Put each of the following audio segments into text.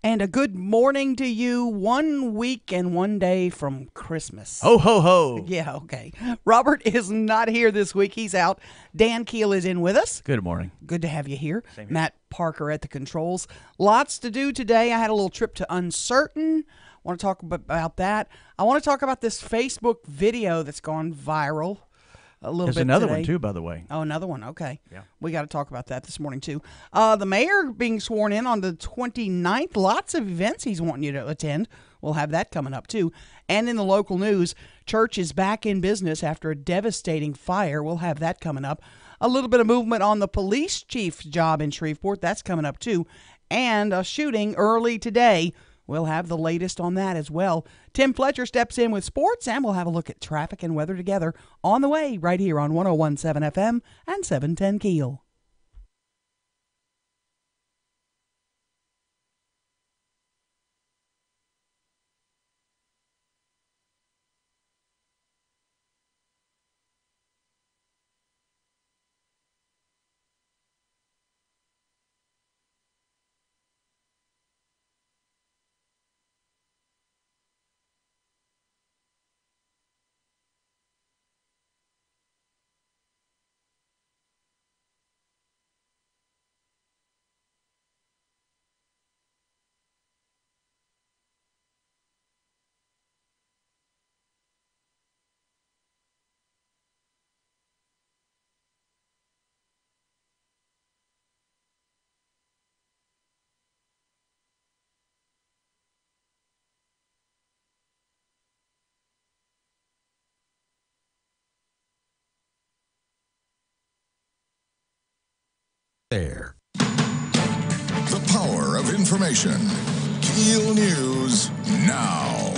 And a good morning to you, 1 week and 1 day from Christmas. Ho, ho, ho. Yeah, okay. Robert is not here this week. He's out. Dan KEEL is in with us. Good morning. Good to have you here. Same here. Matt Parker at the controls. Lots to do today. I had a little trip to Uncertain. I want to talk about that. I want to talk about this Facebook video that's gone viral. There's another one, too, by the way. Oh, another one. Okay. Yeah. We got to talk about that this morning, too. The mayor being sworn in on the 29th. Lots of events he's wanting you to attend. We'll have that coming up, too. And in the local news, church is back in business after a devastating fire. We'll have that coming up. A little bit of movement on the police chief's job in Shreveport. That's coming up, too. And a shooting early today. We'll have the latest on that as well. Tim Fletcher steps in with sports, and we'll have a look at traffic and weather together on the way right here on 101.7 FM and 710 KEEL. There. The power of information. KEEL News now.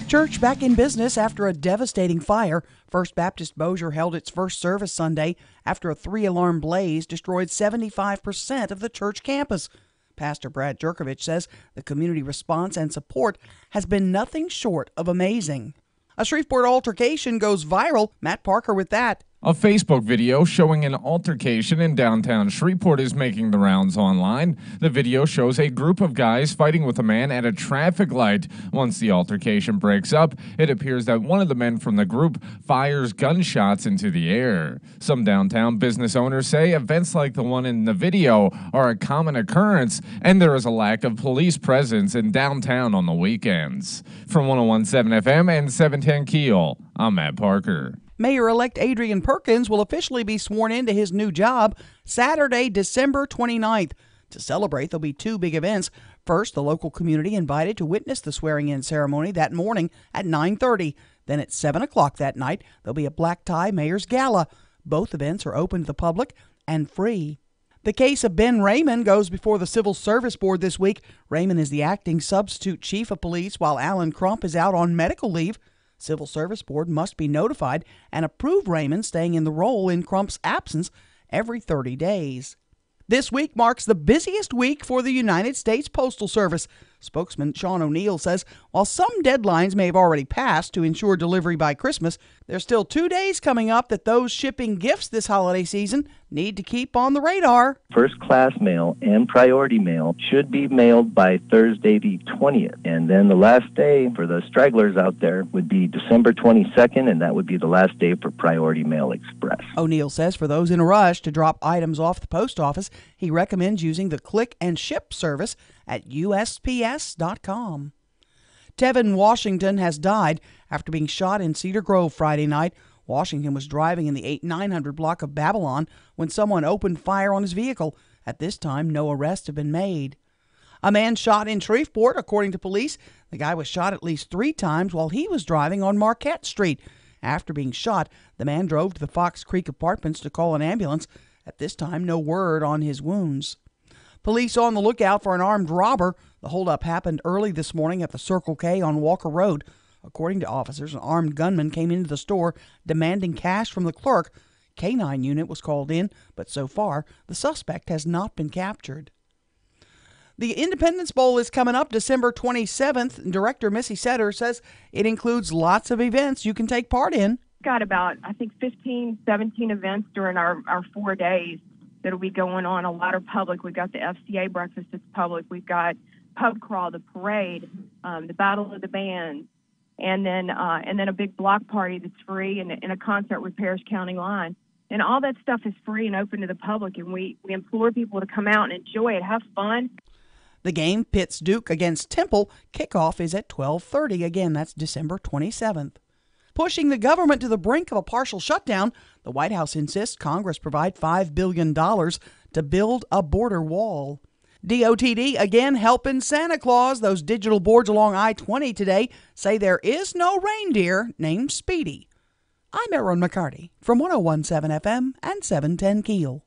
Church back in business after a devastating fire. First Baptist Bossier held its first service Sunday after a 3-alarm blaze destroyed 75% of the church campus. Pastor Brad Jerkovich says the community response and support has been nothing short of amazing. A Shreveport altercation goes viral. Matt Parker with that. A Facebook video showing an altercation in downtown Shreveport is making the rounds online. The video shows a group of guys fighting with a man at a traffic light. Once the altercation breaks up, it appears that one of the men from the group fires gunshots into the air. Some downtown business owners say events like the one in the video are a common occurrence, and there is a lack of police presence in downtown on the weekends. From 101.7 FM and 710 KEEL, I'm Matt Parker. Mayor-elect Adrian Perkins will officially be sworn into his new job Saturday, December 29th. To celebrate, there'll be two big events. First, the local community invited to witness the swearing-in ceremony that morning at 9:30. Then at 7 o'clock that night, there'll be a black-tie mayor's gala. Both events are open to the public and free. The case of Ben Raymond goes before the Civil Service Board this week. Raymond is the acting substitute chief of police while Alan Crump is out on medical leave. Civil Service Board must be notified and approve Raymond staying in the role in Crump's absence every 30 days. This week marks the busiest week for the United States Postal Service. Spokesman Sean O'Neill says while some deadlines may have already passed to ensure delivery by Christmas, there's still 2 days coming up that those shipping gifts this holiday season need to keep on the radar. First-class mail and priority mail should be mailed by Thursday the 20th. And then the last day for the stragglers out there would be December 22nd, and that would be the last day for Priority Mail Express. O'Neill says for those in a rush to drop items off the post office, he recommends using the Click and Ship service at USPS.com. Tevin Washington has died after being shot in Cedar Grove Friday night. Washington was driving in the 8900 block of Babylon when someone opened fire on his vehicle. At this time, no arrests have been made. A man shot in Shreveport, according to police. The guy was shot at least 3 times while he was driving on Marquette Street. After being shot, the man drove to the Fox Creek Apartments to call an ambulance. At this time, no word on his wounds. Police on the lookout for an armed robber. The holdup happened early this morning at the Circle K on Walker Road. According to officers, an armed gunman came into the store demanding cash from the clerk. K-9 unit was called in, but so far, the suspect has not been captured. The Independence Bowl is coming up December 27th. Director Missy Setter says it includes lots of events you can take part in. Got about, 15, 17 events during our 4 days. that'll be going on. A lot are public. We've got the FCA breakfast that's public. We've got pub crawl, the parade, the Battle of the Bands, and then a big block party that's free, and a concert with Parish County Line. And all that stuff is free and open to the public, and we implore people to come out and enjoy it, have fun. The game pits Duke against Temple. Kickoff is at 12:30. Again, that's December 27th. Pushing the government to the brink of a partial shutdown, the White House insists Congress provide $5 billion to build a border wall. DOTD again helping Santa Claus. Those digital boards along I-20 today say there is no reindeer named Speedy. I'm Erin McCarty from 101.7 FM and 710 KEEL.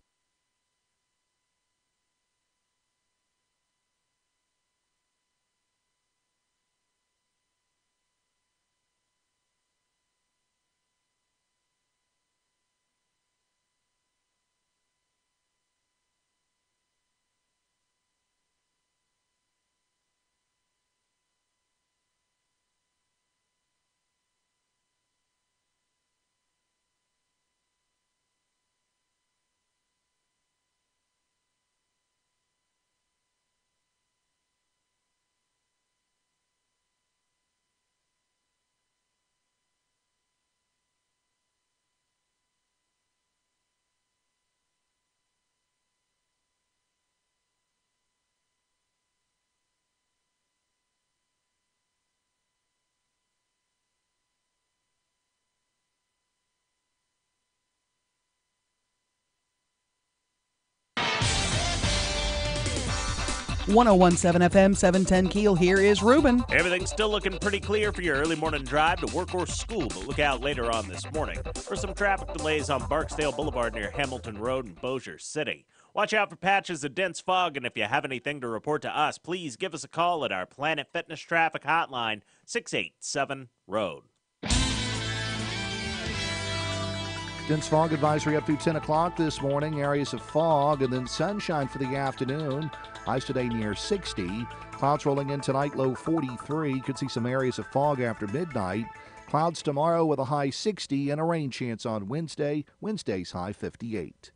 .101.7 FM, 710 KEEL. Here is Ruben. Everything's still looking pretty clear for your early morning drive to work or school, but look out later on this morning for some traffic delays on Barksdale Boulevard near Hamilton Road in Bossier City. Watch out for patches of dense fog, and if you have anything to report to us, please give us a call at our Planet Fitness Traffic Hotline, 687-ROAD. Dense fog advisory up through 10 o'clock this morning. Areas of fog and then sunshine for the afternoon. Highs today near 60. Clouds rolling in tonight, low 43. Could see some areas of fog after midnight. Clouds tomorrow with a high 60 and a rain chance on Wednesday. Wednesday's high 58.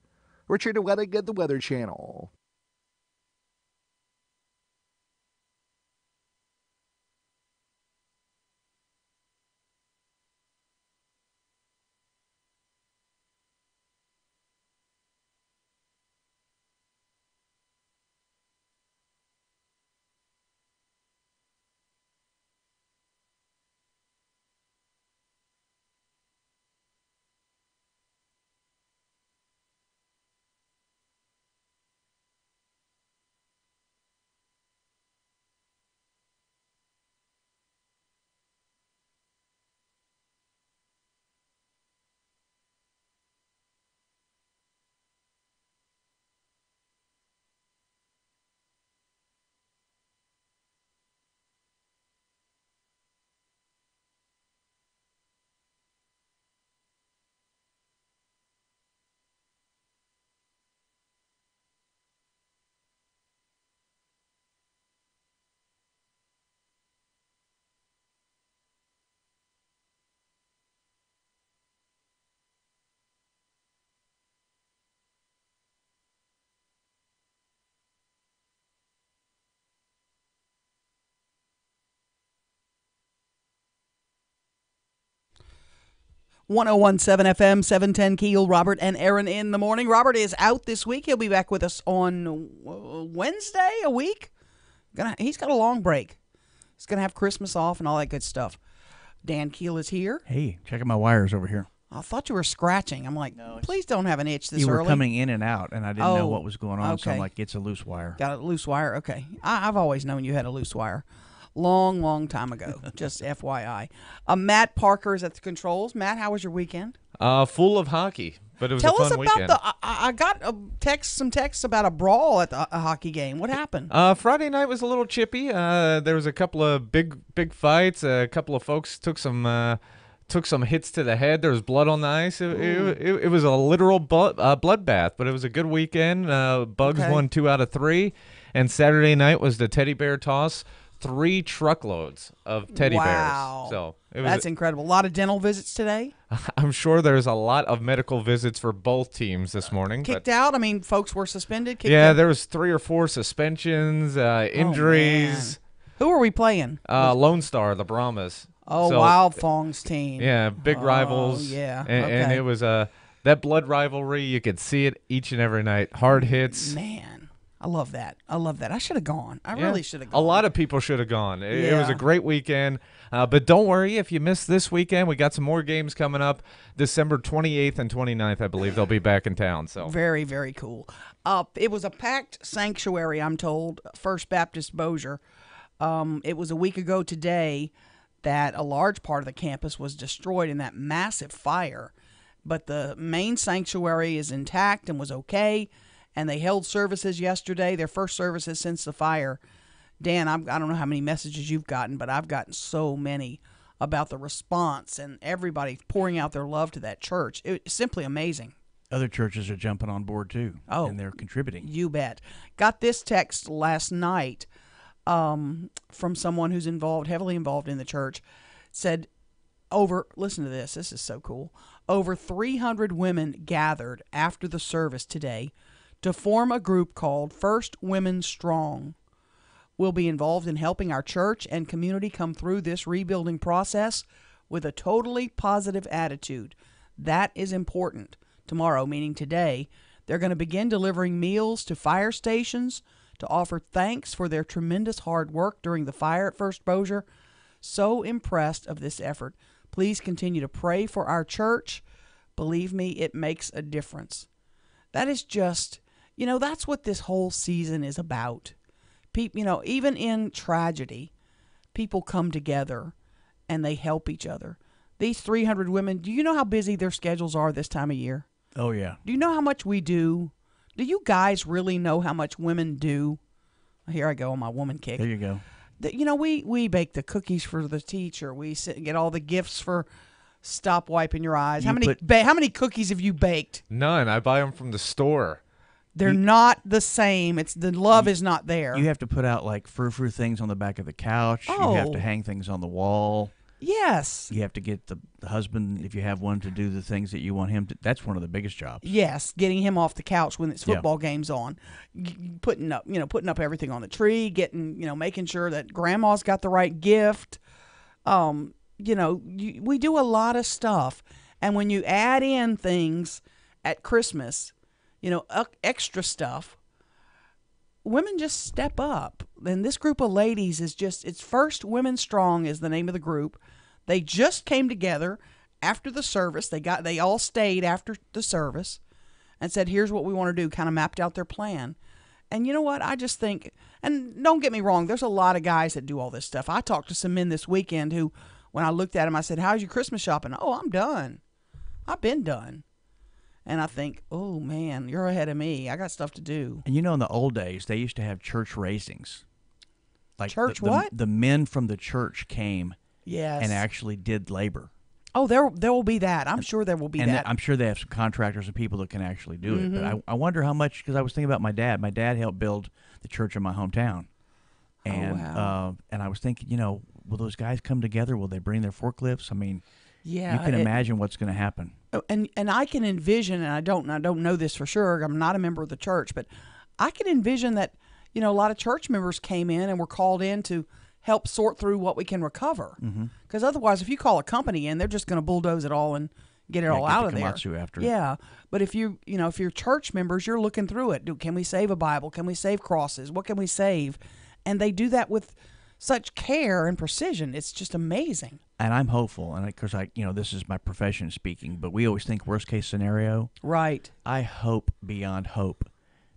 Richard Wedding at the Weather Channel. .101.7 FM, 710 KEEL. Robert and Erin in the morning. Robert is out this week. He'll be back with us on Wednesday, a week. He's got a long break. He's going to have Christmas off and all that good stuff. Dan Keel is here. Hey, checking my wires over here. I thought you were scratching. I'm like, no, please don't have an itch this early. You were coming in and out, and I didn't know what was going on, okay. So I'm like, it's a loose wire. Got a loose wire? Okay. I've always known you had a loose wire. Long time ago. Just FYI. Matt Parker is at the controls. Matt, how was your weekend? Full of hockey, but it was a fun weekend. Tell us about I got some texts about a brawl at a hockey game. What happened? Friday night was a little chippy. There was a couple of big fights. A couple of folks took some hits to the head. There was blood on the ice. It was a literal bloodbath, but it was a good weekend. Bugs won 2 out of 3. And Saturday night was the teddy bear toss. 3 truckloads of teddy Wow. bears. So That's incredible. A lot of dental visits today. I'm sure there's a lot of medical visits for both teams this morning. Kicked out? I mean, folks were suspended? Kicked Yeah, out? there was 3 or 4 suspensions, injuries. Who are we playing? Lone Star, the Brahmas. Oh, So, Wild Fong's team. Yeah, big rivals. Yeah, And it was that blood rivalry. You could see it each and every night. Hard hits. Man, I love that. I should have gone. I really should have gone. A lot of people should have gone. It was Yeah. a great weekend. But don't worry if you missed this weekend. We got some more games coming up. December 28th and 29th, I believe, they'll be back in town. So Very, very cool. It was a packed sanctuary, I'm told, First Baptist Bossier. It was a week ago today that a large part of the campus was destroyed in that massive fire. But the main sanctuary is intact and was okay, and they held services yesterday, their first services since the fire. Dan, I don't know how many messages you've gotten, but I've gotten so many about the response and everybody pouring out their love to that church. It's simply amazing. Other churches are jumping on board too. Oh, and they're contributing. You bet. Got this text last night from someone who's heavily involved in the church. Said listen to this. This is so cool. Over 300 women gathered after the service today to form a group called First Women Strong. We'll be involved in helping our church and community come through this rebuilding process with a totally positive attitude. That is important. Tomorrow, meaning today, they're going to begin delivering meals to fire stations to offer thanks for their tremendous hard work during the fire at First Bossier. So impressed of this effort. Please continue to pray for our church. Believe me, it makes a difference. That is just, that's what this whole season is about. People, even in tragedy, people come together and they help each other. These 300 women, do you know how busy their schedules are this time of year? Oh, yeah. Do you know how much we do? Do you guys really know how much women do? Here I go on my woman kick. There you go. We bake the cookies for the teacher. We sit and get all the gifts for Stop Wiping Your Eyes. How many cookies have you baked? none. I buy them from the store. They're not the same. The love is not there. You have to put out like frou-frou things on the back of the couch. Oh. You have to hang things on the wall. Yes. You have to get the husband, if you have one, to do the things that you want him to. That's one of the biggest jobs. Yes, getting him off the couch when it's football games on, putting up everything on the tree, making sure that grandma's got the right gift. We do a lot of stuff, and when you add in things at Christmas, extra stuff, women just step up. And this group of ladies it's First Women Strong is the name of the group. They just came together after the service. They all stayed after the service and said, here's what we want to do, kind of mapped out their plan. And you know what? I just think, and don't get me wrong, there's a lot of guys that do all this stuff. I talked to some men this weekend who, when I looked at them, I said, how's your Christmas shopping? Oh, I'm done. I've been done. And I think, oh, man, you're ahead of me. I got stuff to do. And in the old days, they used to have church raisings. Like church what? The men from the church came and actually did labor. Oh, there will be that. I'm sure there will be that. I'm sure they have some contractors and people that can actually do it. But I wonder how much, because I was thinking about my dad. My dad helped build the church in my hometown. And and I was thinking, will those guys come together? Will they bring their forklifts? I mean, you can imagine what's going to happen. And I can envision, and I don't know this for sure. I'm not a member of the church, but I can envision that, a lot of church members came in and were called in to help sort through what we can recover. Because otherwise, if you call a company in, they're just going to bulldoze it all and get it all out of there. After. Yeah, but if if you're church members, you're looking through it. Can we save a Bible? Can we save crosses? What can we save? And they do that with such care and precision. It's just amazing. And I'm hopeful, and of course, this is my profession speaking, but we always think worst case scenario. Right. I hope beyond hope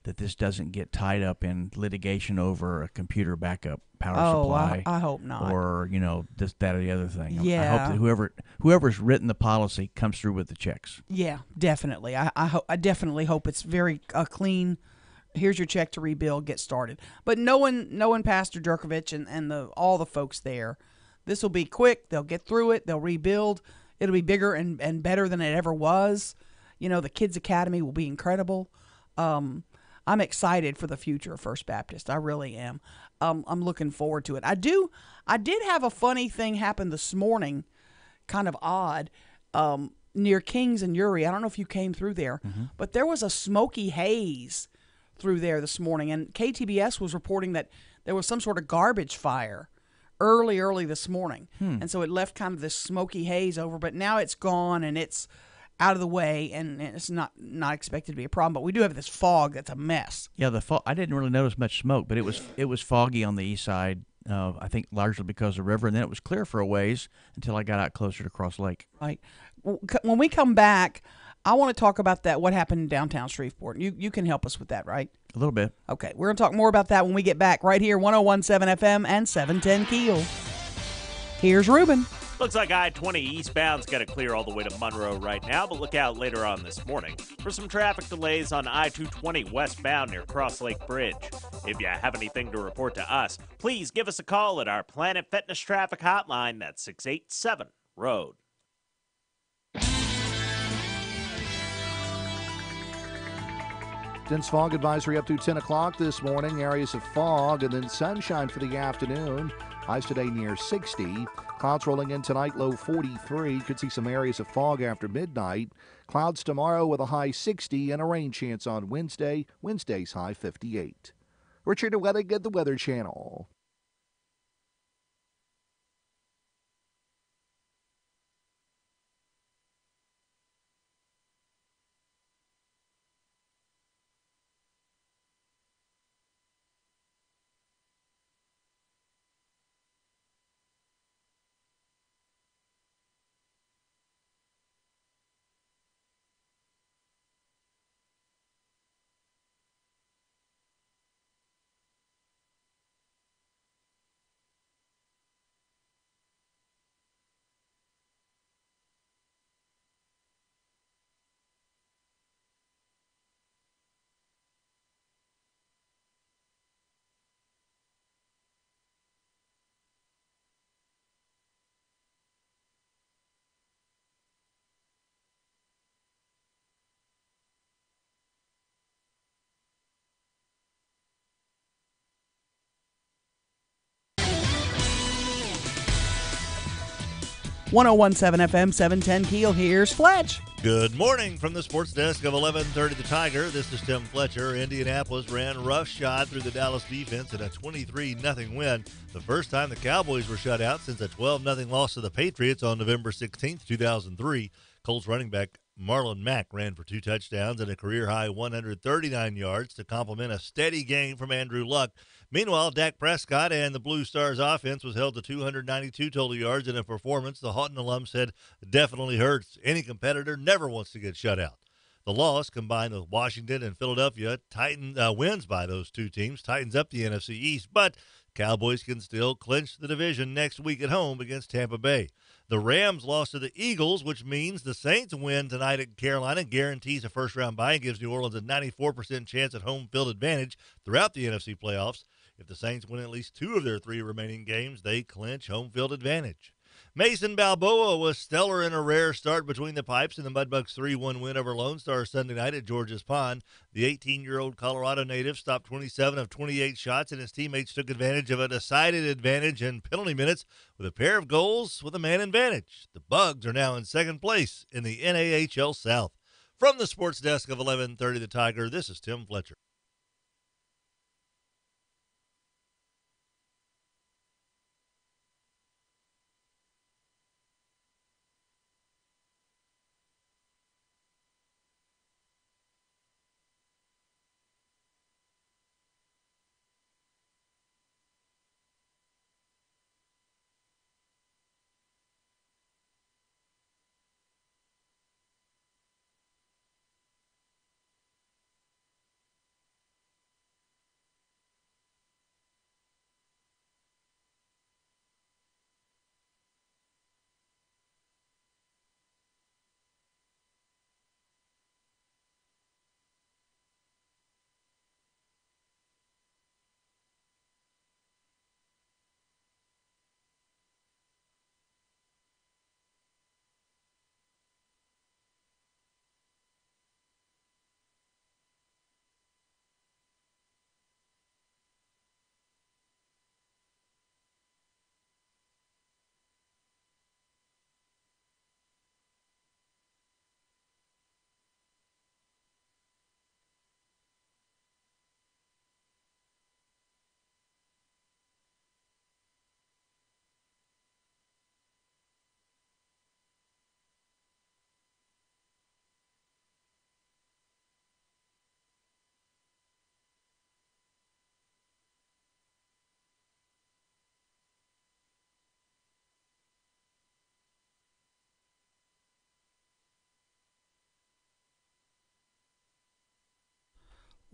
that this doesn't get tied up in litigation over a computer backup power supply. I hope not. Or this, that, or the other thing. Yeah. I hope that whoever's written the policy comes through with the checks. Yeah, definitely. I definitely hope it's very clean. Here's your check to rebuild. Get started. But knowing Pastor Jerkovich and all the folks there, this will be quick. They'll get through it. They'll rebuild. It'll be bigger and better than it ever was. The Kids Academy will be incredible. I'm excited for the future of First Baptist. I really am. I'm looking forward to it. I did have a funny thing happen this morning, kind of odd, near Kings and Uri. I don't know if you came through there, but there was a smoky haze through there this morning, and KTBS was reporting that there was some sort of garbage fire early this morning, and so it left kind of this smoky haze over. But now it's gone and it's out of the way, and it's not expected to be a problem. But we do have this fog that's a mess. Yeah, the fog. I didn't really notice much smoke, but it was foggy on the east side. I think largely because of the river, and then it was clear for a ways until I got out closer to Cross Lake. Right. When we come back, I want to talk about that. What happened in downtown Shreveport? You can help us with that, right? A little bit. Okay, we're going to talk more about that when we get back right here, 101.7 FM and 710 KEEL. Here's Ruben. Looks like I-20 eastbound's got to clear all the way to Monroe right now, but look out later on this morning for some traffic delays on I-220 westbound near Cross Lake Bridge. If you have anything to report to us, please give us a call at our Planet Fitness traffic hotline. That's 687-ROAD. Dense fog advisory up through 10 o'clock this morning. Areas of fog and then sunshine for the afternoon. Highs today near 60. Clouds rolling in tonight, low 43. Could see some areas of fog after midnight. Clouds tomorrow with a high 60 and a rain chance on Wednesday. Wednesday's high 58. Richard Welling at the Weather Channel. .101.7 FM, 710 KEEL. Here's Fletch. Good morning from the sports desk of 1130 The Tiger. This is Tim Fletcher. Indianapolis ran roughshod through the Dallas defense in a 23-0 win. The first time the Cowboys were shut out since a 12-0 loss to the Patriots on November 16, 2003. Colts running back Marlon Mack ran for 2 touchdowns and a career-high 139 yards to complement a steady game from Andrew Luck. Meanwhile, Dak Prescott and the Blue Stars offense was held to 292 total yards in a performance the Houghton alum said definitely hurts. Any competitor never wants to get shut out. The loss, combined with Washington and Philadelphia, wins by those two teams, tightens up the NFC East, but Cowboys can still clinch the division next week at home against Tampa Bay. The Rams lost to the Eagles, which means the Saints win tonight at Carolina, guarantees a first-round bye and gives New Orleans a 94% chance at home field advantage throughout the NFC playoffs. If the Saints win at least 2 of their 3 remaining games, they clinch home field advantage. Mason Balboa was stellar in a rare start between the pipes in the Mudbucks 3-1 win over Lone Star Sunday night at George's Pond. The 18-year-old Colorado native stopped 27 of 28 shots, and his teammates took advantage of a decided advantage in penalty minutes with a pair of goals with a man advantage. The Bugs are now in second place in the NAHL South. From the sports desk of 1130 The Tiger, this is Tim Fletcher.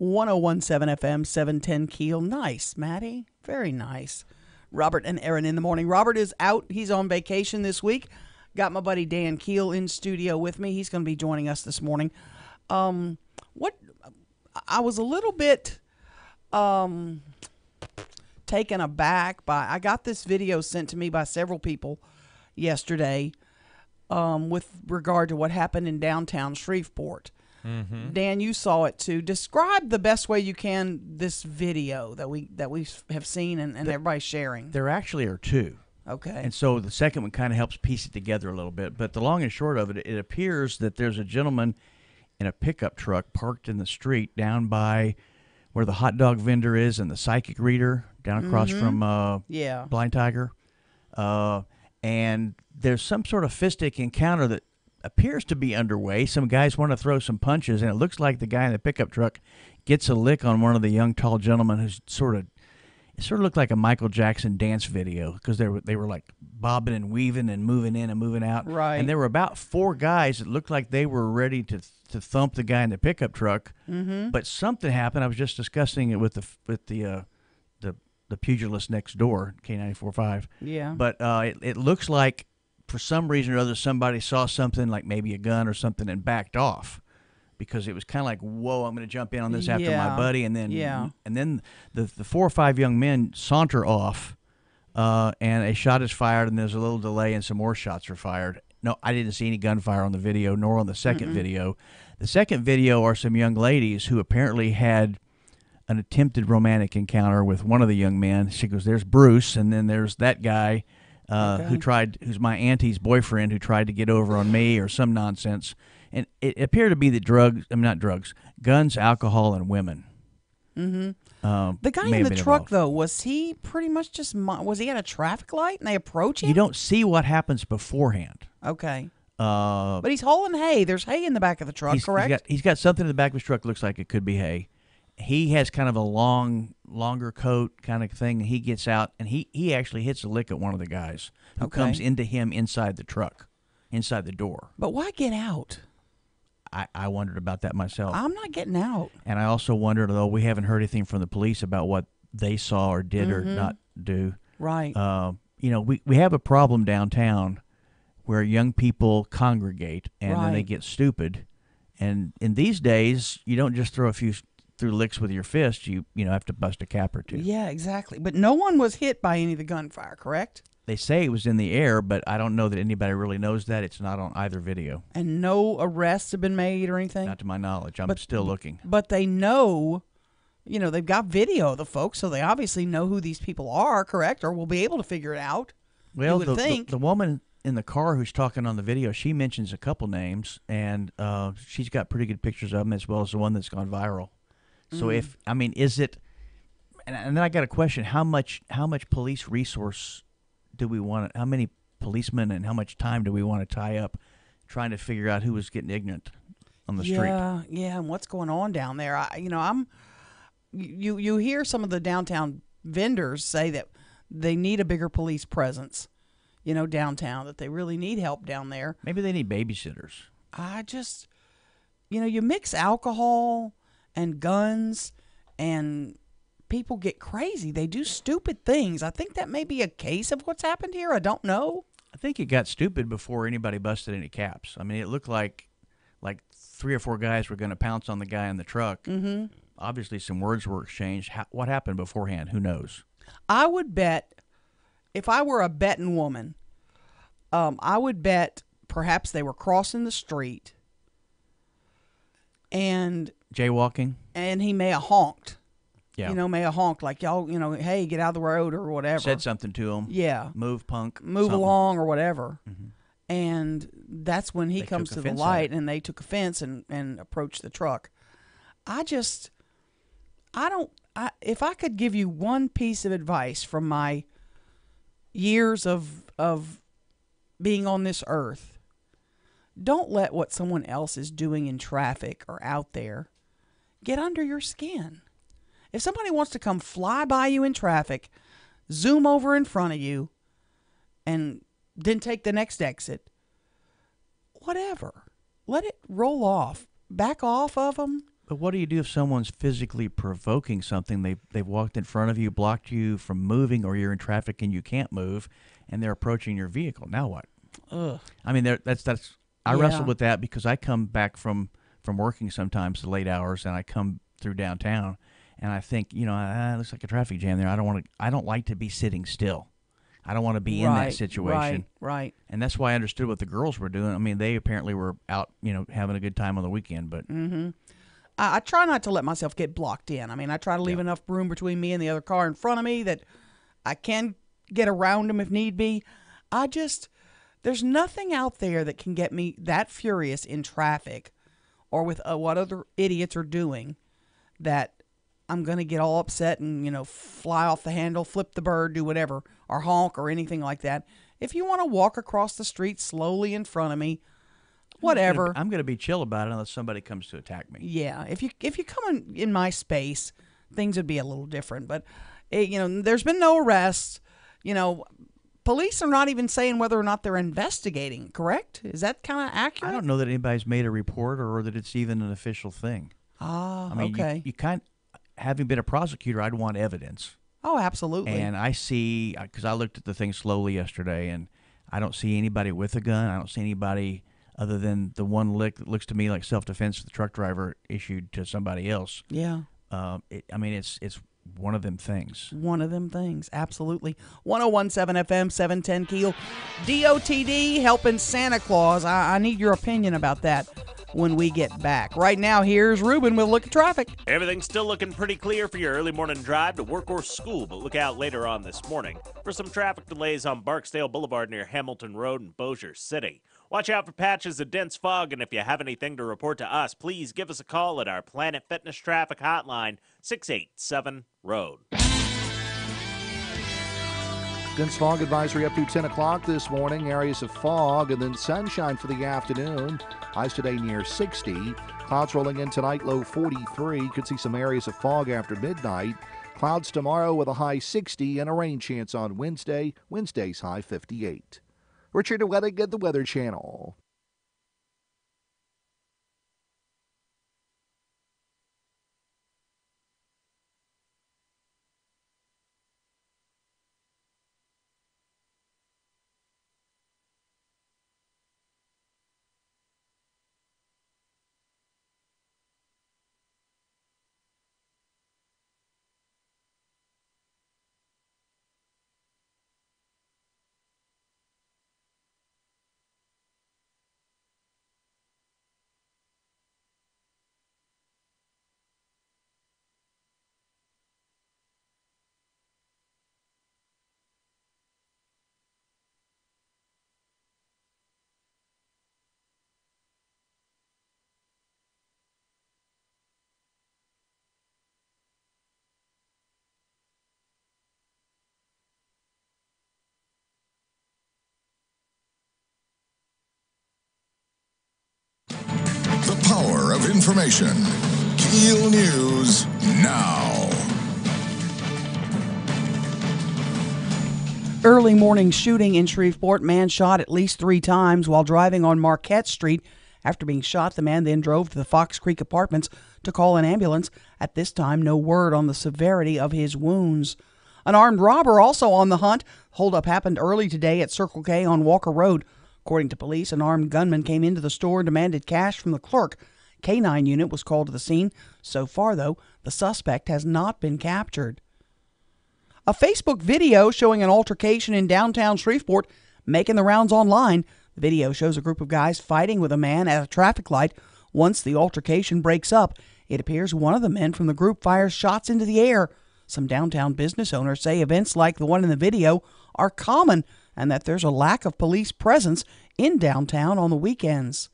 1017 FM, 710 Keel. Nice, Maddie. Very nice. Robert and Erin in the morning. Robert is out. He's on vacation this week. Got my buddy Dan Keel in studio with me. He's going to be joining us this morning. What I was a little bit taken aback by, I got this video sent to me by several people yesterday with regard to what happened in downtown Shreveport. Mm-hmm. Dan, you saw it too. Describe the best way you can this video that we have seen and everybody's sharing. There actually are two. Okay. And so the second one kind of helps piece it together a little bit. But the long and short of it, it appears that there's a gentleman in a pickup truck parked in the street down by where the hot dog vendor is and the psychic reader down across from Blind Tiger. And there's some sort of fistic encounter that appears to be underway. Some guys want to throw some punches, and it looks like the guy in the pickup truck gets a lick on one of the young, tall gentlemen who's sort of looked like a Michael Jackson dance video because they were like bobbing and weaving and moving in and moving out. Right. And there were about four guys that looked like they were ready to thump the guy in the pickup truck. Mm-hmm. But something happened. I was just discussing it with the pugilist next door, K94.5. Yeah. But it looks like for some reason or other somebody saw something like maybe a gun or something and backed off. Because it was kind of like, whoa, I'm going to jump in on this after my buddy. And then the 4 or 5 young men saunter off, and a shot is fired, and there's a little delay, and some more shots are fired. No, I didn't see any gunfire on the video, nor on the second video. The second video are some young ladies who apparently had an attempted romantic encounter with one of the young men. She goes, there's Bruce, and then there's that guy who's my auntie's boyfriend who tried to get over on me or some nonsense. And it appeared to be that guns, alcohol, and women. Mm-hmm. The guy in the truck, though, was he pretty much was he at a traffic light and they approach him? You don't see what happens beforehand. Okay. But he's hauling hay. There's hay in the back of the truck, correct? He's got something in the back of his truck that looks like it could be hay. He has kind of a longer coat kind of thing, and he gets out, and he actually hits a lick at one of the guys who comes into him inside the truck, inside the door. But why get out? I wondered about that myself. I'm not getting out. And I also wondered, though, we haven't heard anything from the police about what they saw or did or not do. Right. We have a problem downtown where young people congregate and then they get stupid. And in these days, you don't just throw licks with your fist. You have to bust a cap or two. Yeah, exactly. But no one was hit by any of the gunfire, correct? They say it was in the air, but I don't know that anybody really knows that. It's not on either video. And no arrests have been made or anything? Not to my knowledge. I'm still looking. But they know, they've got video of the folks, so they obviously know who these people are, correct? Or will be able to figure it out. Well, you would think. The woman in the car who's talking on the video, she mentions a couple names, and she's got pretty good pictures of them, as well as the one that's gone viral. So is it? And then I got a question: how much police resource do we want? How many policemen and how much time do we want to tie up trying to figure out who was getting ignorant on the street? Yeah, and what's going on down there? You hear some of the downtown vendors say that they need a bigger police presence, downtown. That they really need help down there. Maybe they need babysitters. I just, you mix alcohol and guns, and people get crazy. They do stupid things. I think that may be a case of what's happened here. I don't know. I think it got stupid before anybody busted any caps. I mean, it looked like 3 or 4 guys were going to pounce on the guy in the truck. Mm-hmm. Obviously, some words were exchanged. What happened beforehand? Who knows? I would bet, if I were a betting woman, I would bet perhaps they were crossing the street and jaywalking, and he may have honked. Yeah. May have honked like, y'all, hey, get out of the road or whatever. Said something to him. Yeah. Move, punk. Move something. along or whatever. Mm-hmm. And that's when he comes to the light, and they took offense and approached the truck. If I could give you one piece of advice from my years of being on this earth, don't let what someone else is doing in traffic or out there get under your skin. If somebody wants to come fly by you in traffic, zoom over in front of you, and then take the next exit, whatever. Let it roll off. Back off of them. But what do you do if someone's physically provoking something? They've walked in front of you, blocked you from moving, or you're in traffic and you can't move, and they're approaching your vehicle. Now what? Ugh. I mean, that's. I Yeah. wrestle with that because I come back from working sometimes the late hours, and I come through downtown, and I think, it looks like a traffic jam there. I don't like to be sitting still. I don't want to be in that situation. Right. And that's why I understood what the girls were doing. I mean, they apparently were out, having a good time on the weekend, but. Mm-hmm. I try not to let myself get blocked in. I mean, I try to leave enough room between me and the other car in front of me that I can get around them if need be. There's nothing out there that can get me that furious in traffic or with what other idiots are doing that I'm going to get all upset and, fly off the handle, flip the bird, do whatever, or honk or anything like that. If you want to walk across the street slowly in front of me, whatever. I'm going to be chill about it unless somebody comes to attack me. Yeah, if you come in my space, things would be a little different. But there's been no arrests. Police are not even saying whether or not they're investigating. Correct? Is that kind of accurate? I don't know that anybody's made a report or that it's even an official thing. Ah, I mean, okay. You having been a prosecutor, I'd want evidence. Oh, absolutely. And I see, because I looked at the thing slowly yesterday, and I don't see anybody with a gun. I don't see anybody other than the one lick that looks to me like self-defense the truck driver issued to somebody else. Yeah. It's one of them things. One of them things, absolutely. 101.7 FM, 710 KEEL. DOTD helping Santa Claus. I need your opinion about that when we get back. Right now, here's Ruben with a look at traffic. Everything's still looking pretty clear for your early morning drive to work or school, but look out later on this morning for some traffic delays on Barksdale Boulevard near Hamilton Road in Bossier City. Watch out for patches of dense fog, and if you have anything to report to us, please give us a call at our Planet Fitness Traffic Hotline, 687-ROAD. Dense fog advisory up through 10 o'clock this morning. Areas of fog and then sunshine for the afternoon. Highs today near 60. Clouds rolling in tonight, low 43. Could see some areas of fog after midnight. Clouds tomorrow with a high 60 and a rain chance on Wednesday. Wednesday's high 58. Richard Weddick at the Weather Channel. The power of information. KEEL News now. Early morning shooting in Shreveport. Man shot at least 3 times while driving on Marquette Street. After being shot, the man then drove to the Fox Creek Apartments to call an ambulance. At this time, no word on the severity of his wounds. An armed robber also on the hunt. Holdup happened early today at Circle K on Walker Road. According to police, an armed gunman came into the store and demanded cash from the clerk. K-9 unit was called to the scene. So far, though, the suspect has not been captured. A Facebook video showing an altercation in downtown Shreveport making the rounds online. The video shows a group of guys fighting with a man at a traffic light. Once the altercation breaks up, it appears one of the men from the group fires shots into the air. Some downtown business owners say events like the one in the video are common and that there's a lack of police presence in downtown on the weekends.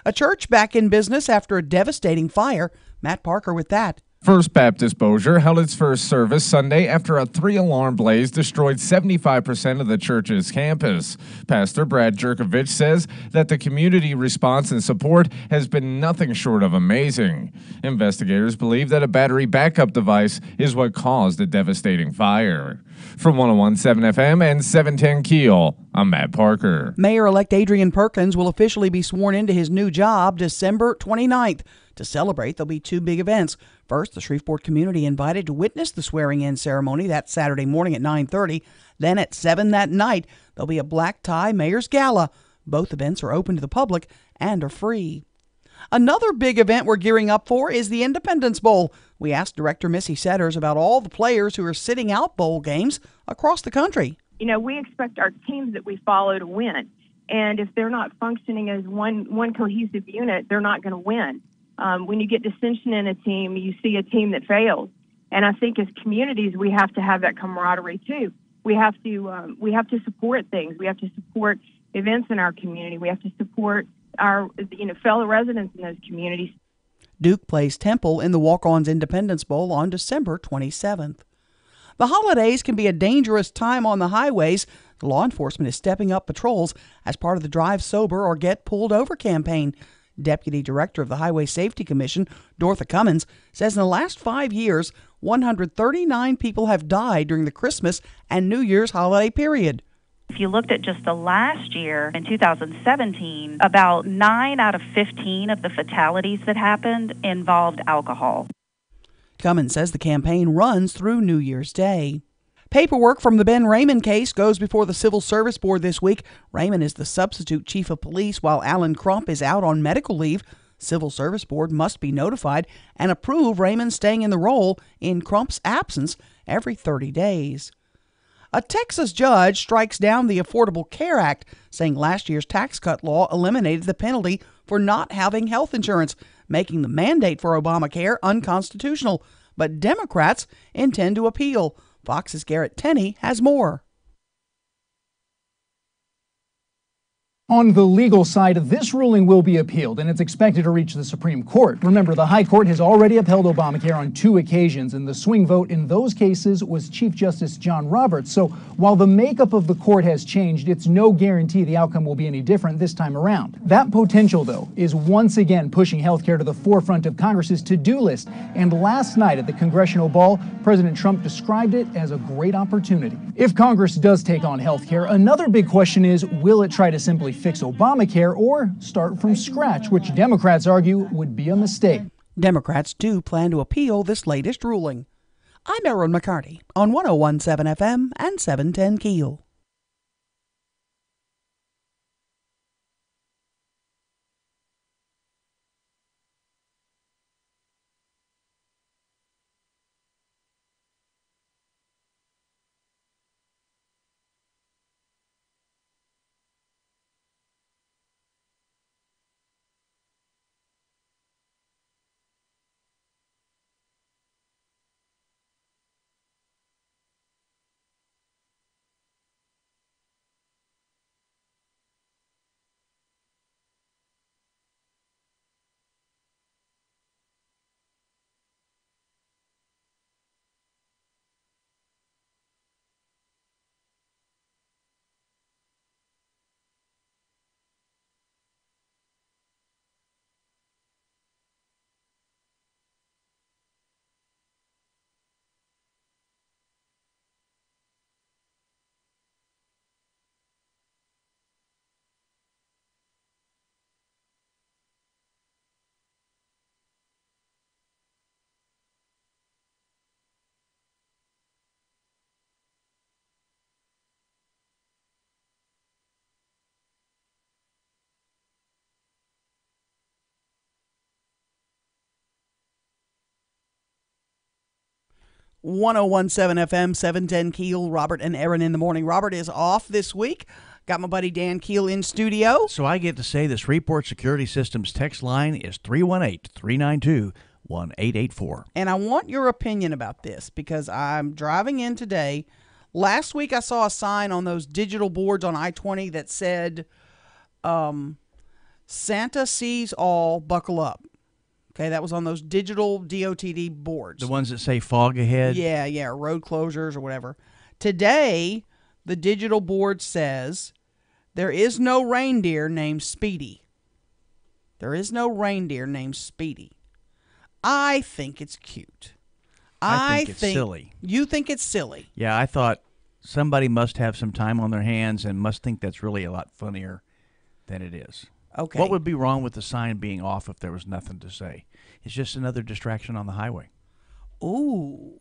A church back in business after a devastating fire. Matt Parker with that. First Baptist Bossier held its first service Sunday after a 3-alarm blaze destroyed 75% of the church's campus. Pastor Brad Jerkovich says that the community response and support has been nothing short of amazing. Investigators believe that a battery backup device is what caused the devastating fire. From 101.7 FM and 710 KEEL, I'm Matt Parker. Mayor-elect Adrian Perkins will officially be sworn into his new job December 29th. To celebrate, there'll be two big events. First, the Shreveport community invited to witness the swearing-in ceremony that Saturday morning at 9:30. Then at 7 that night, there'll be a black tie mayor's gala. Both events are open to the public and are free. Another big event we're gearing up for is the Independence Bowl. We asked Director Missy Setters about all the players who are sitting out bowl games across the country. We expect our teams that we follow to win. And if they're not functioning as one cohesive unit, they're not going to win. When you get dissension in a team, you see a team that fails. And I think as communities, we have to have that camaraderie too. We have to support things. We have to support events in our community. We have to support our fellow residents in those communities. Duke plays Temple in the Walk-On's Independence Bowl on December 27th. The holidays can be a dangerous time on the highways. Law enforcement is stepping up patrols as part of the Drive Sober or Get Pulled Over campaign. Deputy Director of the Highway Safety Commission, Dortha Cummins, says in the last 5 years, 139 people have died during the Christmas and New Year's holiday period. If you looked at just the last year, in 2017, about 9 out of 15 of the fatalities that happened involved alcohol. Cummins says the campaign runs through New Year's Day. Paperwork from the Ben Raymond case goes before the Civil Service Board this week. Raymond is the substitute chief of police while Alan Crump is out on medical leave. Civil Service Board must be notified and approve Raymond staying in the role in Crump's absence every 30 days. A Texas judge strikes down the Affordable Care Act, saying last year's tax cut law eliminated the penalty for not having health insurance, making the mandate for Obamacare unconstitutional. But Democrats intend to appeal. Fox's Garrett Tenney has more. On the legal side, this ruling will be appealed, and it's expected to reach the Supreme Court. Remember, the High Court has already upheld Obamacare on 2 occasions, and the swing vote in those cases was Chief Justice John Roberts. So while the makeup of the court has changed, it's no guarantee the outcome will be any different this time around. That potential, though, is once again pushing healthcare to the forefront of Congress's to-do list. And last night at the congressional ball, President Trump described it as a great opportunity. If Congress does take on healthcare, another big question is, will it try to simply fix Obamacare or start from scratch, which Democrats argue would be a mistake? Democrats do plan to appeal this latest ruling. I'm Erin McCarty on 101.7 FM and 710 KEEL. .101.7 FM, 710 KEEL. Robert and Erin in the morning. Robert is off this week. Got my buddy Dan Keel in studio. So I get to say this Shreveport Security Systems text line is 318-392-1884. And I want your opinion about this because I'm driving in today. Last week I saw a sign on those digital boards on I-20 that said, Santa sees all, buckle up. Okay, that was on those digital DOTD boards. The ones that say fog ahead? Yeah, road closures or whatever. Today, the digital board says, there is no reindeer named Speedy. There is no reindeer named Speedy. I think it's cute. I think it's silly. You think it's silly? Yeah, I thought somebody must have some time on their hands and must think that's really a lot funnier than it is. Okay. What would be wrong with the sign being off if there was nothing to say? It's just another distraction on the highway. Ooh.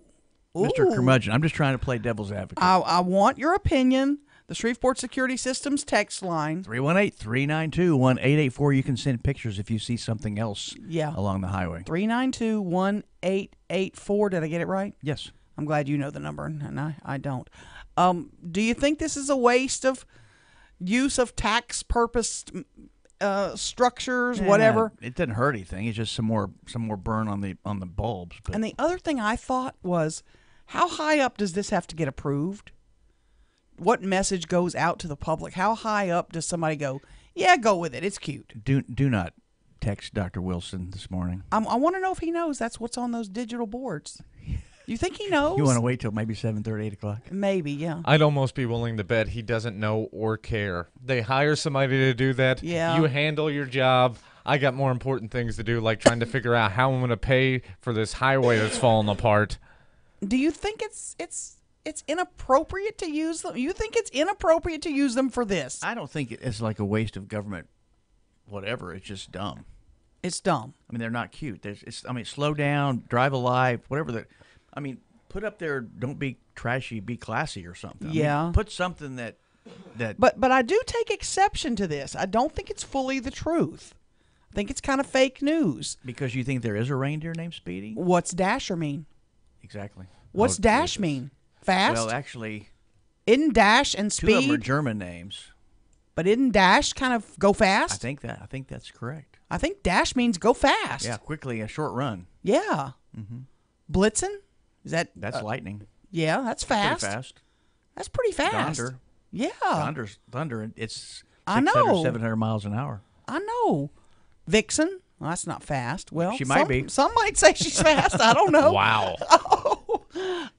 Mr. Curmudgeon, I'm just trying to play devil's advocate. I want your opinion. The Shreveport Security Systems text line. 318-392-1884. You can send pictures if you see something else along the highway. 392-1884. Did I get it right? Yes. I'm glad you know the number, and I don't. Do you think this is a waste of use of tax purpose structures, whatever? It doesn't hurt anything. It's just some more burn on the bulbs. But. And the other thing I thought was, how high up does this have to get approved? What message goes out to the public? How high up does somebody go, yeah, go with it. It's cute. Do not text Dr. Wilson this morning. I want to know if he knows that's what's on those digital boards. You think he knows? You want to wait till maybe 7:30, 8 o'clock? Maybe, yeah. I'd almost be willing to bet he doesn't know or care. They hire somebody to do that. Yeah. You handle your job. I got more important things to do, like trying to figure out how I'm going to pay for this highway that's falling apart. Do you think it's inappropriate to use them? You think it's inappropriate to use them for this? I don't think it's like a waste of government whatever. It's just dumb. It's dumb. I mean, they're not cute. Slow down, drive alive, whatever. Put up there, don't be trashy, be classy or something. Yeah. Put something that. But I do take exception to this. I don't think it's fully the truth. I think it's kind of fake news. Because you think there is a reindeer named Speedy? What's Dasher mean? Exactly. What's Dash mean? Fast? Well, actually, isn't Dash and Speed? Two of them are German names. But isn't Dash kind of go fast? I think that's correct. I think Dash means go fast. Yeah, quickly, a short run. Yeah. Mm-hmm. Blitzen? That's lightning. Yeah, that's fast. Pretty fast. That's pretty fast. Thunder. Yeah. Thunder. It's 600, 700 miles an hour. I know. Vixen? Well, that's not fast. Well, she might be. Some might say she's fast. I don't know. Wow. Oh,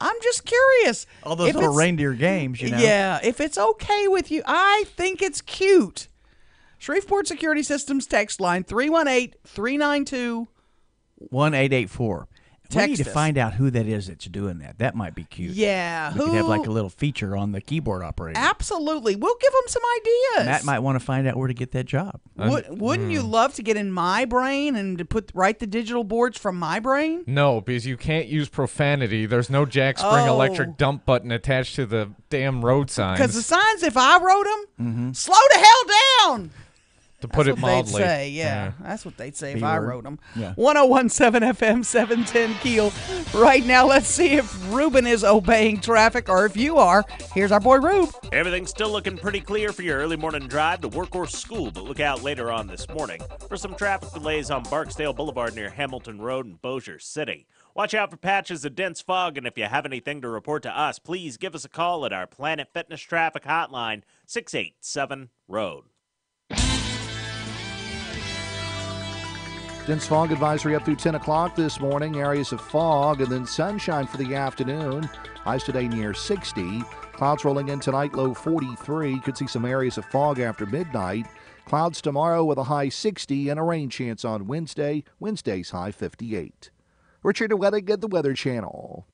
I'm just curious. All those little reindeer games, you know. Yeah, if it's okay with you, I think it's cute. Shreveport Security Systems text line 318-392-1884. We need to find out who that is that's doing that. That might be cute. Yeah. We could have like a little feature on the keyboard operator. Absolutely. We'll give them some ideas. Matt might want to find out where to get that job. Wouldn't you love to get in my brain and to write the digital boards from my brain? No, because you can't use profanity. There's no Jack Spring electric dump button attached to the damn road signs. Because the signs, if I wrote them, slow the hell down. To put it mildly. That's what they'd say, yeah. That's what they'd say if I wrote them. Yeah. 1017 FM, 710 Keel. Right now, let's see if Ruben is obeying traffic or if you are. Here's our boy Rube. Everything's still looking pretty clear for your early morning drive to work or school, but look out later on this morning for some traffic delays on Barksdale Boulevard near Hamilton Road in Bossier City. Watch out for patches of dense fog, and if you have anything to report to us, please give us a call at our Planet Fitness Traffic Hotline, 687-ROAD. Dense fog advisory up through 10 o'clock this morning. Areas of fog and then sunshine for the afternoon. Highs today near 60. Clouds rolling in tonight, low 43. Could see some areas of fog after midnight. Clouds tomorrow with a high 60 and a rain chance on Wednesday. Wednesday's high 58. Richard Wedding at the Weather Channel.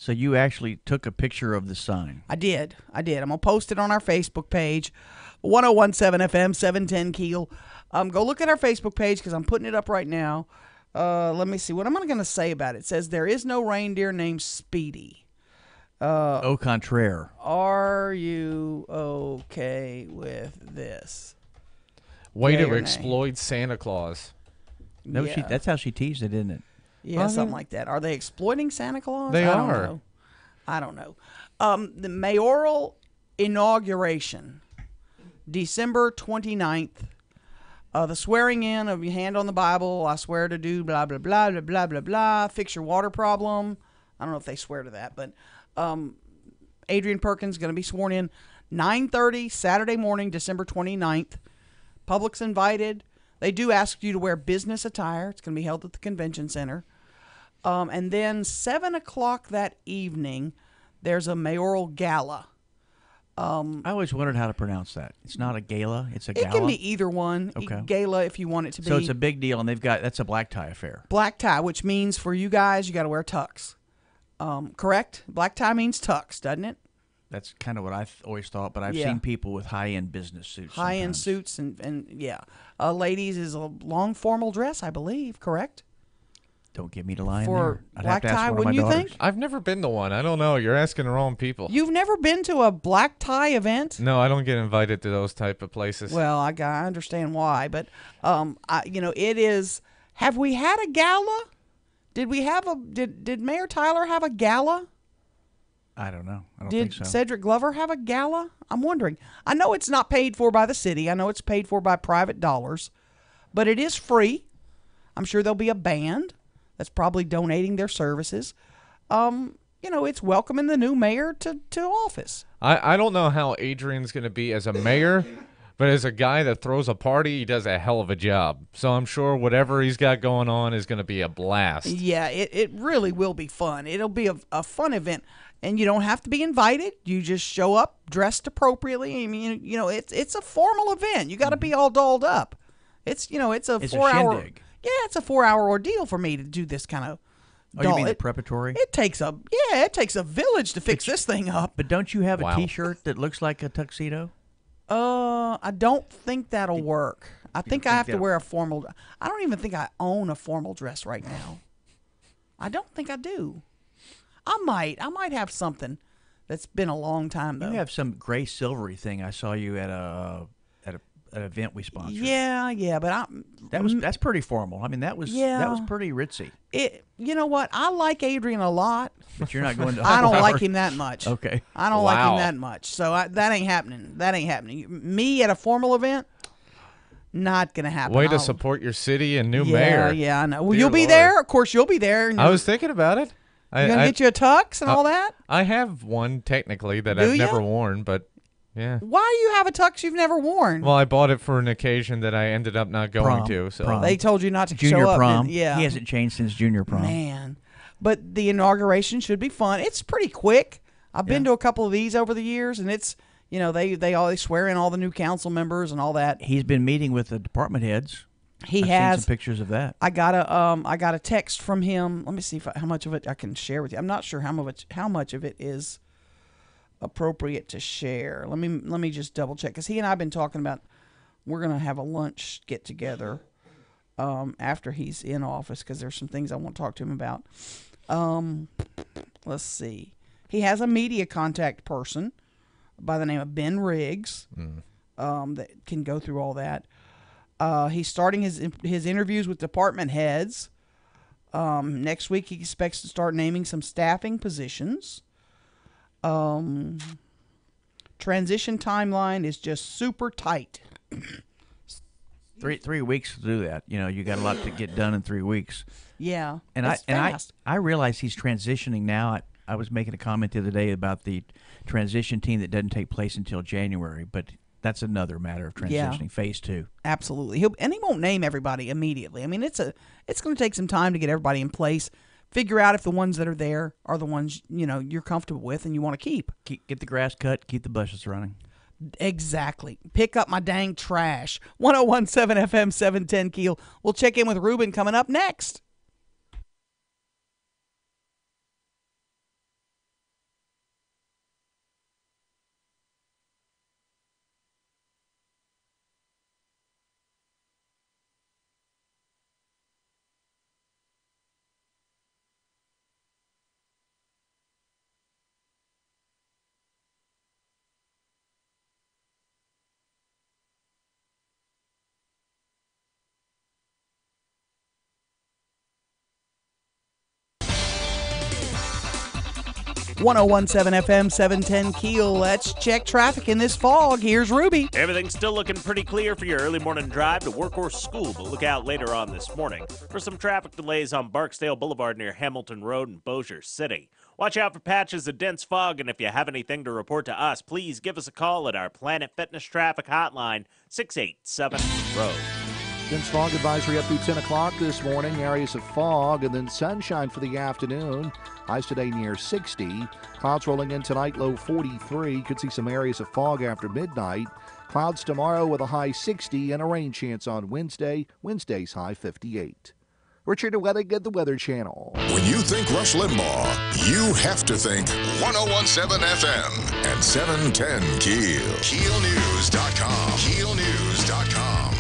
So you actually took a picture of the sign. I did. I'm going to post it on our Facebook page, 1017 FM, 710 Keel. Go look at our Facebook page because I'm putting it up right now. Let me see. What am I going to say about it? It says, there is no reindeer named Speedy. Au contraire. Are you okay with this? Way Yay to or nay? exploit Santa Claus. No, Yeah. that's how she teased it, isn't it? Yeah, something like that. Are they exploiting Santa Claus? They I don't are. know. I don't know. The mayoral inauguration, December 29th. The swearing in of your hand on the Bible. I swear to do blah, blah, blah, blah, blah, blah, blah. Fix your water problem. I don't know if they swear to that, but Adrian Perkins going to be sworn in 9:30 Saturday morning, December 29th. Public's invited. They do ask you to wear business attire. It's going to be held at the convention center. And then 7 o'clock that evening, there's a mayoral gala. I always wondered how to pronounce that. It's not a gala, it's a gala. It can be either one. Okay. Gala if you want it to be. So it's a big deal, and that's a black tie affair. Black tie, which means for you guys, you got to wear tux. Correct? Black tie means tux, doesn't it? That's kind of what I always thought, but I've Yeah. seen people with high-end business suits. High-end sometimes. suits and yeah. Ladies is a long formal dress, I believe, correct? Don't get me to lie in For there. I'd black have to ask tie, one of my wouldn't you daughters. think? I've never been to one. I don't know. You're asking the wrong people. You've never been to a black tie event? No, I don't get invited to those type of places. Well, I understand why, but it is. Have we had a gala? Did we have Did Mayor Tyler have a gala? I don't know. I don't Did think so. Cedric Glover have a gala? I'm wondering. I know it's not paid for by the city. I know it's paid for by private dollars, but it is free. I'm sure there'll be a band that's probably donating their services. It's welcoming the new mayor to office. I don't know how Adrian's going to be as a mayor, but as a guy that throws a party, he does a hell of a job. So I'm sure whatever he's got going on is going to be a blast. Yeah, it really will be fun. It'll be a fun event, and you don't have to be invited. You just show up dressed appropriately. I mean, it's a formal event. You got to be all dolled up. It's a 4-hour. shindig. Yeah, it's a 4-hour ordeal for me to do this kind of. Oh, you mean the preparatory? It takes a village to fix this thing up. But don't you have Wow. a T-shirt that looks like a tuxedo? I don't think that'll work. I think I have to that'll- wear a formal. I don't even think I own a formal dress right now. I don't think I do. I might have something that's been a long time though. You have some gray silvery thing. I saw you at an event we sponsored. Yeah, but That's pretty formal. I mean, that was pretty ritzy. You know what? I like Adrian a lot. But you're not going to. I don't like him that much. Okay. I don't like him Wow. that much. So that ain't happening. That ain't happening. Me at a formal event, not gonna happen. Way to I'll- support your city and new yeah, mayor. Yeah, I know. Well, Dear you'll be Lord. there. Of course, you'll be there. And I was thinking about it. you're gonna get you a tux and all that. I have one technically that Do I've ya? never worn, but yeah. Why do you have a tux you've never worn? Well, I bought it for an occasion that I ended up not going Prom. to. So Prom. They told you not to Junior show up. prom. Yeah, He hasn't changed since junior prom. man. But the inauguration should be fun. It's pretty quick. I've been to a couple of these over the years, and it's they always swear in all the new council members and all that. He's been meeting with the department heads. He I've has seen some pictures of that. I got a text from him. Let me see how much of it I can share with you. I'm not sure how much of it is appropriate to share. Let me just double check because he and I have been talking about we're gonna have a lunch get together after he's in office because there's some things I want to talk to him about. Let's see. He has a media contact person by the name of Ben Riggs that can go through all that. He's starting his interviews with department heads. Next week, he expects to start naming some staffing positions. Transition timeline is just super tight. 3 weeks to do that. You got a lot to get done in 3 weeks. Yeah, And it's fast. I realize he's transitioning now. I was making a comment the other day about the transition team that doesn't take place until January, but that's another matter of transitioning. Yeah. Phase 2. Absolutely. He won't name everybody immediately. I mean, it's going to take some time to get everybody in place. Figure out if the ones that are there are the ones you're comfortable with and you want to keep. Get the grass cut. Keep the buses running. Exactly. Pick up my dang trash. 1017 FM 710 Keel. We'll check in with Ruben coming up next. 1017 FM 710 Keel. Let's check traffic in this fog. Here's Ruby. Everything's still looking pretty clear for your early morning drive to work or school, but look out later on this morning for some traffic delays on Barksdale Boulevard near Hamilton Road in Bossier City. Watch out for patches of dense fog, and if you have anything to report to us, please give us a call at our Planet Fitness Traffic Hotline, 687-ROAD. Dense fog advisory up through 10 o'clock this morning. Areas of fog and then sunshine for the afternoon. Highs today near 60. Clouds rolling in tonight, low 43. Could see some areas of fog after midnight. Clouds tomorrow with a high 60 and a rain chance on Wednesday. Wednesday's high 58. Richard Wedding at the Weather Channel. When you think Rush Limbaugh, you have to think 1017 FM and 710 Keel. KeelNews.com. KeelNews.com.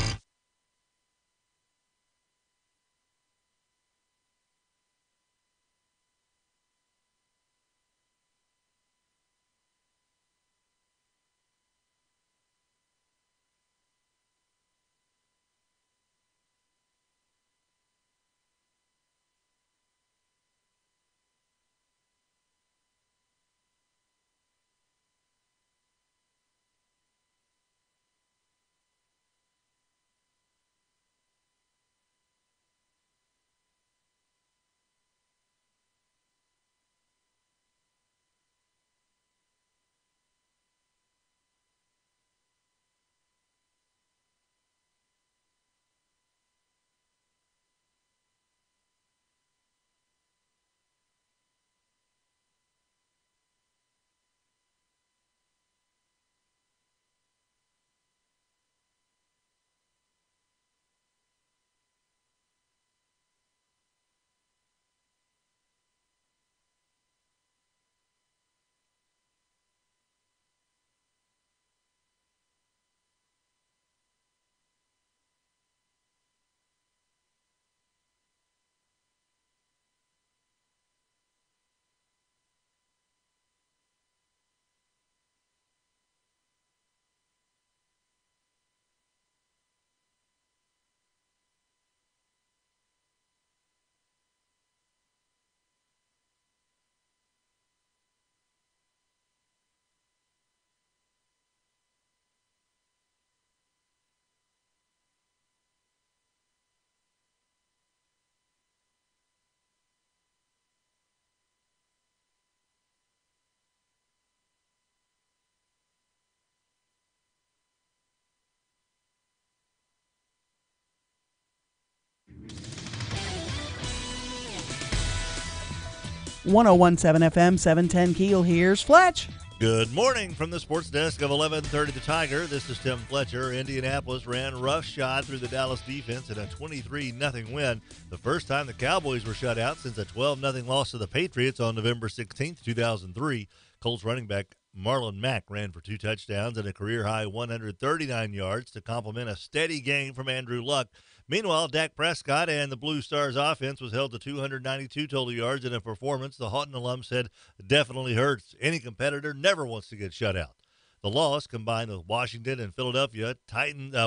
.1017 FM 710 Keel. Here's Fletch. Good morning from the sports desk of 1130 The Tiger. This is Tim Fletcher. Indianapolis ran roughshod through the Dallas defense in a 23-0 win. The first time the Cowboys were shut out since a 12-0 loss to the Patriots on November 16, 2003. Colts running back Marlon Mack ran for 2 touchdowns and a career-high 139 yards to complement a steady game from Andrew Luck. Meanwhile, Dak Prescott and the Blue Stars offense was held to 292 total yards in a performance the Houghton alum said definitely hurts. Any competitor never wants to get shut out. The loss, combined with Washington and Philadelphia,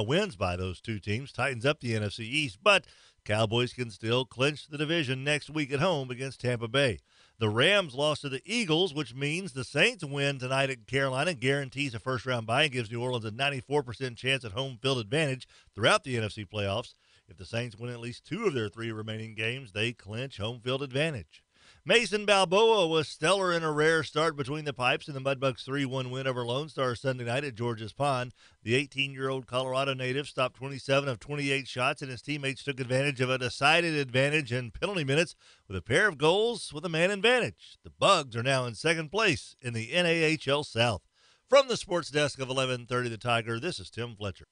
wins by those two teams, tightens up the NFC East, but Cowboys can still clinch the division next week at home against Tampa Bay. The Rams lost to the Eagles, which means the Saints win tonight at Carolina, guarantees a first-round bye and gives New Orleans a 94% chance at home field advantage throughout the NFC playoffs. If the Saints win at least 2 of their 3 remaining games, they clinch home field advantage. Mason Balboa was stellar in a rare start between the pipes in the Mudbucks 3-1 win over Lone Star Sunday night at George's Pond. The 18-year-old Colorado native stopped 27 of 28 shots, and his teammates took advantage of a decided advantage in penalty minutes with a pair of goals with a man advantage. The Bugs are now in second place in the NAHL South. From the sports desk of 1130 The Tiger, this is Tim Fletcher.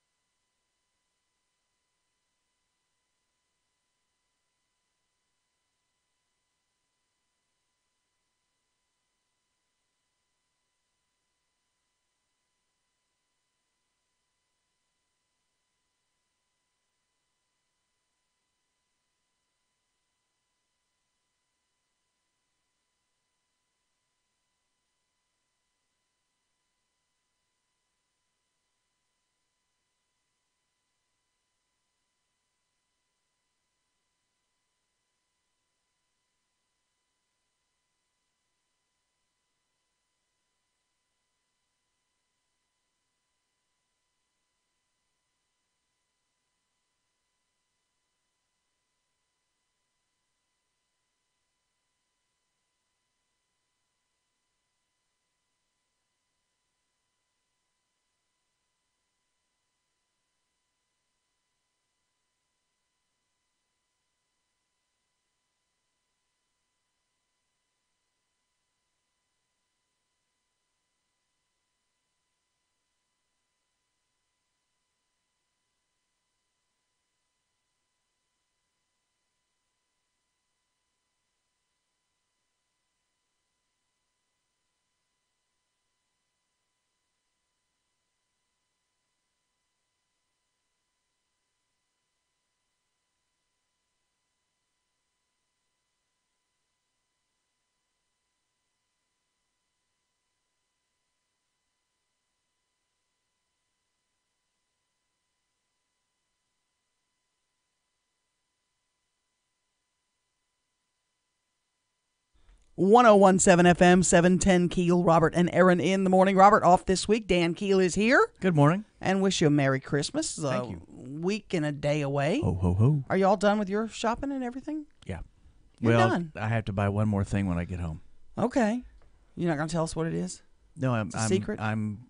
1017 FM, 710 Keel. Robert and Erin in the morning. Robert off this week. Dan Keel is here. Good morning. And wish you a Merry Christmas. Thank you. Week and a day away. Ho, ho, ho. Are you all done with your shopping and everything? Yeah. You're well, done. I have to buy one more thing when I get home. Okay. You're not going to tell us what it is? No, It's a secret? I'm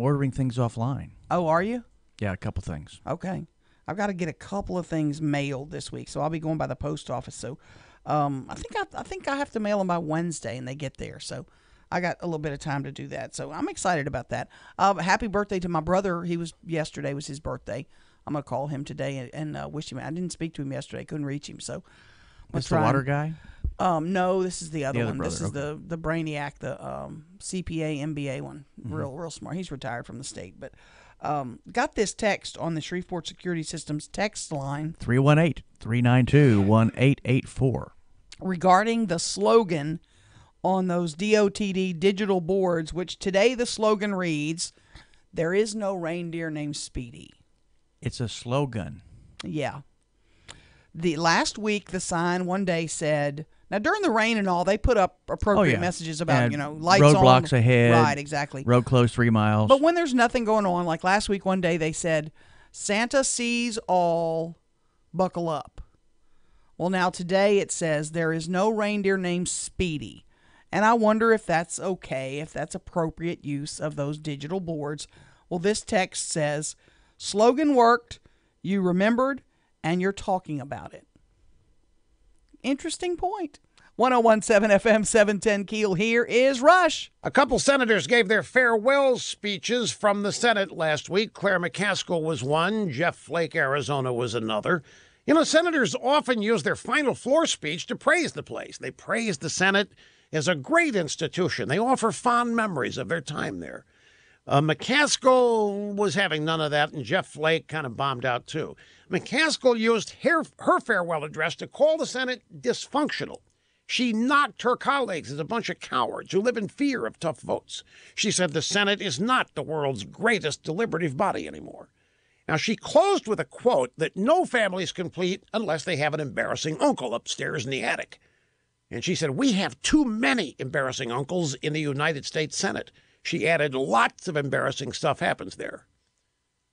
ordering things offline. Oh, are you? Yeah, a couple things. Okay. I've got to get a couple of things mailed this week, so I'll be going by the post office. So I think I have to mail them by Wednesday, and they get there. So I got a little bit of time to do that. So I'm excited about that. Happy birthday to my brother. Yesterday was his birthday. I'm going to call him today and wish him. I didn't speak to him yesterday. Couldn't reach him. So That's the water guy? No, this is the other one. brother, This is okay. the Brainiac, the CPA, MBA one. Real smart. He's retired from the state, but got this text on the Shreveport Security Systems text line 318-392-1884 regarding the slogan on those DOTD digital boards, which today the slogan reads, "There is no reindeer named Speedy." It's a slogan. Yeah. The last week, the sign one day said, now during the rain and all, they put up appropriate messages about, And lights roadblocks on. ahead. Right, exactly. Road closed 3 miles. But when there's nothing going on, like last week, one day they said, Santa sees all, buckle up. Well, now today it says, there is no reindeer named Speedy. And I wonder if that's okay, if that's appropriate use of those digital boards. Well, this text says, slogan worked, you remembered, and you're talking about it. Interesting point. 1017 FM 710 Keel. Here is Rush. A couple senators gave their farewell speeches from the Senate last week. Claire McCaskill was one. Jeff Flake, Arizona, was another. Senators often use their final floor speech to praise the place. They praise the Senate as a great institution. They offer fond memories of their time there. McCaskill was having none of that, and Jeff Flake kind of bombed out, too. McCaskill used her farewell address to call the Senate dysfunctional. She knocked her colleagues as a bunch of cowards who live in fear of tough votes. She said the Senate is not the world's greatest deliberative body anymore. Now, she closed with a quote that no family is complete unless they have an embarrassing uncle upstairs in the attic. And she said, we have too many embarrassing uncles in the United States Senate. She added, lots of embarrassing stuff happens there.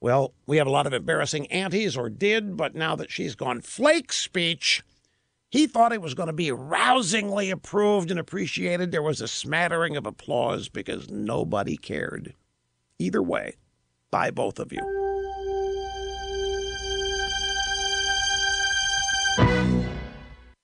Well, we have a lot of embarrassing aunties, or did, but now that she's gone, Flake's speech, he thought it was going to be rousingly approved and appreciated. There was a smattering of applause because nobody cared. Either way, bye both of you.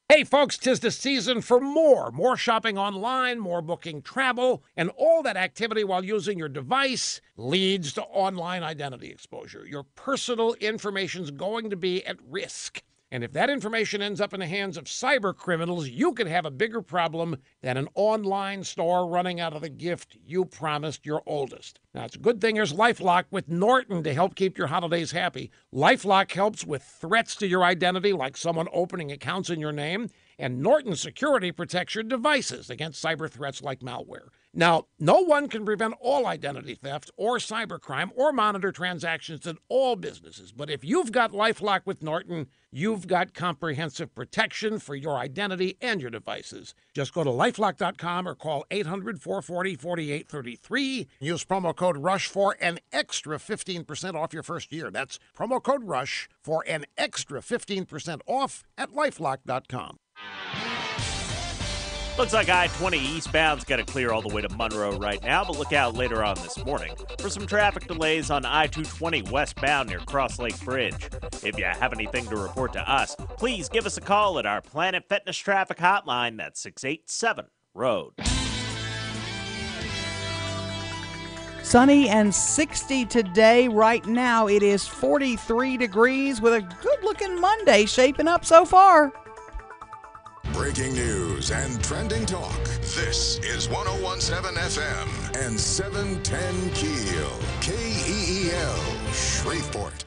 Hey folks, 'tis the season for more shopping online, more booking travel, and all that activity while using your device leads to online identity exposure. Your personal information's going to be at risk. And if that information ends up in the hands of cyber criminals, you could have a bigger problem than an online store running out of the gift you promised your oldest. Now, it's a good thing there's LifeLock with Norton to help keep your holidays happy. LifeLock helps with threats to your identity, like someone opening accounts in your name, and Norton Security protects your devices against cyber threats like malware. Now, no one can prevent all identity theft or cybercrime or monitor transactions at all businesses. But if you've got LifeLock with Norton, you've got comprehensive protection for your identity and your devices. Just go to lifelock.com or call 800-440-4833. Use promo code RUSH for an extra 15% off your first year. That's promo code RUSH for an extra 15% off at lifelock.com. Looks like I-20 eastbound's got to clear all the way to Monroe right now, but look out later on this morning for some traffic delays on I-220 westbound near Cross Lake Bridge. If you have anything to report to us, please give us a call at our Planet Fitness traffic hotline. That's 687-ROAD. Sunny and 60 today. Right now it is 43 degrees with a good-looking Monday shaping up so far. Breaking news and trending talk. This is 1017 FM and 710 Keel. KEEL, Shreveport.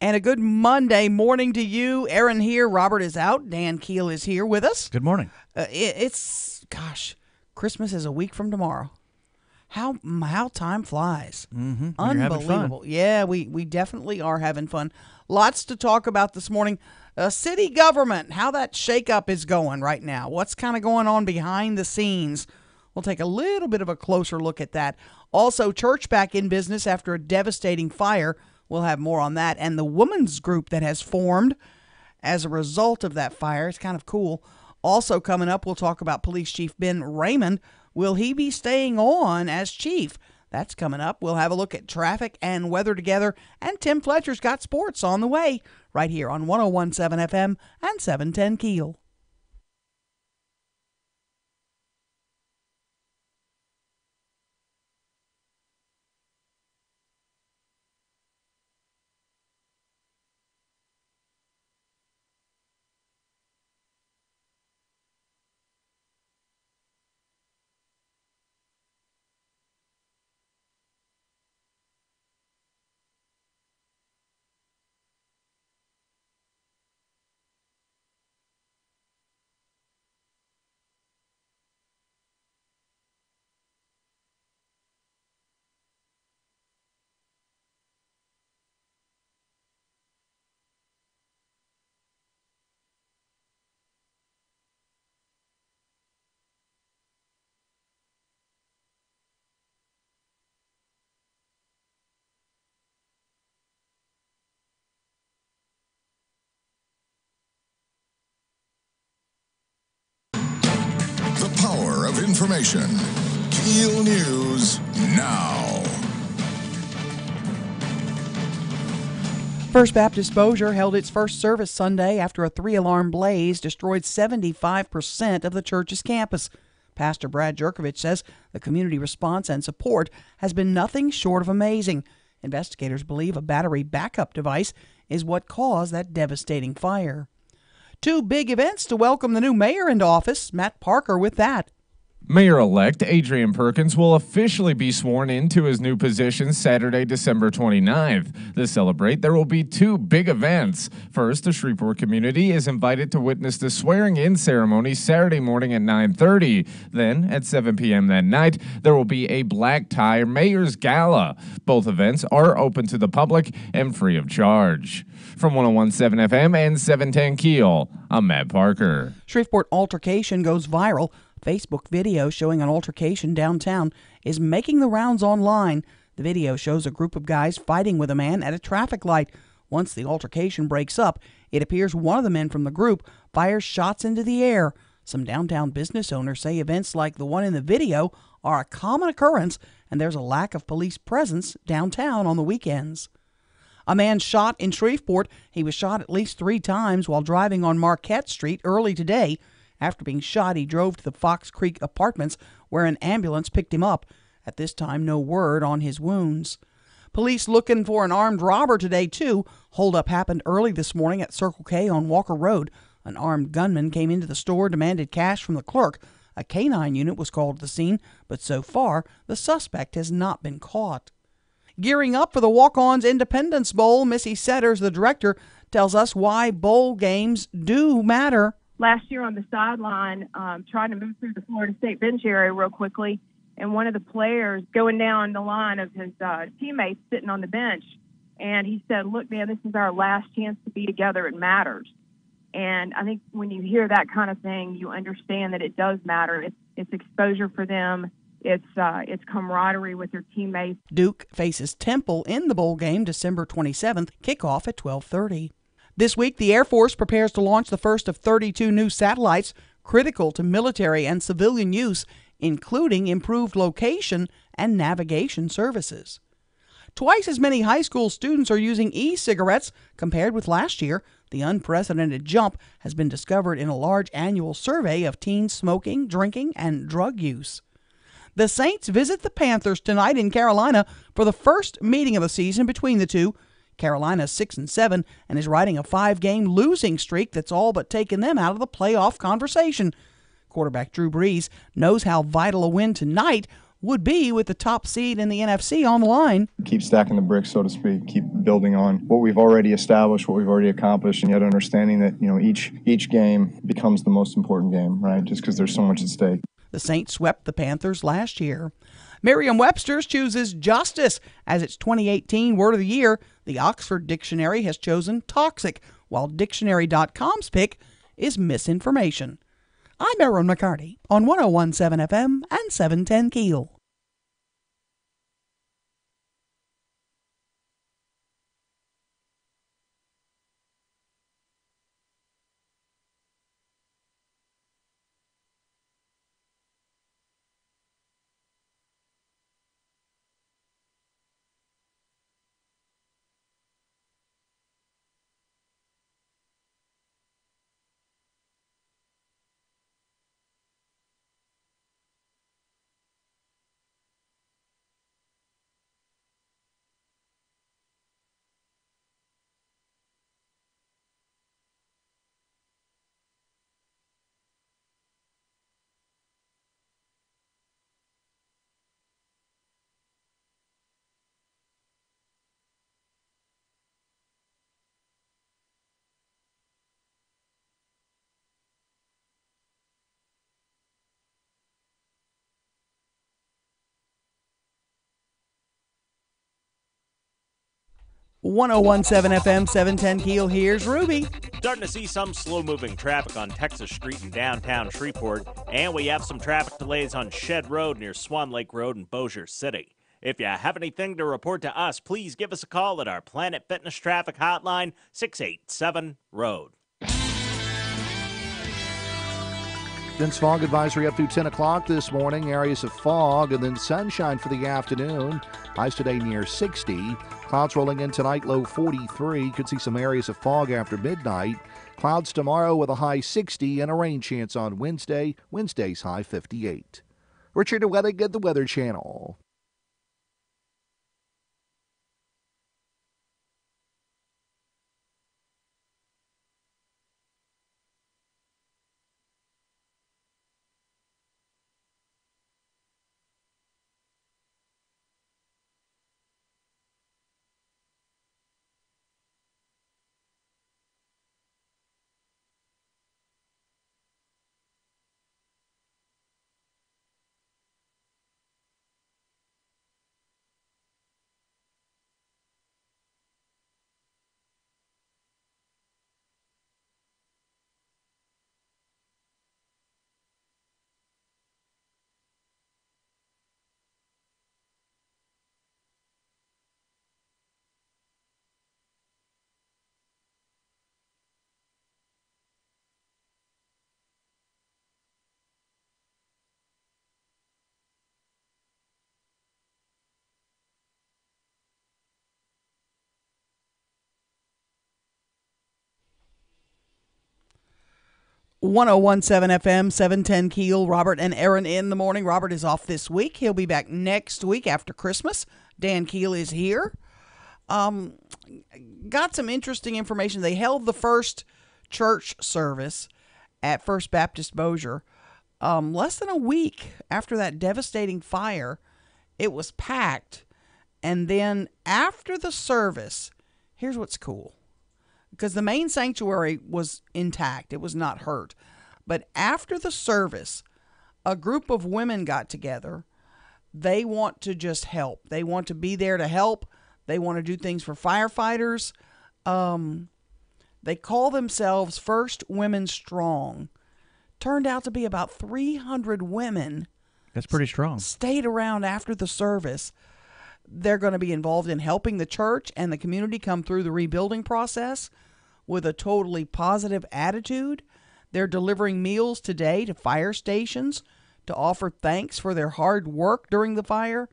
And a good Monday morning to you. Erin here. Robert is out. Dan KEEL is here with us. Good morning. Christmas is a week from tomorrow. How time flies. Mm-hmm. Unbelievable. Yeah, we definitely are having fun. Lots to talk about this morning. City government, how that shakeup is going right now. What's kind of going on behind the scenes? We'll take a little bit of a closer look at that. Also, church back in business after a devastating fire. We'll have more on that. And the women's group that has formed as a result of that fire. It's kind of cool. Also coming up, we'll talk about Police Chief Ben Raymond. Will he be staying on as chief? That's coming up. We'll have a look at traffic and weather together. And Tim Fletcher's got sports on the way right here on 101.7 FM and 710 KEEL. The power of information. KEEL News now. First Baptist Bossier held its first service Sunday after a 3-alarm blaze destroyed 75% of the church's campus. Pastor Brad Jerkovich says the community response and support has been nothing short of amazing. Investigators believe a battery backup device is what caused that devastating fire. Two big events to welcome the new mayor into office. Matt Parker with that. Mayor-elect Adrian Perkins will officially be sworn into his new position Saturday, December 29th. To celebrate, there will be two big events. First, the Shreveport community is invited to witness the swearing-in ceremony Saturday morning at 9:30. Then, at 7 p.m. that night, there will be a black-tie mayor's gala. Both events are open to the public and free of charge. From 101.7 FM and 710 KEEL, I'm Matt Parker. Shreveport altercation goes viral. Facebook video showing an altercation downtown is making the rounds online. The video shows a group of guys fighting with a man at a traffic light. Once the altercation breaks up, it appears one of the men from the group fires shots into the air. Some downtown business owners say events like the one in the video are a common occurrence, and there's a lack of police presence downtown on the weekends. A man shot in Shreveport. He was shot at least 3 times while driving on Marquette Street early today. After being shot, he drove to the Fox Creek Apartments, where an ambulance picked him up. At this time, no word on his wounds. Police looking for an armed robber today, too. Holdup happened early this morning at Circle K on Walker Road. An armed gunman came into the store, demanded cash from the clerk. A K-9 unit was called to the scene, but so far, the suspect has not been caught. Gearing up for the Walk-Ons Independence Bowl, Missy Setters, the director, tells us why bowl games do matter. Last year on the sideline, trying to move through the Florida State bench area real quickly, and one of the players going down the line of his teammates sitting on the bench, and he said, "Look, man, this is our last chance to be together. It matters." And I think when you hear that kind of thing, you understand that it does matter. It's exposure for them. It's camaraderie with their teammates. Duke faces Temple in the bowl game December 27th, kickoff at 12:30. This week, the Air Force prepares to launch the first of 32 new satellites critical to military and civilian use, including improved location and navigation services. Twice as many high school students are using e-cigarettes compared with last year. The unprecedented jump has been discovered in a large annual survey of teens smoking, drinking, and drug use. The Saints visit the Panthers tonight in Carolina for the first meeting of the season between the two. Carolina's 6-7 and is riding a 5-game losing streak that's all but taken them out of the playoff conversation. Quarterback Drew Brees knows how vital a win tonight would be with the top seed in the NFC on the line. Keep stacking the bricks, so to speak. Keep building on what we've already established, what we've already accomplished, and yet understanding that each game becomes the most important game, right? Just because there's so much at stake. The Saints swept the Panthers last year. Merriam-Webster's chooses justice as its 2018 word of the year. The Oxford Dictionary has chosen toxic, while Dictionary.com's pick is misinformation. I'm Erin McCarty on 101.7 FM and 710 KEEL. .101.7 FM, 710 KEEL. Here's Ruby. Starting to see some slow-moving traffic on Texas Street in downtown Shreveport, and we have some traffic delays on Shed Road near Swan Lake Road in Bossier City. If you have anything to report to us, please give us a call at our Planet Fitness Traffic Hotline, 687-ROAD. Dense fog advisory up through 10 o'clock this morning. Areas of fog and then sunshine for the afternoon. Highs today near 60. Clouds rolling in tonight, low 43. Could see some areas of fog after midnight. Clouds tomorrow with a high 60 and a rain chance on Wednesday. Wednesday's high 58. Richard Welling at the Weather Channel. .101.7 FM, 710 KEEL. Robert and Erin in the morning. Robert is off this week. He'll be back next week after Christmas. Dan Keel is here. Got some interesting information. They held the first church service at First Baptist Bossier less than a week after that devastating fire. It was packed. And then after the service, here's what's cool. Because the main sanctuary was intact. It was not hurt. But after the service, a group of women got together. They want to just help. They want to be there to help. They want to do things for firefighters. They call themselves First Women Strong. Turned out to be about 300 women. That's pretty strong. Stayed around after the service. They're going to be involved in helping the church and the community come through the rebuilding process with a totally positive attitude. They're delivering meals today to fire stations to offer thanks for their hard work during the fire.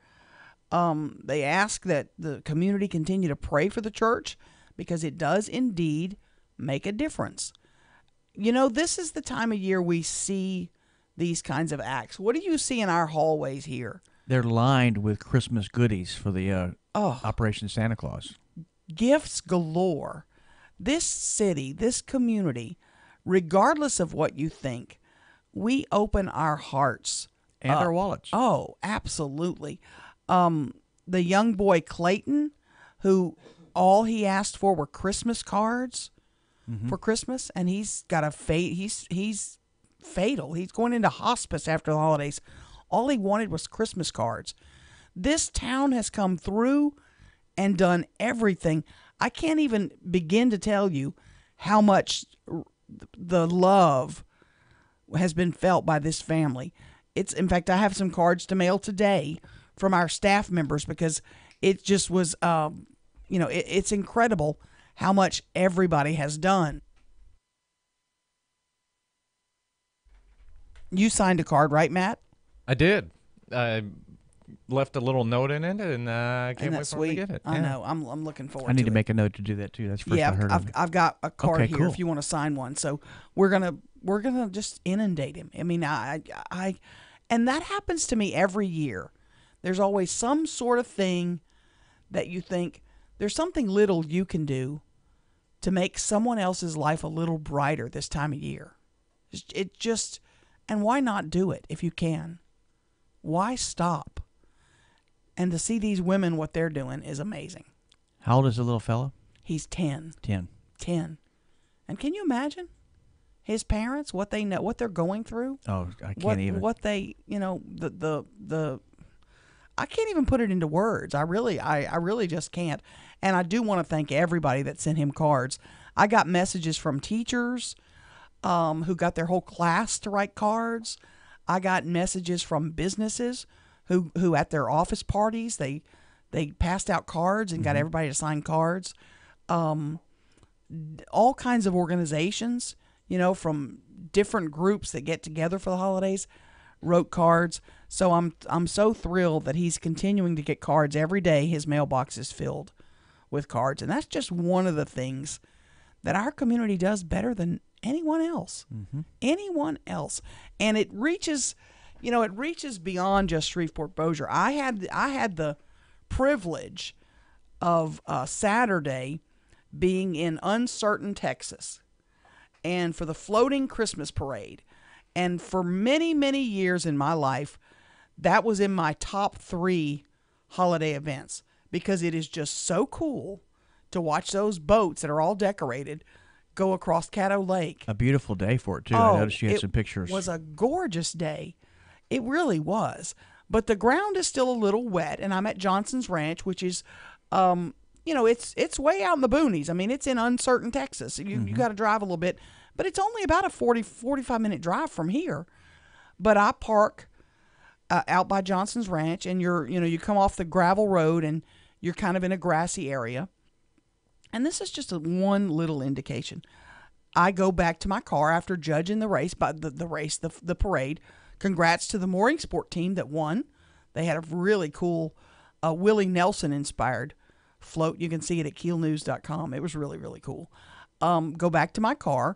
They ask that the community continue to pray for the church because it does indeed make a difference. You know, this is the time of year we see these kinds of acts. What do you see in our hallways here? They're lined with Christmas goodies for the Operation Santa Claus. Gifts galore. This city, this community, regardless of what you think, we open our hearts And our wallets. Oh, absolutely. The young boy Clayton, who all he asked for were Christmas cards for Christmas, and he's got a he's fatal. He's going into hospice after the holidays. All he wanted was Christmas cards. This town has come through and done everything. I can't even begin to tell you how much the love has been felt by this family. In fact, I have some cards to mail today from our staff members because it just was, it's incredible how much everybody has done. You signed a card, right, Matt? I did. I left a little note in it, and I can't wait for him to get it. I know. I'm looking forward to it. I need to make a note to do that, too. That's the first I heard of it. I've got a card okay, here cool. if you want to sign one. So we're gonna just inundate him. I mean, and that happens to me every year. There's always some sort of thing that you think there's something little you can do to make someone else's life a little brighter this time of year. And why not do it if you can? Why stop? And to see these women, what they're doing is amazing. How old is the little fella? He's 10. 10. And can you imagine his parents, what they know, what they're going through? Oh, I can't even. What they, I can't even put it into words. I really just can't. And I do want to thank everybody that sent him cards. I got messages from teachers who got their whole class to write cards. I got messages from businesses who at their office parties, they passed out cards and got everybody to sign cards. All kinds of organizations, from different groups that get together for the holidays, wrote cards. So I'm so thrilled that he's continuing to get cards every day. His mailbox is filled with cards, and that's just one of the things that our community does better than anyone else. Anyone else. And it reaches beyond just Shreveport-Bossier. I had the privilege of Saturday being in Uncertain, Texas, and for the floating Christmas parade. And for many, many years in my life, that was in my top 3 holiday events because it is just so cool to watch those boats that are all decorated go across Caddo Lake. A beautiful day for it, too. I noticed you had some pictures. It was a gorgeous day. It really was. But the ground is still a little wet, and I'm at Johnson's Ranch, which is, it's way out in the boonies. I mean, it's in Uncertain, Texas. You got to drive a little bit, but it's only about a 45-minute drive from here. But I park out by Johnson's Ranch, and you come off the gravel road, and you're kind of in a grassy area. And this is just one little indication. I go back to my car after judging the race, the parade. Congrats to the mooring sport team that won. They had a really cool Willie Nelson inspired float. You can see it at KEELnews.com. It was really, really cool. Go back to my car,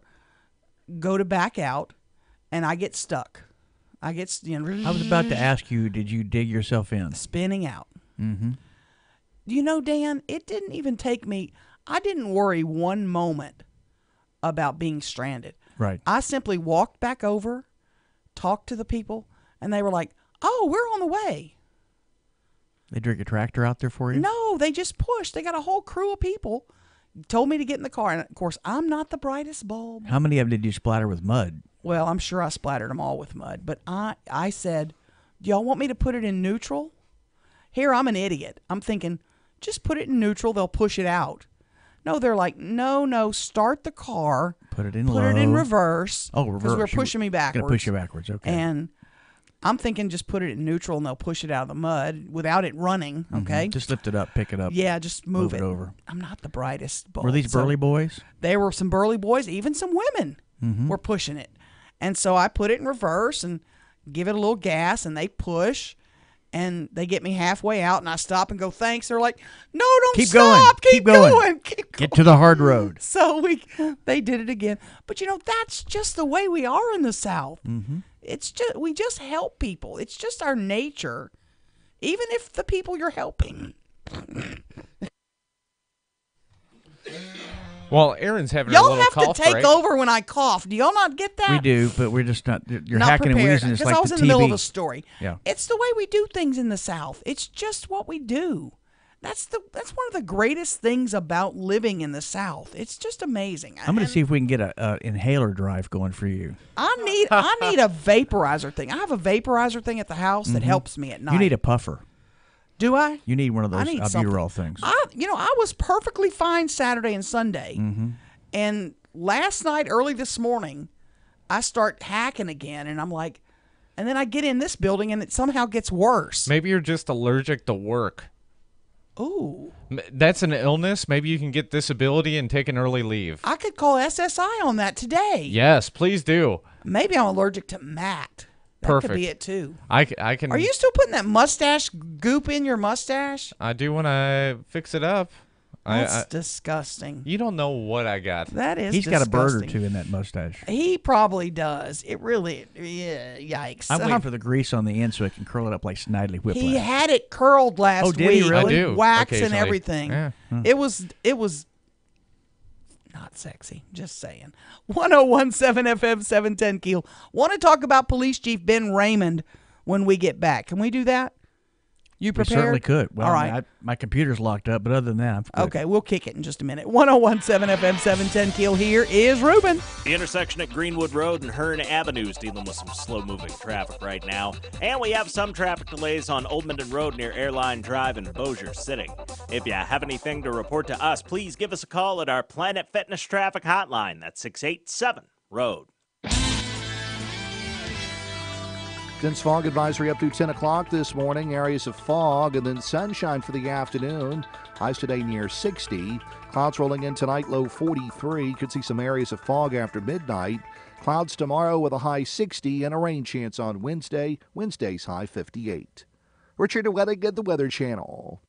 go to back out, and I get stuck. I was about to ask you, did you dig yourself in? Spinning out. Dan, it didn't even take me. I didn't worry one moment about being stranded. Right. I simply walked back over, talked to the people, and they were like, "Oh, we're on the way." They drag a tractor out there for you? No, they just pushed. They got a whole crew of people. Told me to get in the car, and of course, I'm not the brightest bulb. How many of them did you splatter with mud? Well, I'm sure I splattered them all with mud, but I said, "Do y'all want me to put it in neutral?" Here, I'm an idiot. I'm thinking, just put it in neutral. They'll push it out. No, they're like, no, start the car. Put it in reverse. Oh, reverse. Because we're pushing me backwards. Going to push you backwards, okay. And I'm thinking just put it in neutral and they'll push it out of the mud without it running, okay? Just lift it up, pick it up. Yeah, just move it over. I'm not the brightest bulb. Were these burly boys? They were some burly boys. Even some women were pushing it. And so I put it in reverse and give it a little gas, and they push. And they get me halfway out, and I stop and go, "Thanks." They're like, "No, don't keep stop. Going. Keep going. Get to the hard road." So they did it again. But that's just the way we are in the South. It's just we just help people. It's just our nature, even if the people you're helping. Well, Erin's having a Y'all little have cough to take break. over when I cough. Do y'all not get that? We do, but we're just not. You're Not hacking and prepared, wheezing. It's because like I was the in the middle of TV. a story. Yeah. It's the way we do things in the South. It's just what we do. That's one of the greatest things about living in the South. It's just amazing. I'm going to see if we can get a inhaler drive going for you. I need a vaporizer thing. I have a vaporizer thing at the house that helps me at night. You need a puffer. Do I? You need one of I those need albuterol something. things. I was perfectly fine Saturday and Sunday. Mm-hmm. And last night, early this morning, I start hacking again, and I'm like, and then I get in this building, and it somehow gets worse. Maybe you're just allergic to work. Ooh. That's an illness. Maybe you can get disability and take an early leave. I could call SSI on that today. Yes, please do. Maybe I'm allergic to Matt. That Perfect. could be it, too. I can. Are you still putting that mustache goop in your mustache? I do when I fix it up. That's disgusting. You don't know what I got. That is He's disgusting. got a bird or two in that mustache. He probably does. It really, yikes. I'm waiting for the grease on the end so it can curl it up like Snidely Whiplash. He had it curled last Oh, did week. he really? I do, Wax and occasionally. everything. Yeah. It was not sexy. Just saying. 101.7 FM 710 Keel. Want to talk about Police Chief Ben Raymond when we get back. Can we do that? You We prepared? certainly could. Well, all right. my computer's locked up, but other than that, I'm good. Okay, we'll kick it in just a minute. 101.7 FM 710 Keel. Here is Ruben. The intersection at Greenwood Road and Hearn Avenue is dealing with some slow-moving traffic right now. And we have some traffic delays on Old Minden Road near Airline Drive in Bossier City. If you have anything to report to us, please give us a call at our Planet Fitness traffic hotline. That's 687-ROAD. Dense fog advisory up to 10 o'clock this morning. Areas of fog and then sunshine for the afternoon. Highs today near 60. Clouds rolling in tonight, low 43. Could see some areas of fog after midnight. Clouds tomorrow with a high 60 and a rain chance on Wednesday. Wednesday's high 58. Richard Welling at the Weather Channel.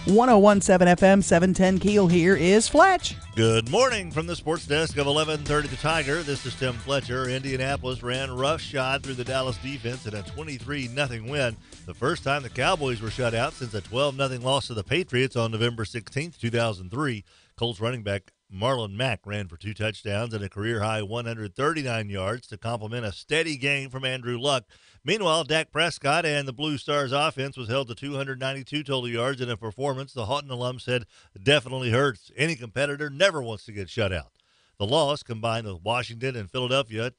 .101.7 FM 710 Keel. Here is Fletch. Good morning from the sports desk of 1130 The Tiger. This is Tim Fletcher. Indianapolis ran roughshod through the Dallas defense in a 23-0 win. The first time the Cowboys were shut out since a 12-0 loss to the Patriots on November 16, 2003. Colts running back Marlon Mack ran for 2 touchdowns and a career-high 139 yards to complement a steady game from Andrew Luck. Meanwhile, Dak Prescott and the Blue Stars offense was held to 292 total yards in a performance the Houghton alum said definitely hurts. Any competitor never wants to get shut out. The loss, combined with Washington and Philadelphia,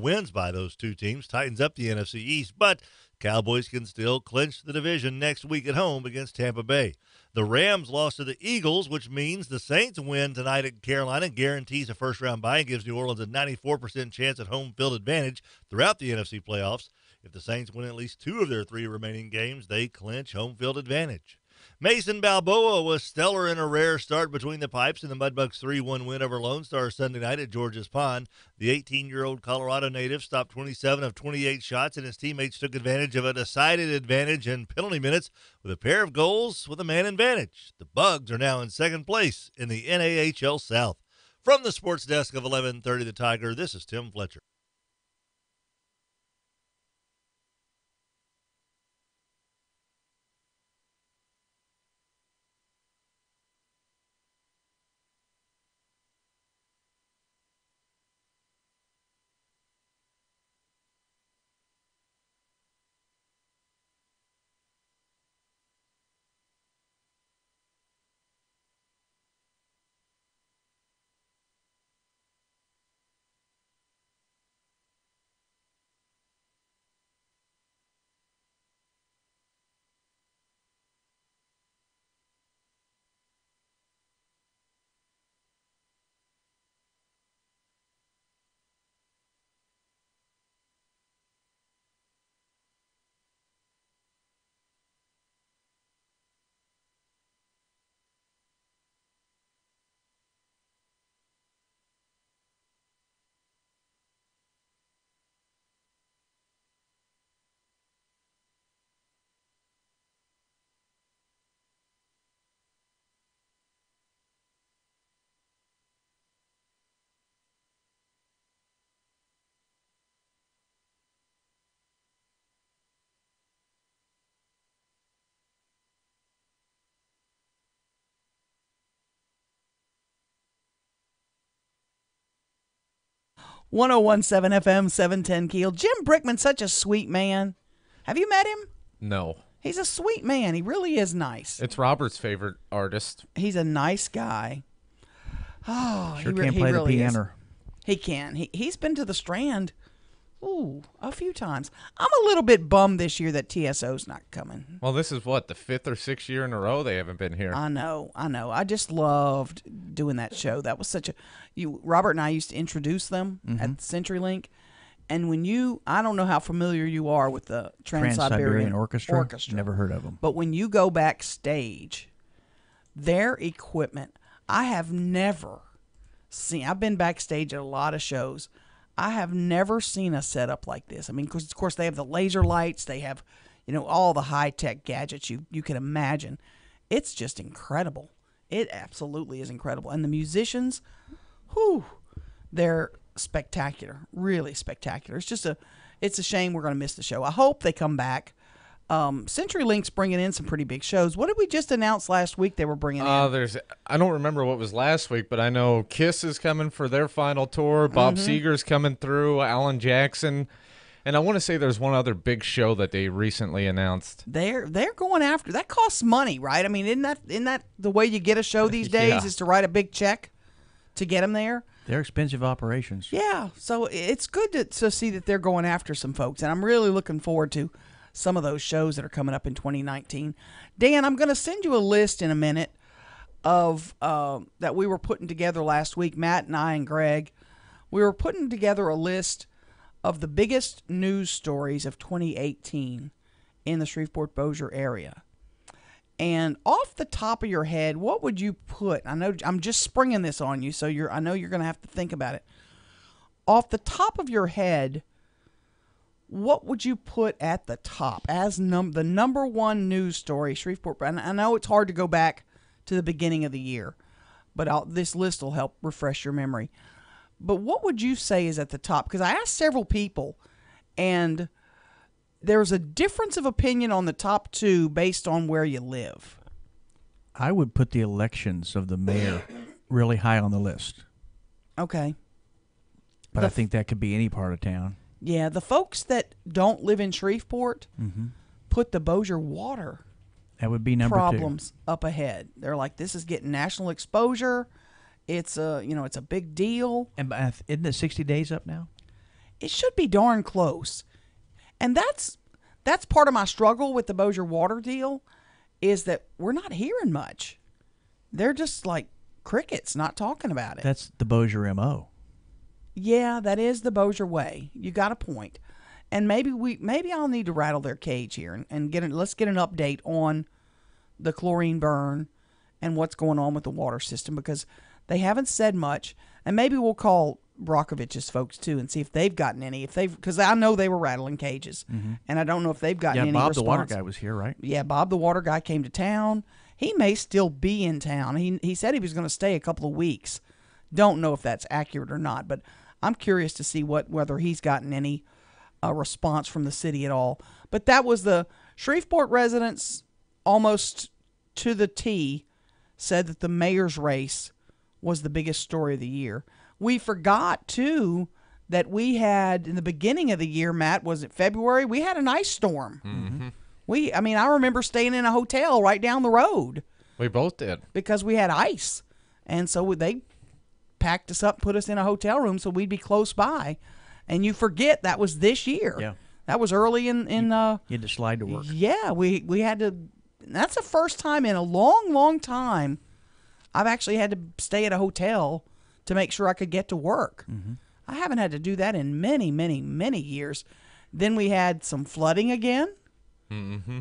wins by those two teams, tightens up the NFC East, but Cowboys can still clinch the division next week at home against Tampa Bay. The Rams lost to the Eagles, which means the Saints win tonight at Carolina, guarantees a first-round bye and gives New Orleans a 94% chance at home field advantage throughout the NFC playoffs. If the Saints win at least 2 of their 3 remaining games, they clinch home field advantage. Mason Balboa was stellar in a rare start between the pipes in the Mudbucks 3-1 win over Lone Star Sunday night at George's Pond. The 18-year-old Colorado native stopped 27 of 28 shots, and his teammates took advantage of a decided advantage in penalty minutes with a pair of goals with a man advantage. The Bugs are now in second place in the NAHL South. From the sports desk of 1130 The Tiger, this is Tim Fletcher. 1017 FM, 710 Keel. Jim Brickman's such a sweet man. Have you met him? No. He's a sweet man. He really is nice. It's Robert's favorite artist. He's a nice guy. Oh, sure can't play the piano. He can. He's been to the Strand, a few times. I'm a little bit bummed this year that TSO's not coming. Well, this is what, the 5th or 6th year in a row they haven't been here. I know. I just loved doing that show. That was such a Robert and I used to introduce them at CenturyLink. And when I don't know how familiar you are with the Trans-Siberian Orchestra. Never heard of them. But when you go backstage, their equipment, I have never seen. I've been backstage at a lot of shows. I have never seen a setup like this. I mean, because of course they have the laser lights, they have, all the high-tech gadgets you can imagine. It's just incredible. It absolutely is incredible. And the musicians, they're spectacular, really spectacular. It's a shame we're going to miss the show. I hope they come back. CenturyLink's bringing in some pretty big shows. What did we just announce last week they were bringing in? I don't remember what was last week, but I know Kiss is coming for their final tour. Bob Seger's coming through. Alan Jackson. And I want to say there's one other big show that they recently announced. They're going after. That costs money, right? I mean, isn't that the way you get a show these days is to write a big check to get them there? They're expensive operations. Yeah, so it's good to see that they're going after some folks, and I'm really looking forward to some of those shows that are coming up in 2019. Dan, I'm going to send you a list in a minute of that we were putting together last week. Matt and I and Greg, we were putting together a list of the biggest news stories of 2018 in the Shreveport-Bossier area. And off the top of your head, what would you put? I know I'm just springing this on you, so I know you're going to have to think about it. Off the top of your head, what would you put at the top as the number one news story, Shreveport? And I know it's hard to go back to the beginning of the year, but this list will help refresh your memory. But what would you say is at the top? Because I asked several people, and there's a difference of opinion on the top two based on where you live. I would put the elections of the mayor really high on the list. Okay. But I think that could be any part of town. Yeah, the folks that don't live in Shreveport put the Bossier water that would be number problems up ahead. They're like, this is getting national exposure. It's it's a big deal. And isn't it 60 days up now? It should be darn close. And that's part of my struggle with the Bossier water deal is that we're not hearing much. They're just like crickets, not talking about it. That's the Bossier MO. Yeah, that is the Bossier way. You got a point. And maybe I'll need to rattle their cage here and let's get an update on the chlorine burn and what's going on with the water system, because they haven't said much. And maybe we'll call Brockovich's folks too and see if they've gotten any. Because I know they were rattling cages, and I don't know if they've gotten any response. Bob the water guy was here, right? Yeah, Bob the water guy came to town. He may still be in town. He said he was going to stay a couple of weeks. Don't know if that's accurate or not, but I'm curious to see whether he's gotten any response from the city at all. But that was the Shreveport residents almost to the T said that the mayor's race was the biggest story of the year. We forgot, too, that we had, in the beginning of the year, Matt, was it February? We had an ice storm. Mm-hmm. I remember staying in a hotel right down the road. We both did. Because we had ice. And so they packed us up, put us in a hotel room so we'd be close by. And you forget that was this year. Yeah. That was early in you had to slide to work. Yeah, we had to. That's the first time in a long, long time I've actually had to stay at a hotel to make sure I could get to work. Mm-hmm. I haven't had to do that in many, many, many years. Then we had some flooding again. Mm-hmm.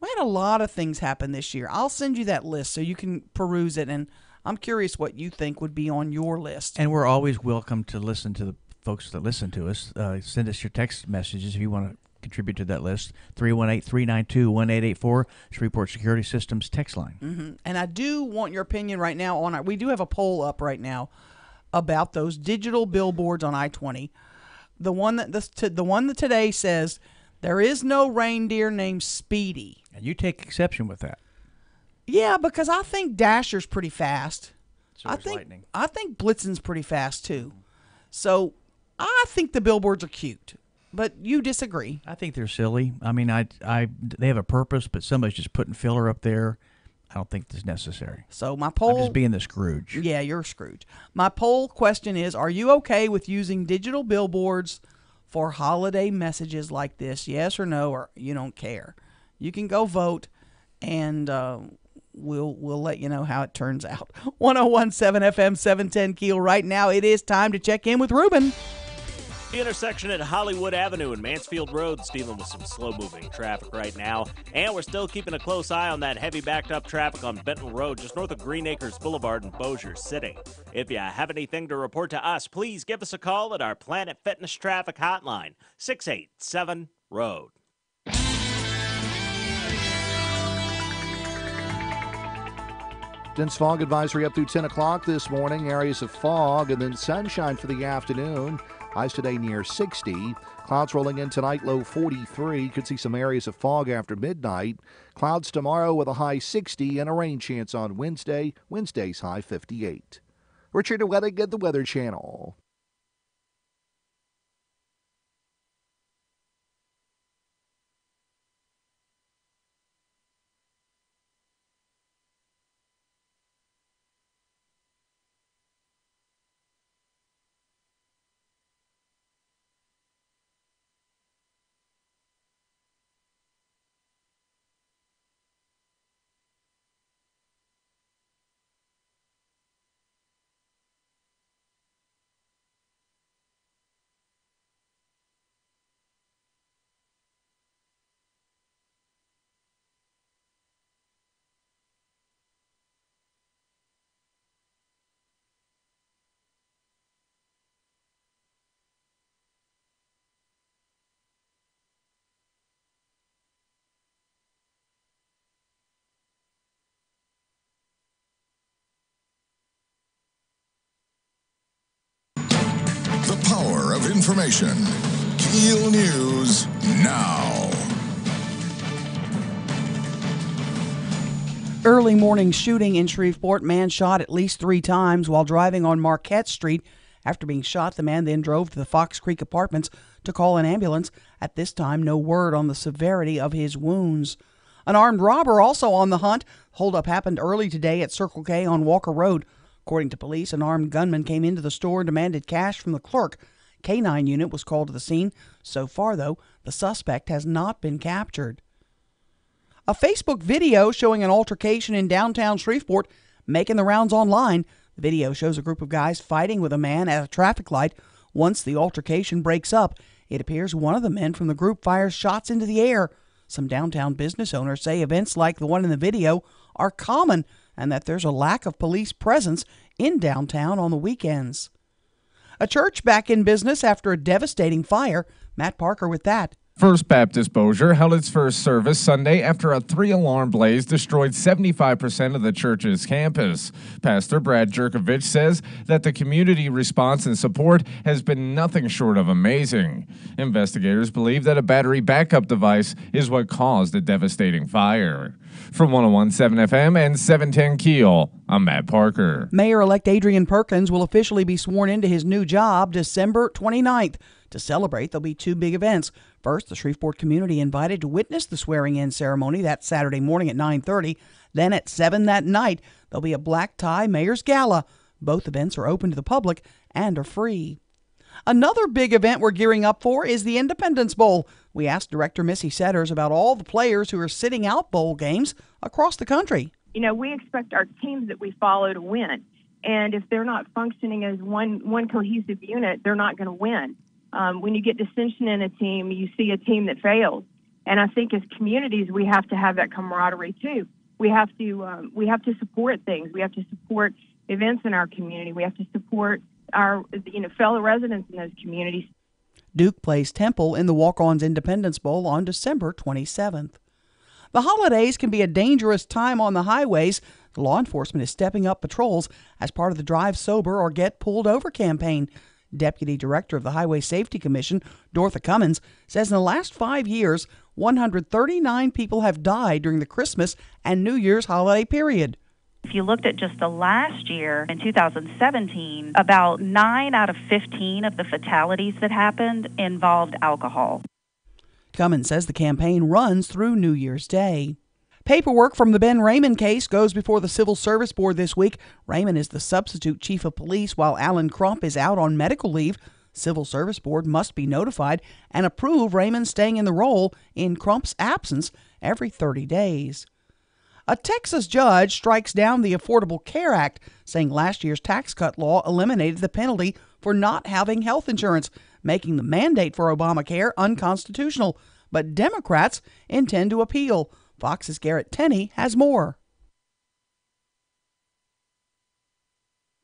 We had a lot of things happen this year. I'll send you that list so you can peruse it, and I'm curious what you think would be on your list. And we're always welcome to listen to the folks that listen to us. Send us your text messages if you want to contribute to that list. 318-392-1884, Shreveport Security Systems text line. Mm-hmm. And I do want your opinion right now on we do have a poll up right now about those digital billboards on I-20. The one that today says there is no reindeer named Speedy. And you take exception with that. Yeah, because I think Dasher's pretty fast. So is Lightning. I think Blitzen's pretty fast too. So I think the billboards are cute, but you disagree. I think they're silly. I mean, they have a purpose, but somebody's just putting filler up there. I don't think that's necessary. So my poll... I'm just being the Scrooge. Yeah, you're Scrooge. My poll question is, are you okay with using digital billboards for holiday messages like this? Yes or no, or you don't care? You can go vote, and we'll let you know how it turns out. 101.7 FM, 710 Keel. Right now, it is time to check in with Ruben. The intersection at Hollywood Avenue and Mansfield Road is dealing with some slow-moving traffic right now, and we're still keeping a close eye on that heavy backed-up traffic on Benton Road just north of Green Acres Boulevard in Bossier City. If you have anything to report to us, please give us a call at our Planet Fitness Traffic Hotline, 687-ROAD. Dense fog advisory up through 10 o'clock this morning. Areas of fog and then sunshine for the afternoon. Highs today near 60. Clouds rolling in tonight, low 43. Could see some areas of fog after midnight. Clouds tomorrow with a high 60 and a rain chance on Wednesday. Wednesday's high 58. Richard Weddick at the Weather Channel. The power of information. KEEL News now. Early morning shooting in Shreveport. Man shot at least 3 times while driving on Marquette Street. After being shot, the man then drove to the Fox Creek Apartments to call an ambulance. At this time, no word on the severity of his wounds. An armed robber also on the hunt. Holdup happened early today at Circle K on Walker Road. According to police, an armed gunman came into the store and demanded cash from the clerk. K-9 unit was called to the scene. So far, though, the suspect has not been captured. A Facebook video showing an altercation in downtown Shreveport making the rounds online. The video shows a group of guys fighting with a man at a traffic light. Once the altercation breaks up, it appears one of the men from the group fires shots into the air. Some downtown business owners say events like the one in the video are common and that there's a lack of police presence in downtown on the weekends. A church back in business after a devastating fire. Matt Parker with that. First Baptist Bossier held its first service Sunday after a 3-alarm blaze destroyed 75% of the church's campus. Pastor Brad Jerkovich says that the community response and support has been nothing short of amazing. Investigators believe that a battery backup device is what caused the devastating fire. From 101.7 FM and 710 Keel, I'm Matt Parker. Mayor-elect Adrian Perkins will officially be sworn into his new job December 29th. To celebrate, there'll be 2 big events. First, the Shreveport community invited to witness the swearing-in ceremony that Saturday morning at 9:30. Then at 7 that night, there'll be a black tie mayor's gala. Both events are open to the public and are free. Another big event we're gearing up for is the Independence Bowl. We asked Director Missy Setters about all the players who are sitting out bowl games across the country. You know, we expect our teams that we follow to win. And if they're not functioning as one cohesive unit, they're not going to win. When you get dissension in a team, you see a team that fails. And I think as communities, we have to have that camaraderie too. We have to support things. We have to support events in our community. We have to support our fellow residents in those communities. Duke plays Temple in the Walk-On's Independence Bowl on December 27th. The holidays can be a dangerous time on the highways. The law enforcement is stepping up patrols as part of the Drive Sober or Get Pulled Over campaign. Deputy Director of the Highway Safety Commission, Dorothy Cummins, says in the last 5 years, 139 people have died during the Christmas and New Year's holiday period. If you looked at just the last year, in 2017, about 9 out of 15 of the fatalities that happened involved alcohol. Cummins says the campaign runs through New Year's Day. Paperwork from the Ben Raymond case goes before the Civil Service Board this week. Raymond is the substitute chief of police while Alan Crump is out on medical leave. Civil Service Board must be notified and approve Raymond staying in the role in Crump's absence every 30 days. A Texas judge strikes down the Affordable Care Act, saying last year's tax cut law eliminated the penalty for not having health insurance, making the mandate for Obamacare unconstitutional. But Democrats intend to appeal. Fox's Garrett Tenney has more.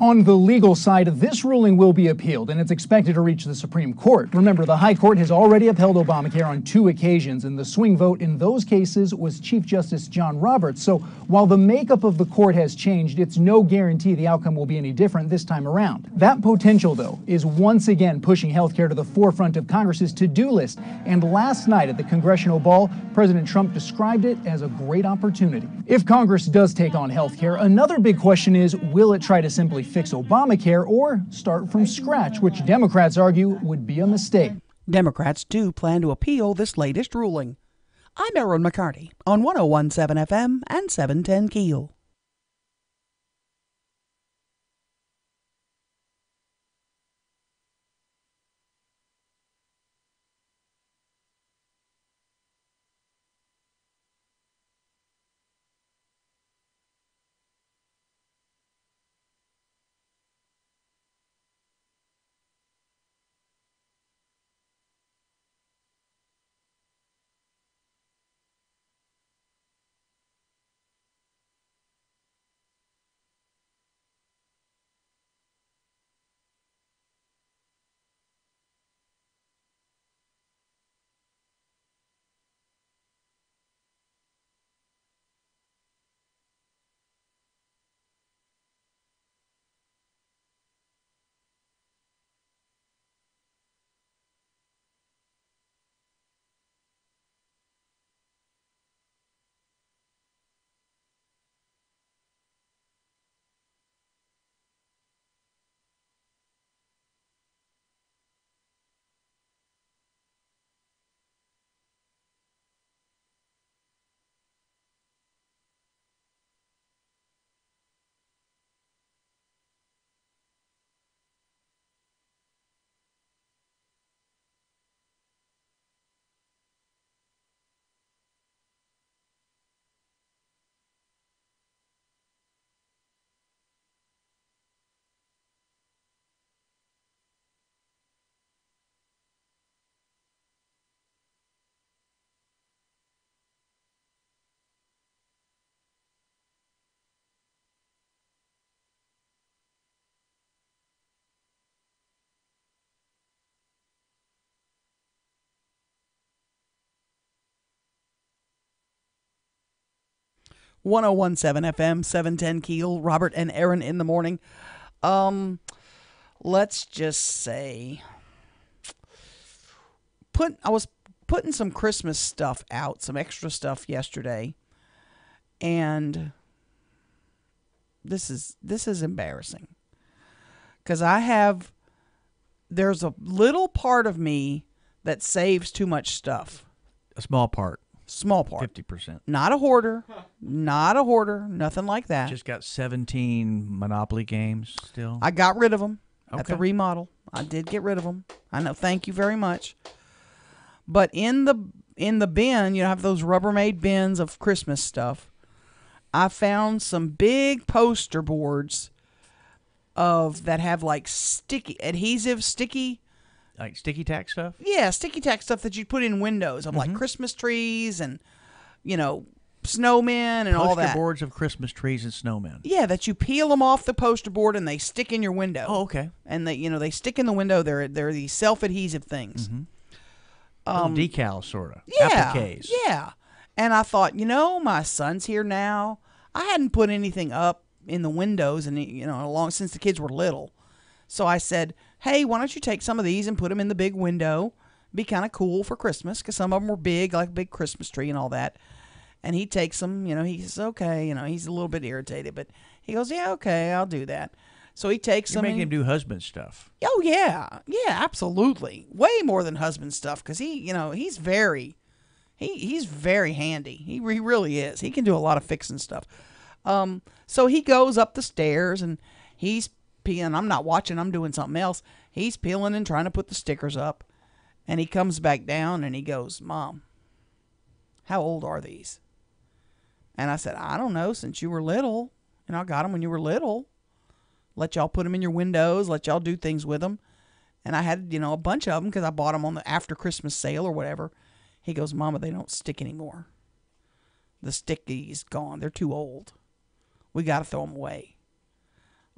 On the legal side, this ruling will be appealed, and it's expected to reach the Supreme Court. Remember, the High Court has already upheld Obamacare on 2 occasions, and the swing vote in those cases was Chief Justice John Roberts. So while the makeup of the court has changed, it's no guarantee the outcome will be any different this time around. That potential, though, is once again pushing healthcare to the forefront of Congress's to-do list. And last night at the congressional ball, President Trump described it as a great opportunity. If Congress does take on healthcare, another big question is, will it try to simply fix Obamacare or start from scratch, which Democrats argue would be a mistake? Democrats do plan to appeal this latest ruling. I'm Erin McCarty on 101.7 FM and 710 KEEL. .101.7 FM, 710 KEEL. Robert and Erin in the morning. Let's just say, I was putting some Christmas stuff out, some extra stuff yesterday, and this is embarrassing because there's a little part of me that saves too much stuff. A small part. Small part. 50%. Not a hoarder. Not a hoarder. Nothing like that. Just got 17 Monopoly games still. I got rid of them at the remodel. I did get rid of them. I know. Thank you very much. But in the bin, have those Rubbermaid bins of Christmas stuff. I found some big poster boards that have like sticky like sticky tack stuff? Yeah, sticky tack stuff that you put in windows of like Christmas trees and, snowmen and all that. Poster boards of Christmas trees and snowmen. Yeah, that you peel them off the poster board and they stick in your window. Oh, okay. And they stick in the window. They're these self-adhesive things. Little decals, sort of. Yeah. Appliques. Yeah. And I thought, my son's here now. I hadn't put anything up in the windows and since the kids were little. So I said, hey, why don't you take some of these and put them in the big window? Be kind of cool for Christmas because some of them were big, like a big Christmas tree and all that. And he takes them, he says, okay, he's a little bit irritated, but he goes, yeah, okay, I'll do that. So he takes You're them. making him do husband stuff. Oh, yeah. Yeah, absolutely. Way more than husband stuff because he's very handy. He really is. He can do a lot of fixing stuff. So he goes up the stairs and he's peeling. I'm not watching. I'm doing something else. He's peeling and trying to put the stickers up. And he comes back down and he goes, Mom, how old are these? And I said, I don't know, since you were little. I got them when you were little. Let y'all put them in your windows. Let y'all do things with them. And I had, a bunch of them because I bought them on the after Christmas sale or whatever. He goes, Mama, they don't stick anymore. The sticky's gone. They're too old. We got to throw them away.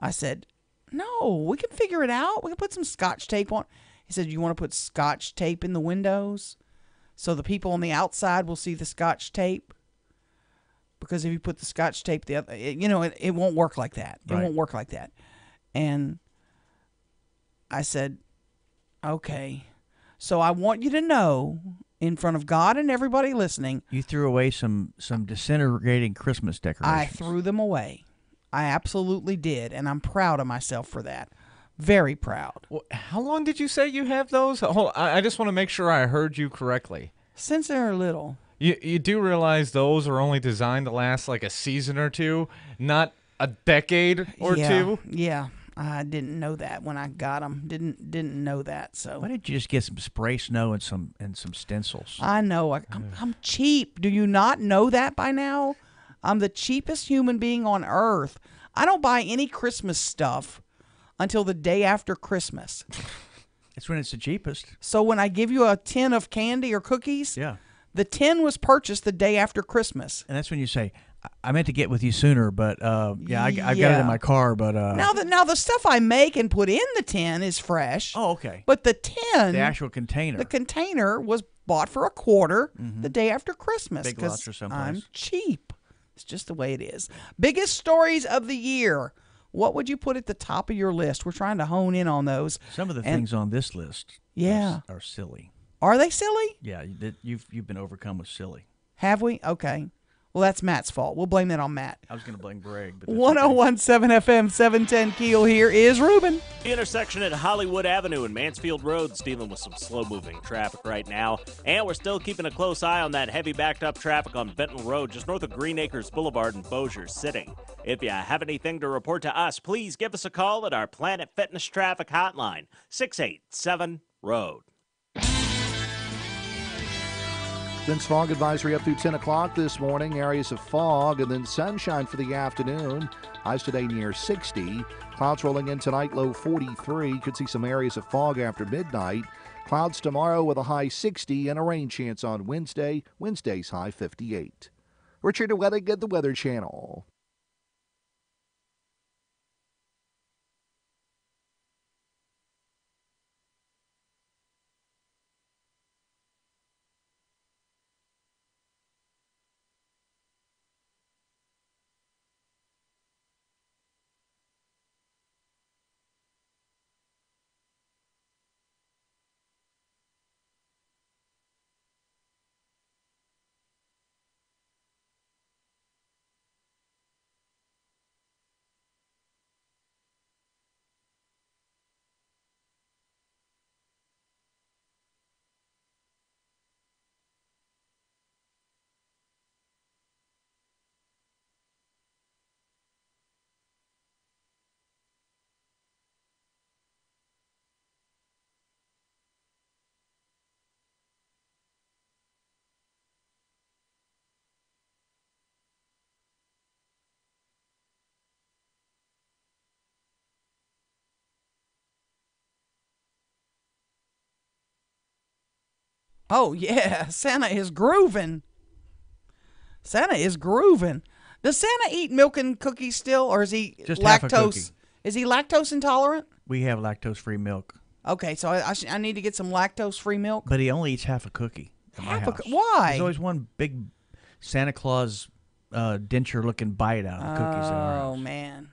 I said, no, we can figure it out. We can put some Scotch tape on. He said, you want to put Scotch tape in the windows so the people on the outside will see the Scotch tape? Because if you put the Scotch tape, it won't work like that. It won't work like that. And I said, okay. So I want you to know, in front of God and everybody listening, you threw away some disintegrating Christmas decorations. I threw them away. I absolutely did, and I'm proud of myself for that. Very proud. Well, how long did you say you have those? Hold on, I just want to make sure I heard you correctly. Since they're little. You do realize those are only designed to last like a season or two, not a decade or two? Yeah. I didn't know that when I got them. Didn't know that. So why didn't you just get some spray snow and some stencils? I know. I'm cheap. Do you not know that by now? I'm the cheapest human being on earth. I don't buy any Christmas stuff until the day after Christmas. That's when it's the cheapest. So when I give you a tin of candy or cookies, yeah, the tin was purchased the day after Christmas. And that's when you say, I meant to get with you sooner, but I've got it in my car. But now the stuff I make and put in the tin is fresh. Oh, okay. But the tin, the actual container, the container was bought for $25 the day after Christmas. Big Lots or someplace. I'm cheap. It's just the way it is. Biggest stories of the year. What would you put at the top of your list? We're trying to hone in on those. Some of the things on this list, are silly. Are they silly? Yeah, you've been overcome with silly. Have we? Okay. Well, that's Matt's fault. We'll blame that on Matt. I was going to blame Greg. But 1017 FM, 710 Keel. Here is Ruben. The intersection at Hollywood Avenue and Mansfield Road's dealing with some slow-moving traffic right now. And we're still keeping a close eye on that heavy backed-up traffic on Benton Road, just north of Green Acres Boulevard in Bossier City. If you have anything to report to us, please give us a call at our Planet Fitness Traffic Hotline, 687-ROAD. Dense fog advisory up through 10 o'clock this morning. Areas of fog and then sunshine for the afternoon. Highs today near 60. Clouds rolling in tonight, low 43. Could see some areas of fog after midnight. Clouds tomorrow with a high 60 and a rain chance on Wednesday. Wednesday's high 58. Richard Wedding at the Weather Channel. Oh, yeah. Santa is grooving. Santa is grooving. Does Santa eat milk and cookies still, or is he just half a cookie? Is he lactose intolerant? We have lactose-free milk. Okay, so I need to get some lactose-free milk? But he only eats half a cookie at my house. Why? There's always one big Santa Claus denture-looking bite out of the cookies in our house. Oh, man.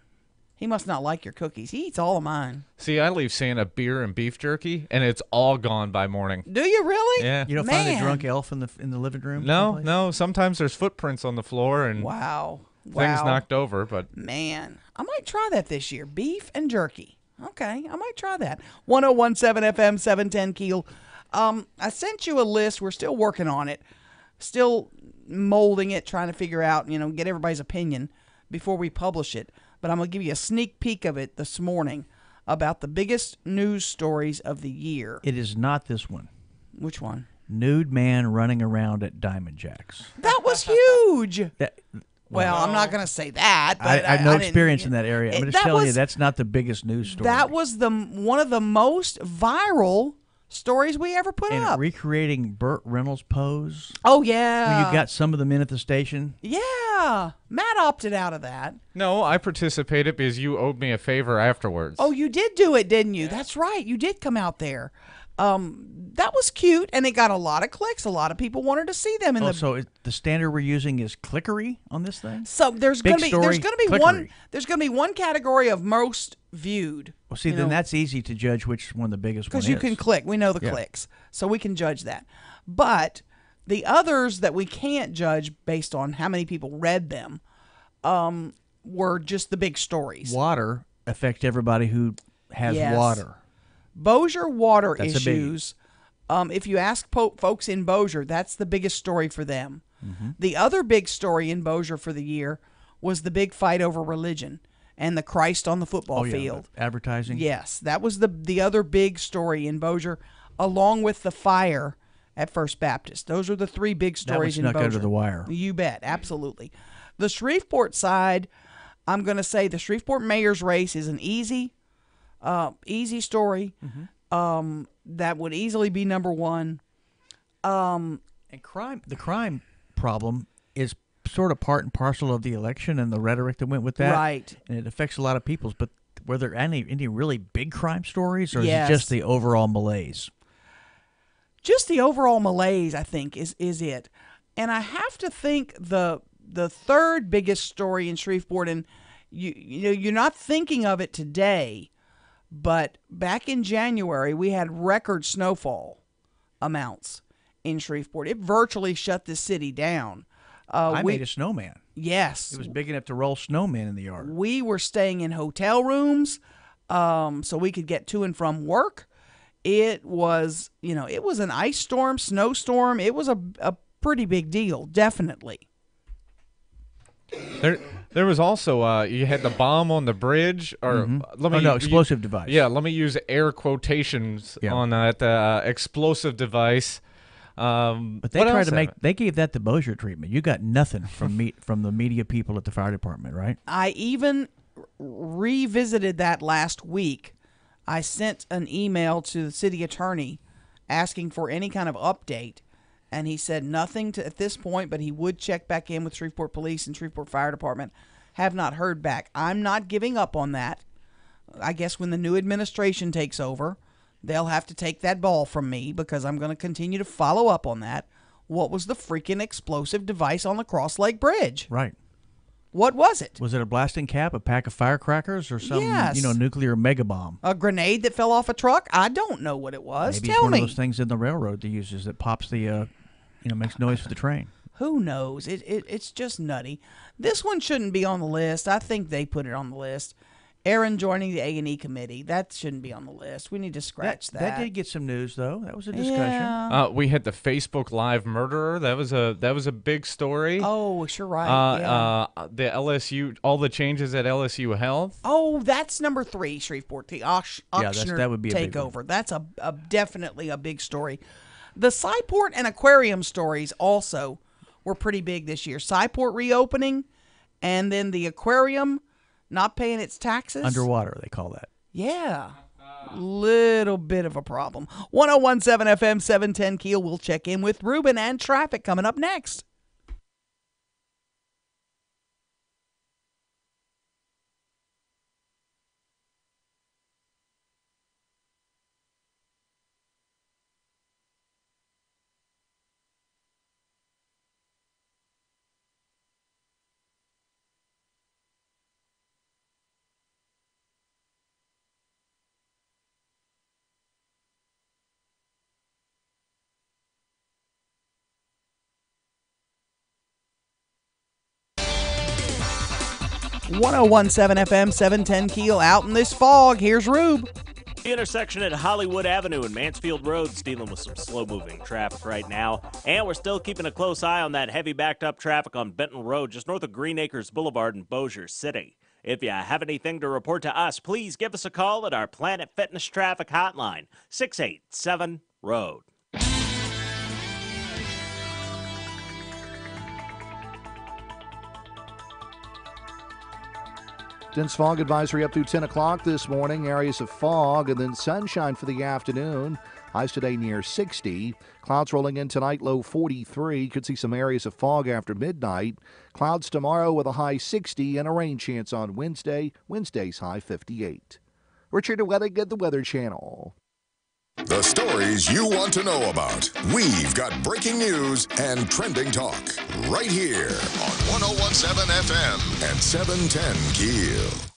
He must not like your cookies. He eats all of mine. See, I leave Santa beer and beef jerky, and it's all gone by morning. Do you really? Yeah. You don't find the drunk elf in the living room? No. Sometimes there's footprints on the floor and things knocked over. But man, I might try that this year. Beef and jerky. Okay, I might try that. 101.7 FM, 710 Keel. I sent you a list. We're still working on it. Still molding it, trying to figure out, get everybody's opinion before we publish it. But I'm going to give you a sneak peek of it this morning about the biggest news stories of the year. It is not this one. Which one? Nude man running around at Diamond Jacks. That was huge. Well, I'm not going to say that. But I have no experience in that area. I'm just telling you, that's not the biggest news story. That was one of the most viral stories we ever put up. Recreating Burt Reynolds' pose. Oh, yeah. Where you got some of them in at the station. Yeah. Matt opted out of that. No, I participated because you owed me a favor afterwards. Oh, you did do it, didn't you? That's right. You did come out there. That was cute, and it got a lot of clicks. A lot of people wanted to see them. So the standard we're using is clickery on this thing. So there's going to be one category of most viewed. Well, see, then that's easy to judge which one the biggest one is. Because you can click. We know the clicks, so we can judge that. But the others that we can't judge based on how many people read them were just the big stories. Water affects everybody who has water. Bossier water issues. If you ask folks in Bossier, that's the biggest story for them. Mm-hmm. The other big story in Bossier for the year was the big fight over religion and the Christ on the football field. Advertising? Yes, that was the other big story in Bossier, along with the fire at First Baptist. Those are the three big stories in Bossier. That was snuck under the wire. You bet, absolutely. The Shreveport side, I'm going to say the Shreveport mayor's race is an easy story. Mm-hmm. That would easily be number one. And the crime problem is sort of part and parcel of the election and the rhetoric that went with that. Right. And it affects a lot of people's. But were there any really big crime stories, or is it just the overall malaise? Just the overall malaise, I think, is it. And I have to think the third biggest story in Shreveport, and you're not thinking of it today, but back in January, we had record snowfall amounts in Shreveport. It virtually shut the city down. I made a snowman. Yes. It was big enough to roll snowmen in the yard. We were staying in hotel rooms so we could get to and from work. It was, it was an ice storm, snowstorm. It was a pretty big deal, definitely. There was also you had the bomb on the bridge, or explosive device. Yeah, let me use air quotations on that explosive device. But they tried to they gave that the Bossier treatment. You got nothing from the media people at the fire department, right? I even revisited that last week. I sent an email to the city attorney asking for any kind of update. And he said nothing at this point, but he would check back in with Shreveport Police and Shreveport Fire Department. Have not heard back. I'm not giving up on that. I guess when the new administration takes over, they'll have to take that ball from me because I'm going to continue to follow up on that. What was the freaking explosive device on the Cross Lake Bridge? Right. What was it? Was it a blasting cap, a pack of firecrackers, or some nuclear mega bomb? A grenade that fell off a truck? I don't know what it was. Maybe Tell it's one me. of those things in the railroad that uses that pops the makes noise for the train. Who knows? It's just nutty. This one shouldn't be on the list. I think they put it on the list. Erin joining the A&E committee. That shouldn't be on the list. We need to scratch that. That did get some news, though. That was a discussion. Yeah. We had the Facebook Live murderer. That was a big story. Oh, sure, right. The LSU, all the changes at LSU Health. Oh, that's number 3, Shreveport. The auctioneer that would be a big takeover. one. That's definitely a big story. The Cyport and aquarium stories also were pretty big this year. Cyport reopening, and then the aquarium not paying its taxes. Underwater, they call that. Yeah. Little bit of a problem. 101.7 FM, 710 Keel. We'll check in with Ruben and traffic coming up next. 1017 FM, 710 Keel. Out in this fog, here's Rube. The intersection at Hollywood Avenue and Mansfield Road's dealing with some slow-moving traffic right now, and we're still keeping a close eye on that heavy backed-up traffic on Benton Road, just north of Green Acres Boulevard in Bossier City. If you have anything to report to us, please give us a call at our Planet Fitness Traffic Hotline, 687-ROAD. Dense fog advisory up through 10 o'clock this morning. Areas of fog and then sunshine for the afternoon. Highs today near 60. Clouds rolling in tonight, low 43. Could see some areas of fog after midnight. Clouds tomorrow with a high 60 and a rain chance on Wednesday. Wednesday's high 58. Richard Wedding at the Weather Channel. The stories you want to know about. We've got breaking news and trending talk right here on 1017 FM and 710 KEEL.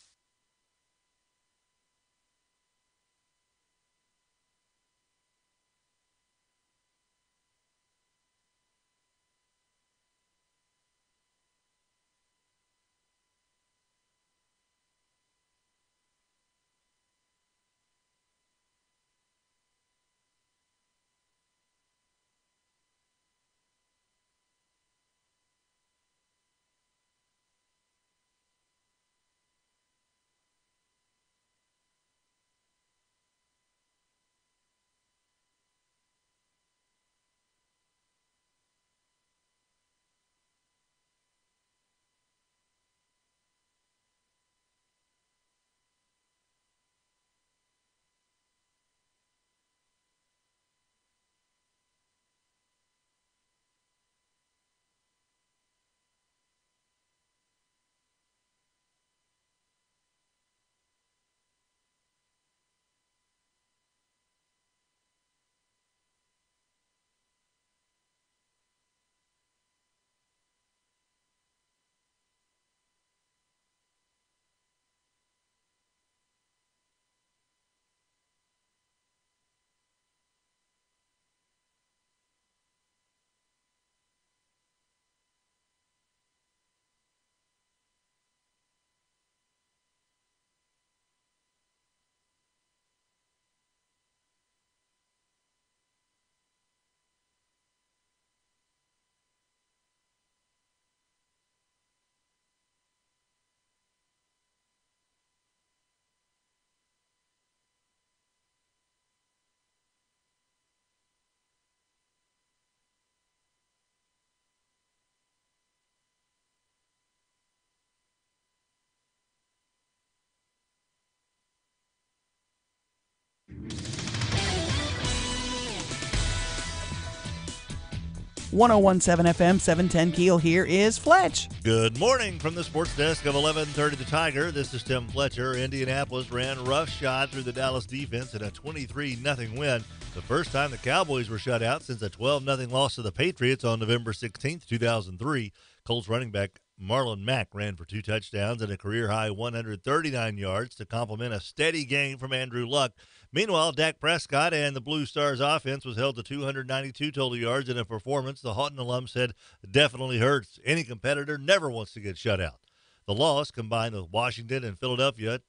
.1017 FM, 710 Keel. Here is Fletch. Good morning from the sports desk of 1130 The Tiger. This is Tim Fletcher. Indianapolis ran roughshod through the Dallas defense in a 23-0 win. The first time the Cowboys were shut out since a 12-0 loss to the Patriots on November 16, 2003. Colts running back Marlon Mack ran for 2 touchdowns and a career-high 139 yards to complement a steady game from Andrew Luck. Meanwhile, Dak Prescott and the Blue Stars offense was held to 292 total yards in a performance the Houghton alum said definitely hurts. Any competitor never wants to get shut out. The loss, combined with Washington and Philadelphia,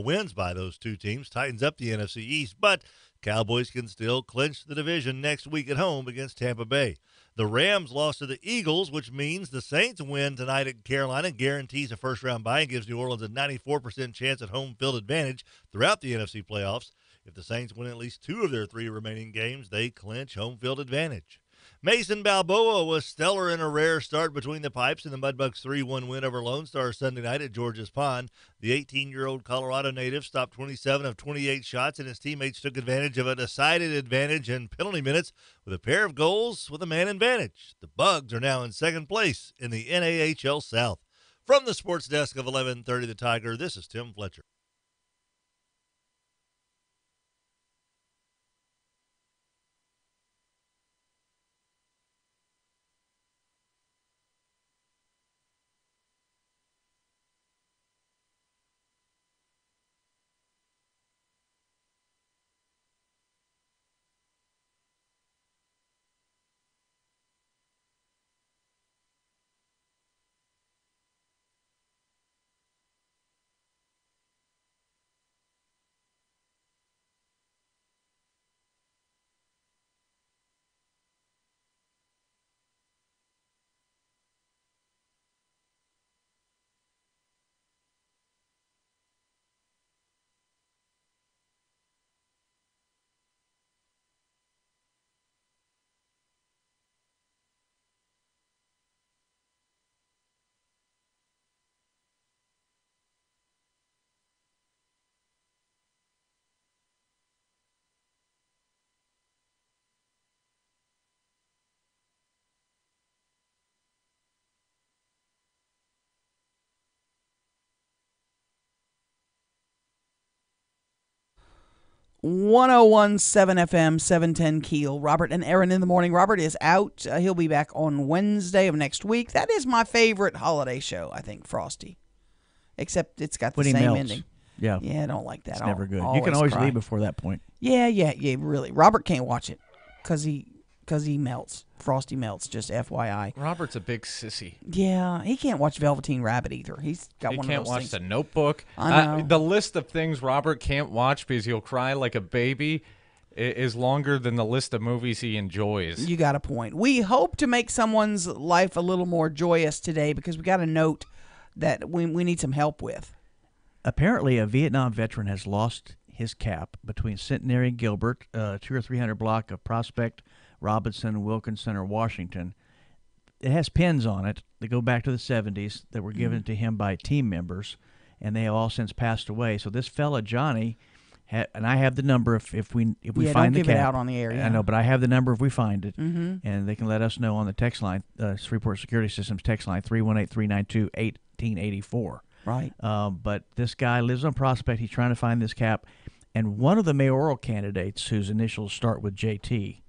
wins by those two teams, tightens up the NFC East, but Cowboys can still clinch the division next week at home against Tampa Bay. The Rams lost to the Eagles, which means the Saints win tonight at Carolina, guarantees a first-round bye and gives New Orleans a 94% chance at home field advantage throughout the NFC playoffs. If the Saints win at least 2 of their 3 remaining games, they clinch home field advantage. Mason Balboa was stellar in a rare start between the pipes in the Mudbucks' 3-1 win over Lone Star Sunday night at George's Pond. The 18-year-old Colorado native stopped 27 of 28 shots, and his teammates took advantage of a decided advantage in penalty minutes with a pair of goals with a man advantage. The Bugs are now in second place in the NAHL South. From the sports desk of 1130 The Tiger, this is Tim Fletcher. 1017 FM, 710 Keel. Robert and Erin in the morning. Robert is out. He'll be back on Wednesday of next week. That is my favorite holiday show, I think, Frosty. Except it's got the same ending. Yeah. Yeah, I don't like that. It's never good. You can always leave before that point. Yeah, really. Robert can't watch it because he melts. Frosty melts, just FYI. Robert's a big sissy. Yeah, he can't watch Velveteen Rabbit either. He's got He one can't of those watch things. The Notebook. I know. The list of things Robert can't watch because he'll cry like a baby is longer than the list of movies he enjoys. You got a point. We hope to make someone's life a little more joyous today because we got a note that we need some help with. Apparently, a Vietnam veteran has lost his cap between Centenary and Gilbert, 200 or 300 block of Prospect, Robinson, Wilkinson, or Washington. It has pins on it that go back to the 70s that were given to him by team members, and they have all since passed away. So this fella, Johnny, and I have the number if we find the cap. Don't give it out on the air. I know, but I have the number if we find it, Mm-hmm. and they can let us know on the text line, Shreveport Security Systems text line, 318-392-1884. Right. But this guy lives on Prospect. He's trying to find this cap, and one of the mayoral candidates whose initials start with JT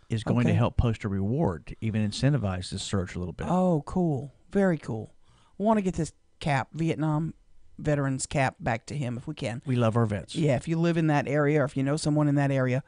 is going to help post a reward to even incentivize this search a little bit. Oh, cool. Very cool. I want to get this cap, Vietnam veterans cap, back to him if we can. We love our vets. Yeah, if you live in that area or if you know someone in that area,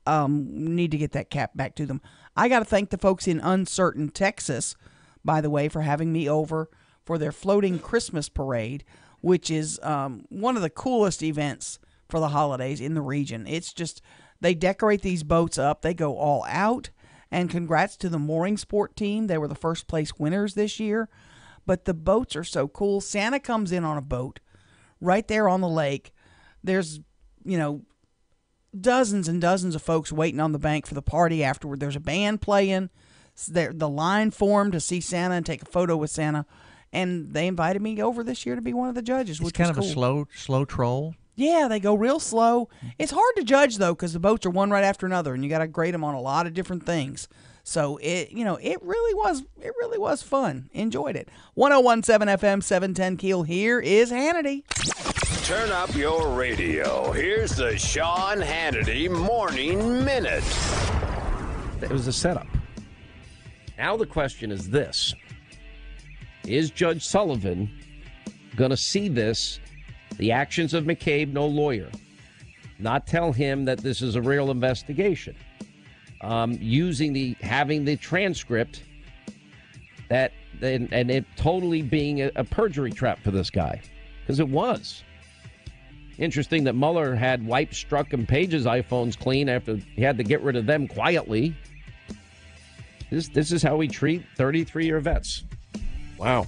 need to get that cap back to them. I got to thank the folks in Uncertain, Texas, by the way, for having me over for their floating Christmas parade, which is one of the coolest events for the holidays in the region. It's just, they decorate these boats up. They go all out. And congrats to the mooring sport team. They were the first place winners this year. But the boats are so cool. Santa comes in on a boat right there on the lake. There's, dozens and dozens of folks waiting on the bank for the party afterward. There's a band playing. The line formed to see Santa and take a photo with Santa. And they invited me over this year to be one of the judges, which kind was of cool. a slow troll. Yeah, they go real slow. It's hard to judge, though, because the boats are one right after another, and you got to grade them on a lot of different things. So it really was fun. Enjoyed it. 1017 FM, 710 Keel. Here is Hannity. Turn up your radio. Here's the Sean Hannity Morning Minute. It was a setup. Now the question is this. Is Judge Sullivan going to see this, the actions of McCabe, no lawyer, not tell him that this is a real investigation, having the transcript and it totally being a perjury trap for this guy, because it was. Interesting that Mueller had wiped Strzok and Page's iPhones clean after he had to get rid of them quietly. This is how we treat 33-year vets. Wow.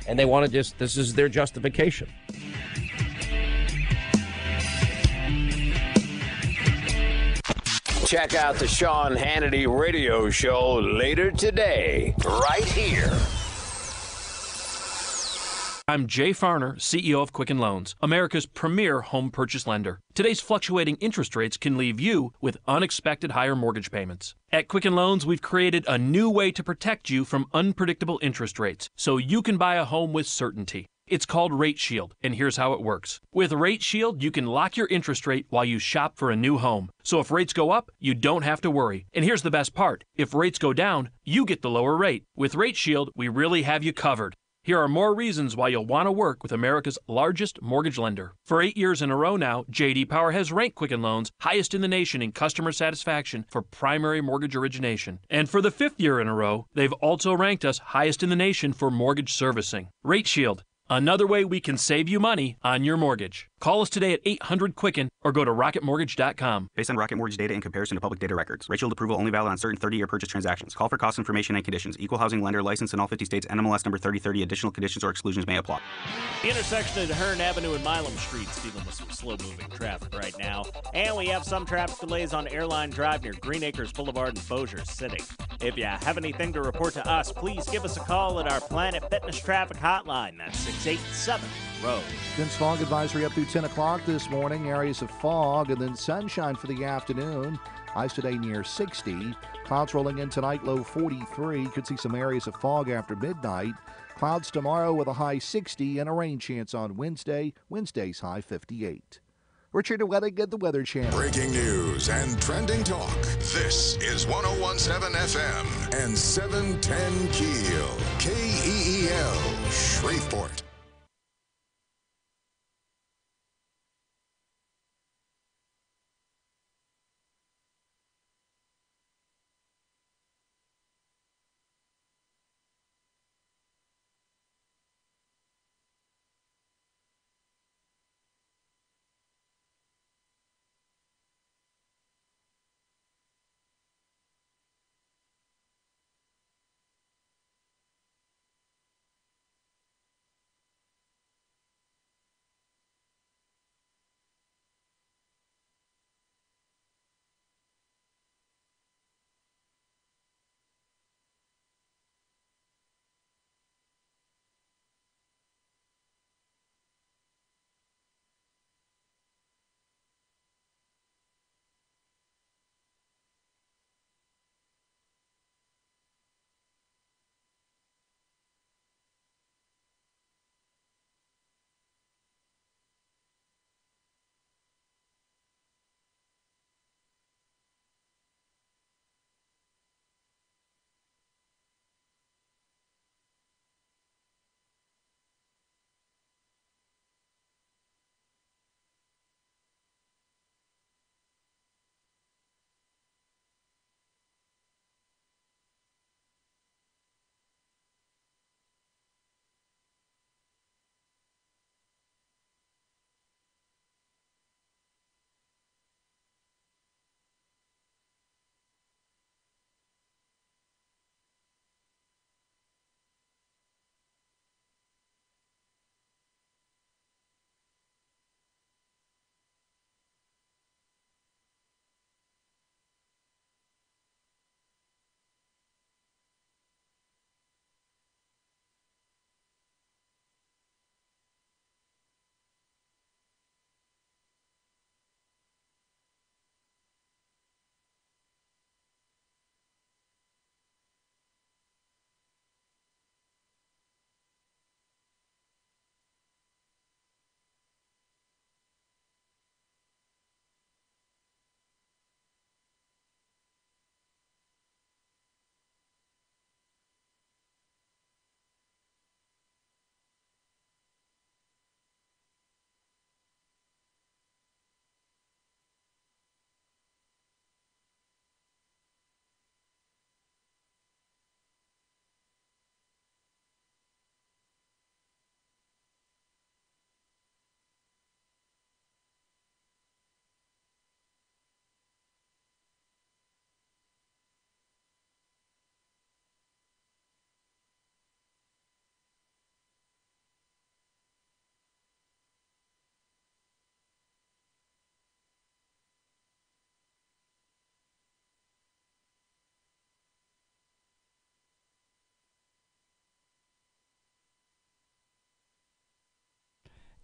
And they want to this is their justification. Check out the Sean Hannity radio show later today, right here. I'm Jay Farner, CEO of Quicken Loans, America's premier home purchase lender. Today's fluctuating interest rates can leave you with unexpected higher mortgage payments. At Quicken Loans, we've created a new way to protect you from unpredictable interest rates so you can buy a home with certainty. It's called Rate Shield, and here's how it works. With Rate Shield, you can lock your interest rate while you shop for a new home. So if rates go up, you don't have to worry. And here's the best part. If rates go down, you get the lower rate. With Rate Shield, we really have you covered. Here are more reasons why you'll want to work with America's largest mortgage lender. For 8 years in a row now, J.D. Power has ranked Quicken Loans highest in the nation in customer satisfaction for primary mortgage origination. And for the 5th year in a row, they've also ranked us highest in the nation for mortgage servicing. Rate Shield. Another way we can save you money on your mortgage. Call us today at 800-QUICKEN or go to rocketmortgage.com. Based on Rocket Mortgage data in comparison to public data records. Rate Shield approval only valid on certain 30-year purchase transactions. Call for cost information and conditions. Equal housing lender license in all 50 states. NMLS number 3030. Additional conditions or exclusions may apply. The intersection of Hearn Avenue and Milam Street's dealing with some slow-moving traffic right now. And we have some traffic delays on Airline Drive near Green Acres Boulevard in Bossier City. If you have anything to report to us, please give us a call at our Planet Fitness Traffic Hotline. That's 687-ROAD. Dense fog advisory up through 10 o'clock this morning. Areas of fog and then sunshine for the afternoon. Highs today near 60. Clouds rolling in tonight, low 43. Could see some areas of fog after midnight. Clouds tomorrow with a high 60 and a rain chance on Wednesday. Wednesday's high 58. Richard Wedding at the Weather Channel. Breaking news and trending talk. This is 1017 FM and 710 KEEL. KEEL, Shreveport.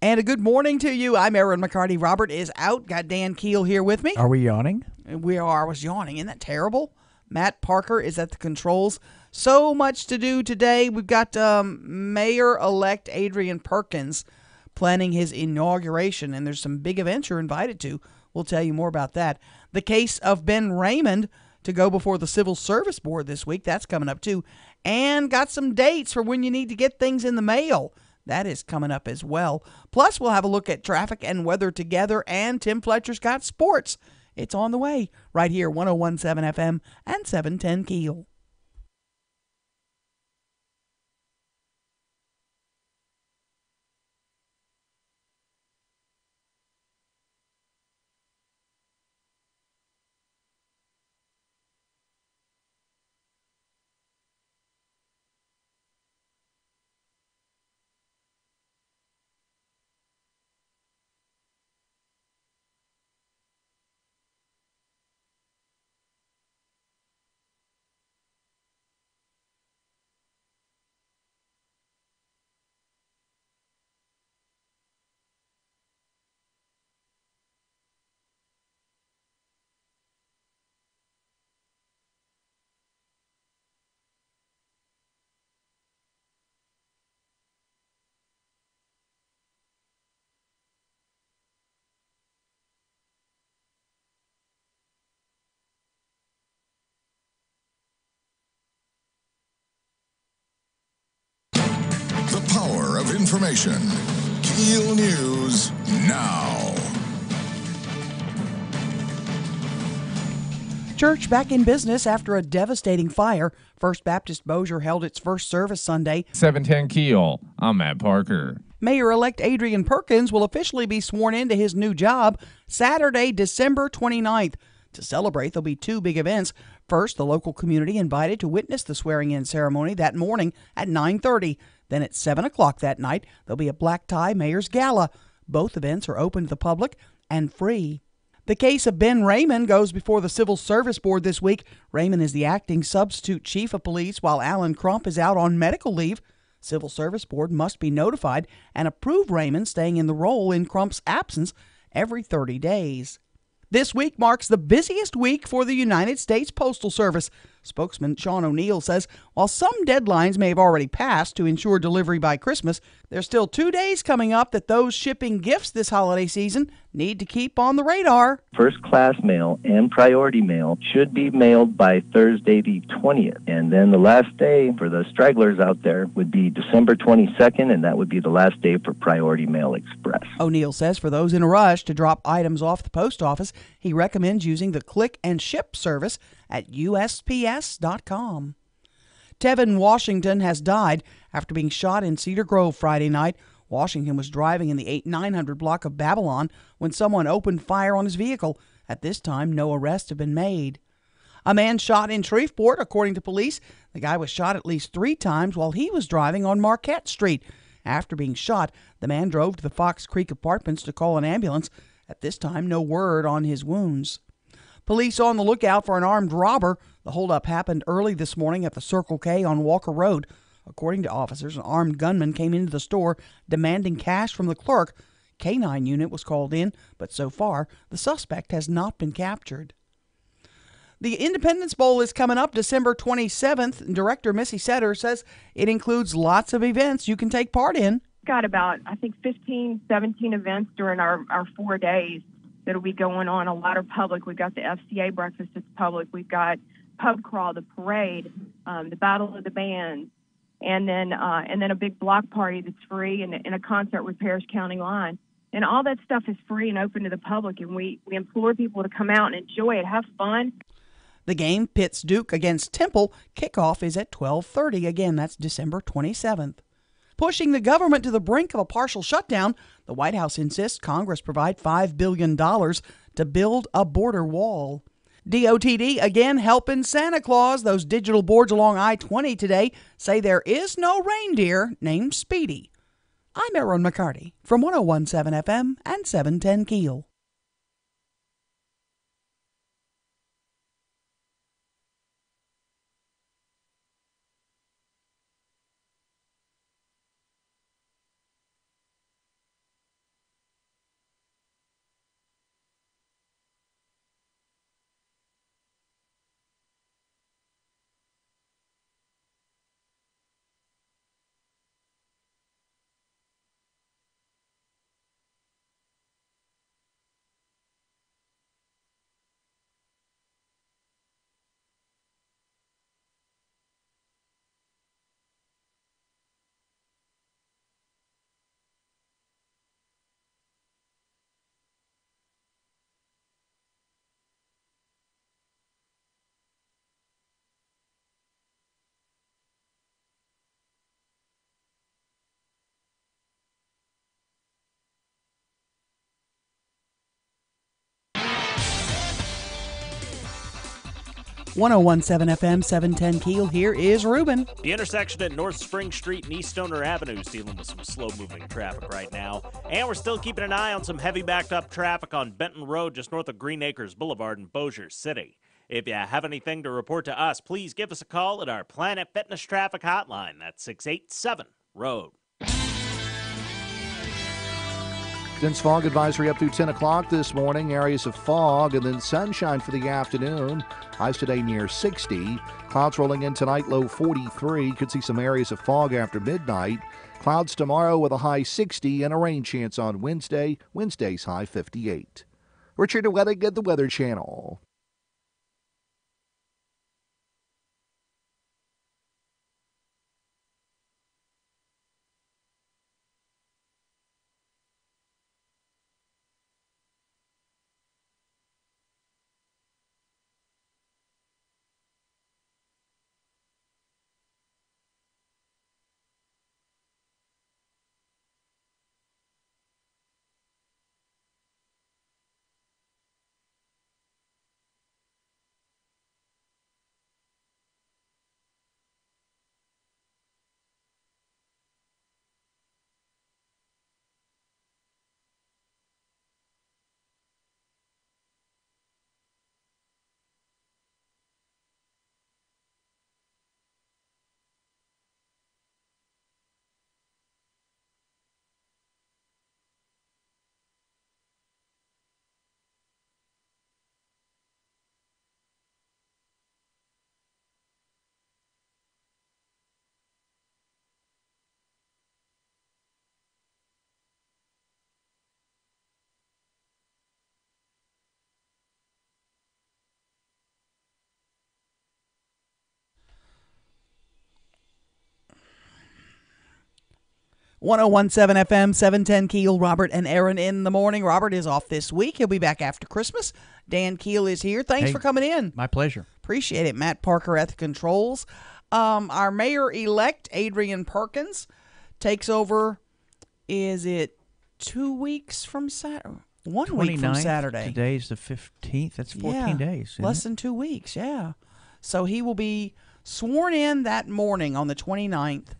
And a good morning to you. I'm Erin McCarty. Robert is out. Got Dan KEEL here with me. Are we yawning? We are. I was yawning. Isn't that terrible? Matt Parker is at the controls. So much to do today. We've got Mayor-elect Adrian Perkins planning his inauguration, and there's some big events you're invited to. We'll tell you more about that. The case of Ben Raymond to go before the Civil Service Board this week. That's coming up, too. And got some dates for when you need to get things in the mail. That is coming up as well. Plus, we'll have a look at traffic and weather together, and Tim Fletcher's got sports. It's on the way right here, 1017 FM and 710 KEEL. information. KEEL News now. Church back in business after a devastating fire. First Baptist Bossier held its first service Sunday. 710 KEEL. I'm Matt Parker. Mayor-elect Adrian Perkins will officially be sworn into his new job Saturday, December 29th. To celebrate, there'll be two big events. First, the local community invited to witness the swearing-in ceremony that morning at 9:30. Then at 7 o'clock that night, there'll be a black-tie mayor's gala. Both events are open to the public and free. The case of Ben Raymond goes before the Civil Service Board this week. Raymond is the acting substitute chief of police while Alan Crump is out on medical leave. Civil Service Board must be notified and approve Raymond staying in the role in Crump's absence every 30 days. This week marks the busiest week for the United States Postal Service. Spokesman Sean O'Neill says while some deadlines may have already passed to ensure delivery by Christmas, there's still 2 days coming up that those shipping gifts this holiday season need to keep on the radar. First class mail and priority mail should be mailed by Thursday the 20th. And then the last day for the stragglers out there would be December 22nd, and that would be the last day for Priority Mail Express. O'Neill says for those in a rush to drop items off the post office, he recommends using the click and ship service at USPS.com. Tevin Washington has died after being shot in Cedar Grove Friday night. Washington was driving in the 8900 block of Babylon when someone opened fire on his vehicle. At this time, no arrests have been made. A man shot in Shreveport, according to police. The guy was shot at least 3 times while he was driving on Marquette Street. After being shot, the man drove to the Fox Creek Apartments to call an ambulance. At this time, no word on his wounds. Police on the lookout for an armed robber. The holdup happened early this morning at the Circle K on Walker Road. According to officers, an armed gunman came into the store demanding cash from the clerk. K-9 unit was called in, but so far, the suspect has not been captured. The Independence Bowl is coming up December 27th. Director Missy Setter says it includes lots of events you can take part in. Got about, 15, 17 events during our 4 days that'll be going on. A lot are public. We've got the FCA breakfast that's public. We've got pub crawl, the parade, the battle of the bands, and then a big block party that's free and a concert with Parish County Line. And all that stuff is free and open to the public, and we implore people to come out and enjoy it, have fun. The game pits Duke against Temple. Kickoff is at 12:30. Again, that's December 27th. Pushing the government to the brink of a partial shutdown, the White House insists Congress provide $5 billion to build a border wall. DOTD again helping Santa Claus. Those digital boards along I-20 today say there is no reindeer named Speedy. I'm Erin McCarty from 101.7 FM and 710 KEEL. .101.7 FM, 710 KEEL. Here is Ruben. The intersection at North Spring Street and East Stoner Avenue is dealing with some slow-moving traffic right now. And we're still keeping an eye on some heavy backed-up traffic on Benton Road just north of Green Acres Boulevard in Bossier City. If you have anything to report to us, please give us a call at our Planet Fitness Traffic Hotline. That's 687-ROAD. Dense fog advisory up through 10 o'clock this morning. Areas of fog and then sunshine for the afternoon. Highs today near 60. Clouds rolling in tonight, low 43. Could see some areas of fog after midnight. Clouds tomorrow with a high 60 and a rain chance on Wednesday. Wednesday's high 58. Richard Wedding at the Weather Channel. 1017 FM, 710 Keel, Robert and Erin in the morning. Robert is off this week. He'll be back after Christmas. Dan Keel is here. Thanks for coming in. My pleasure. Appreciate it. Matt Parker at the controls. Our mayor-elect, Adrian Perkins, takes over, is it 2 weeks from Saturday? 1 week from Saturday. Today's the 15th. That's 14 days. Less than 2 weeks, yeah. So he will be sworn in that morning on the 29th.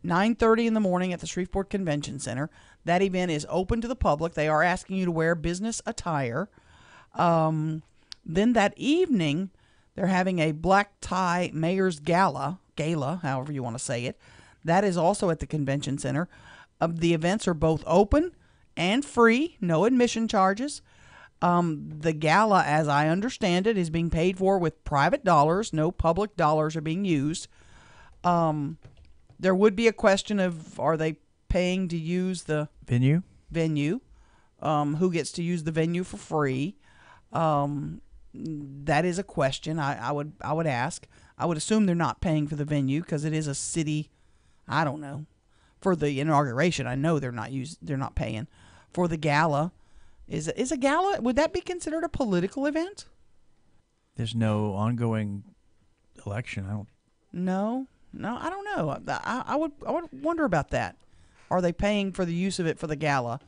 9:30 in the morning at the Shreveport Convention Center. That event is open to the public. They are asking you to wear business attire. Then that evening, they're having a black tie mayor's gala, however you want to say it. That is also at the convention center. The events are both open and free, no admission charges. The gala, as I understand it, is being paid for with private dollars. No public dollars are being used. There would be a question of, are they paying to use the venue? Who gets to use the venue for free? That is a question I would ask. I would assume they're not paying for the venue because it is a city. I don't know. For the inauguration, I know they're not paying. For the gala, is a gala, would that be considered a political event? There's no ongoing election. No, I don't know. I would wonder about that. Are they paying for the use of it for the gala?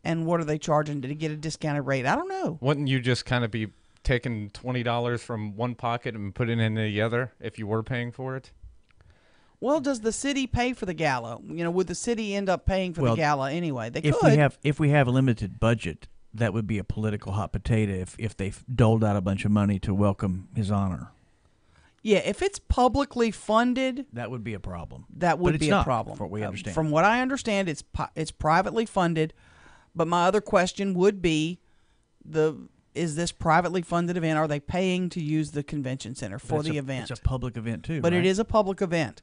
And what are they charging to get a discounted rate? I don't know. Wouldn't you just kind of be taking $20 from one pocket and putting it in the other if you were paying for it? Well, does the city pay for the gala? Would the city end up paying for the gala anyway? They could. If we have a limited budget, that would be a political hot potato if they doled out a bunch of money to welcome His Honor. Yeah, if it's publicly funded, that would be a problem. That would be a problem. From what we understand. From what I understand, it's privately funded. But my other question would be, is this privately funded event? Are they paying to use the convention center for the event? It's a public event too. But right? it is a public event.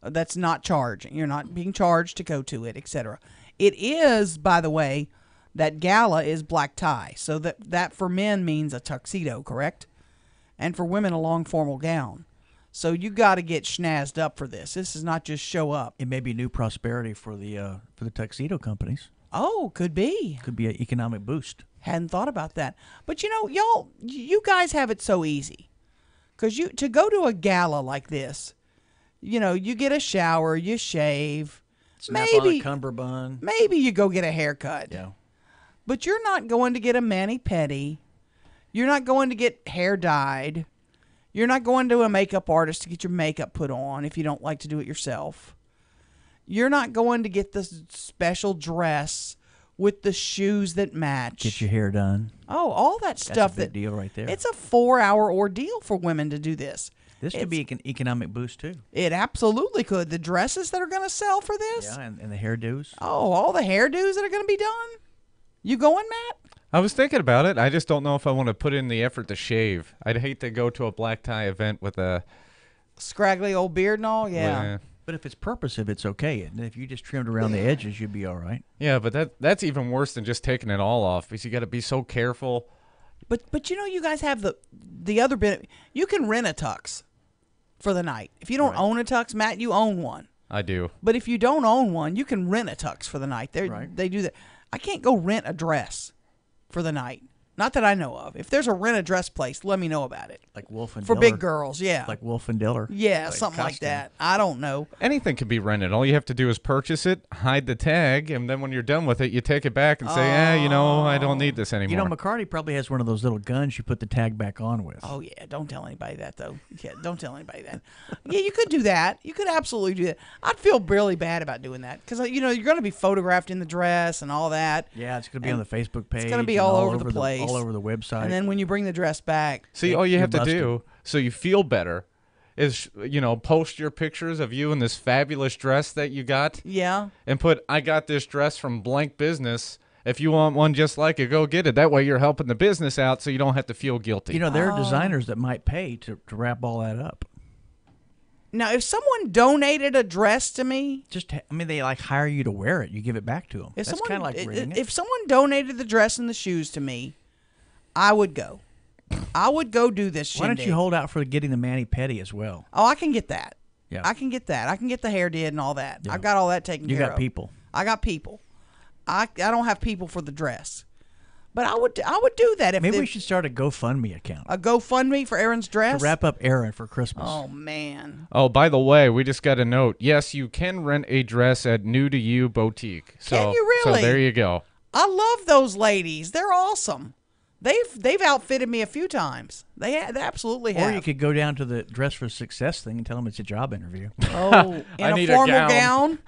That's not charging. You're not being charged to go to it, etc. It is, by the way, that gala is black tie. So that for men means a tuxedo, correct? And for women, a long formal gown. So you got to get schnazzed up for this. This is not just show up. It may be new prosperity for the tuxedo companies. Oh, could be. Could be an economic boost. Hadn't thought about that. But you guys have it so easy. Because to go to a gala like this, you get a shower, you shave. Snap on a cummerbund. Maybe you go get a haircut. Yeah. But you're not going to get a mani-pedi. You're not going to get hair dyed. You're not going to a makeup artist to get your makeup put on if you don't like to do it yourself. You're not going to get the special dress with the shoes that match. Get your hair done. Oh, all that stuff. That's a big deal right there. It's a 4-hour ordeal for women to do this. This could be an economic boost too. It absolutely could. The dresses that are going to sell for this. Yeah, and the hairdos. Oh, all the hairdos that are going to be done. You going, Matt? I was thinking about it. I just don't know if I want to put in the effort to shave. I'd hate to go to a black tie event with a scraggly old beard and all. Yeah. But if it's purposive, it's okay. And if you just trimmed around the edges, you'd be all right. Yeah, but that's even worse than just taking it all off because you got to be so careful. But you guys have the other bit. You can rent a tux for the night. If you don't own a tux, Matt, you own one. I do. But if you don't own one, you can rent a tux for the night. They do that. I can't go rent a dress for the night. Not that I know of. If there's a rent-a-dress place, let me know about it. Like Wolf and For Diller. big girls, yeah. Like Wolf and Diller. Yeah, something like that. I don't know. Anything can be rented. All you have to do is purchase it, hide the tag, and then when you're done with it, you take it back and say, I don't need this anymore. McCarty probably has one of those little guns you put the tag back on with. Oh, yeah. Don't tell anybody that, though. Yeah, don't tell anybody that. Yeah, you could do that. You could absolutely do that. I'd feel really bad about doing that because, you're going to be photographed in the dress and all that. Yeah, it's going to be on the Facebook page. It's going to be all over the place. All over the website. And then when you bring the dress back. See, all you have to do so you feel better is, post your pictures of you in this fabulous dress that you got. Yeah. And put, I got this dress from blank business. If you want one just like it, go get it. That way you're helping the business out so you don't have to feel guilty. There are designers that might pay to wrap all that up. Now, if someone donated a dress to me, they hire you to wear it. You give it back to them. That's kind of like renting it. If someone donated the dress and the shoes to me, I would go. I would go do this shindig. Why don't you hold out for getting the mani-pedi as well? Oh, I can get that. Yeah. I can get that. I can get the hair did and all that. Yeah. I got all that taken You care got of. people. I got people. I don't have people for the dress. But I would do that if Maybe we should start a GoFundMe account. A GoFundMe for Erin's dress? To wrap up Erin for Christmas. Oh, man. Oh, by the way, we just got a note. Yes, you can rent a dress at New to You Boutique. Can you really? So there you go. I love those ladies. They're awesome. They've outfitted me a few times. They absolutely have. Or you could go down to the Dress for Success thing and tell them it's a job interview. Oh, in a formal gown.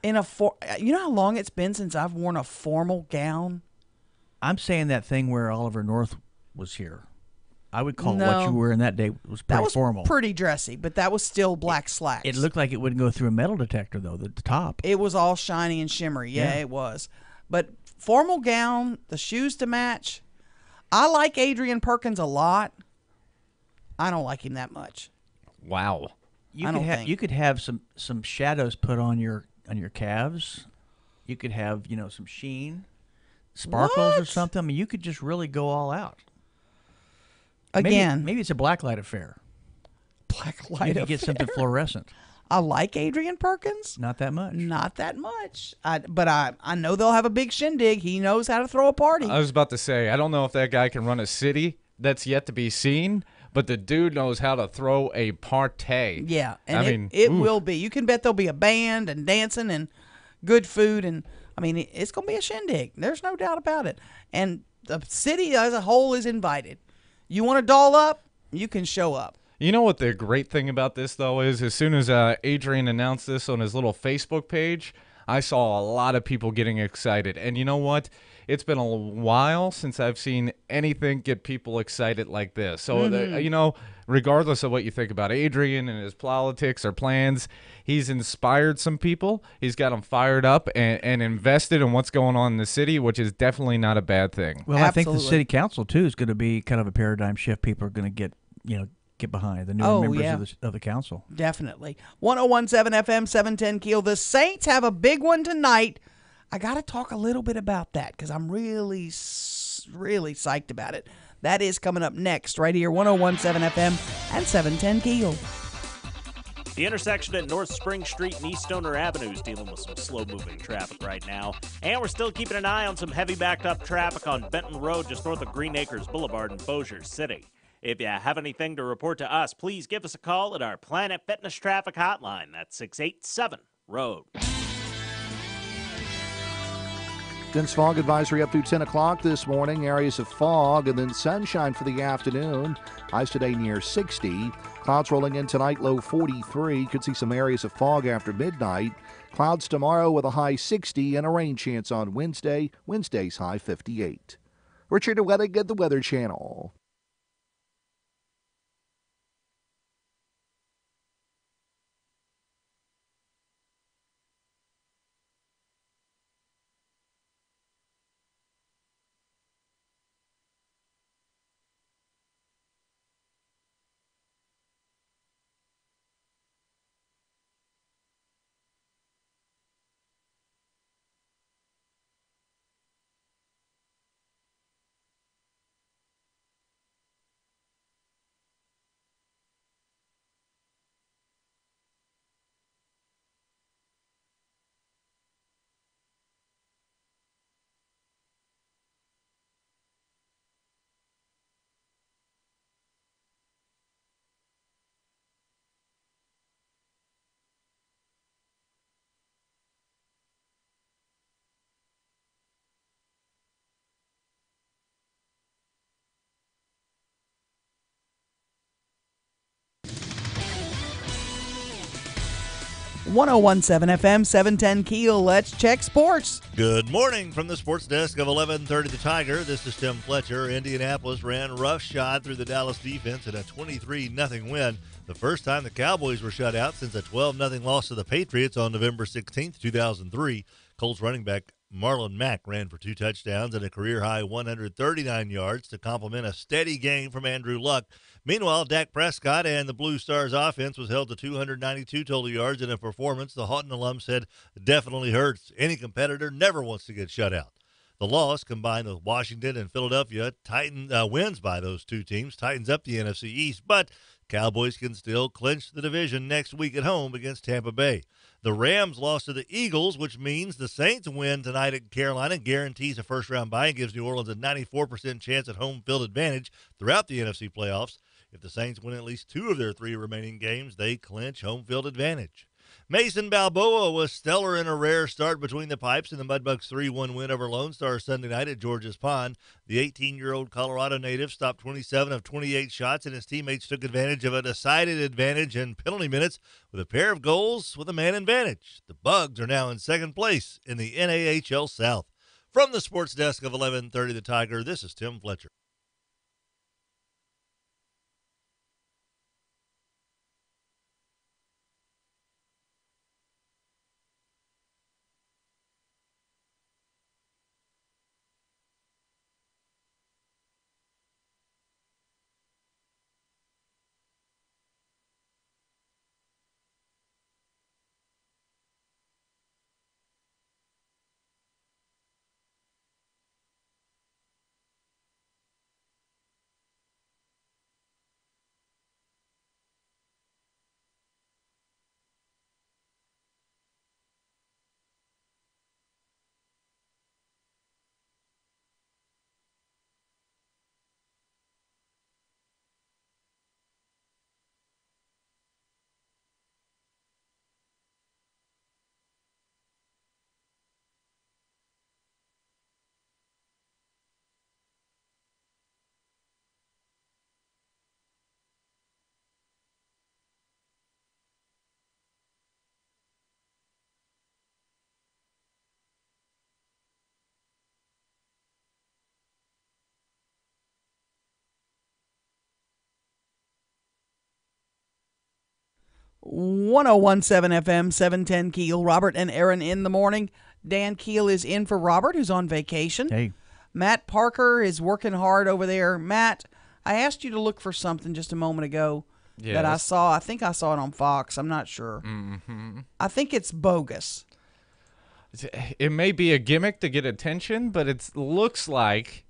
You know how long it's been since I've worn a formal gown? I'm saying that thing where Oliver North was here. I would call No. what you were wearing that day was pretty That was formal. pretty dressy, but that was still black slacks. It looked like it wouldn't go through a metal detector, though, the top. It was all shiny and shimmery. Yeah, Yeah. it was. But formal gown, the shoes to match. I like Adrian Perkins a lot. I don't like him that much. Wow. You could have some shadows put on your calves. You could have, some sheen, sparkles or something. I mean, you could just really go all out. Again. Maybe it's a blacklight affair. Blacklight You could get something fluorescent. I like Adrian Perkins. Not that much. Not that much. But I know they'll have a big shindig. He knows how to throw a party. I was about to say, I don't know if that guy can run a city. That's yet to be seen. But the dude knows how to throw a party. Yeah, and it will be. You can bet there'll be a band and dancing and good food. And, I mean, it's going to be a shindig. There's no doubt about it. And the city as a whole is invited. You want to doll up? You can show up. You know what the great thing about this, though, is as soon as Adrian announced this on his little Facebook page, I saw a lot of people getting excited. And you know what? It's been a while since I've seen anything get people excited like this. So, regardless of what you think about Adrian and his politics or plans, he's inspired some people. He's got them fired up and invested in what's going on in the city, which is definitely not a bad thing. Well, I think the city council, too, is going to be kind of a paradigm shift. People are going to get behind the new members of the council. Definitely. 101.7 FM, 710 Keel. The Saints have a big one tonight. I got to talk a little bit about that because I'm really psyched about it. That is coming up next right here, 101.7 FM and 710 Keel. The intersection at North Spring Street and East Stoner Avenue is dealing with some slow-moving traffic right now. And we're still keeping an eye on some heavy backed-up traffic on Benton Road just north of Green Acres Boulevard in Bossier City. If you have anything to report to us, please give us a call at our Planet Fitness Traffic Hotline. That's 687-ROAD. Dense fog advisory up through 10 o'clock this morning. Areas of fog and then sunshine for the afternoon. Highs today near 60. Clouds rolling in tonight, low 43. Could see some areas of fog after midnight. Clouds tomorrow with a high 60 and a rain chance on Wednesday. Wednesday's high 58. Richard Wedding at the Weather Channel. .101.7 FM, 710 Keel. Let's check sports. Good morning from the sports desk of 1130 The Tiger. This is Tim Fletcher. Indianapolis ran roughshod through the Dallas defense in a 23-0 win. The first time the Cowboys were shut out since a 12-0 loss to the Patriots on November 16, 2003. Colts running back Marlon Mack ran for 2 touchdowns and a career-high 139 yards to complement a steady game from Andrew Luck. Meanwhile, Dak Prescott and the Blue Stars offense was held to 292 total yards in a performance the Houghton alum said definitely hurts. Any competitor never wants to get shut out. The loss, combined with Washington and Philadelphia, wins by those two teams, tightens up the NFC East. But Cowboys can still clinch the division next week at home against Tampa Bay. The Rams lost to the Eagles, which means the Saints win tonight at Carolina guarantees a first-round bye and gives New Orleans a 94% chance at home field advantage throughout the NFC playoffs. If the Saints win at least 2 of their 3 remaining games, they clinch home field advantage. Mason Balboa was stellar in a rare start between the pipes in the Mudbucks' 3-1 win over Lone Star Sunday night at George's Pond. The 18-year-old Colorado native stopped 27 of 28 shots, and his teammates took advantage of a decided advantage in penalty minutes with a pair of goals with a man advantage. The Bugs are now in second place in the NAHL South. From the sports desk of 1130 The Tiger, this is Tim Fletcher. .1017 FM, 710 KEEL. Robert and Erin in the morning. Dan Keel is in for Robert, who's on vacation. Hey. Matt Parker is working hard over there. Matt, I asked you to look for something just a moment ago that I saw. I think I saw it on Fox. I'm not sure. Mm-hmm. I think it's bogus. It may be a gimmick to get attention, but it looks like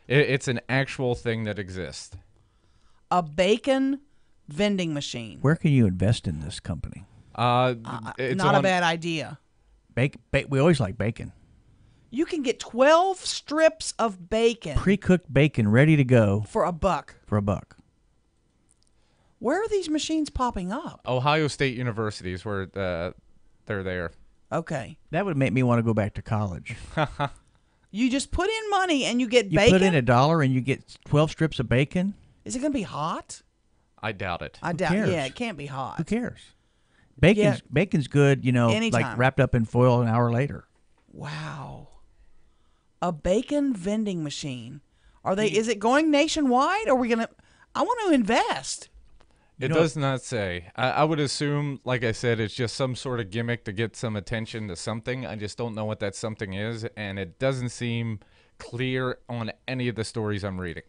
it's an actual thing that exists. A bacon vending machine. Where can you invest in this company? It's not a bad idea. We always like bacon. You can get 12 strips of bacon. Pre-cooked bacon ready to go. For $1. For $1. Where are these machines popping up? Ohio State University is where they're there. Okay. That would make me want to go back to college. You just put in money and you get You bacon? put in $1 and you get 12 strips of bacon? Is it going to be hot? I doubt it. I doubt. cares? Yeah, it can't be hot. Who cares? Bacon's good, Anytime. like wrapped up in foil an hour later. Wow. A bacon vending machine. Is it going nationwide? Or are we going to I want to invest. It does not say. I would assume, like I said, it's just some sort of gimmick to get some attention to something. I just don't know what that something is, and it doesn't seem clear on any of the stories I'm reading.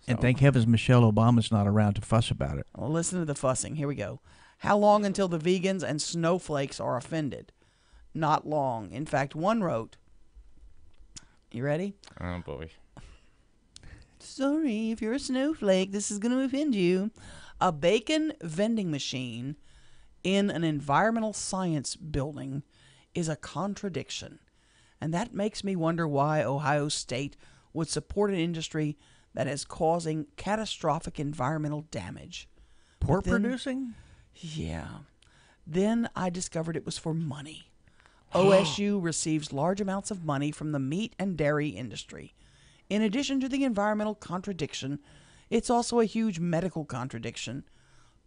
And thank heavens Michelle Obama's not around to fuss about it. Well, listen to the fussing. Here we go. How long until the vegans and snowflakes are offended? Not long. In fact, one wrote, you ready? Oh, boy. Sorry, if you're a snowflake, this is going to offend you. A bacon vending machine in an environmental science building is a contradiction. And that makes me wonder why Ohio State would support an industry that is causing catastrophic environmental damage. Pork producing? Yeah. Then I discovered it was for money. OSU receives large amounts of money from the meat and dairy industry. In addition to the environmental contradiction, it's also a huge medical contradiction.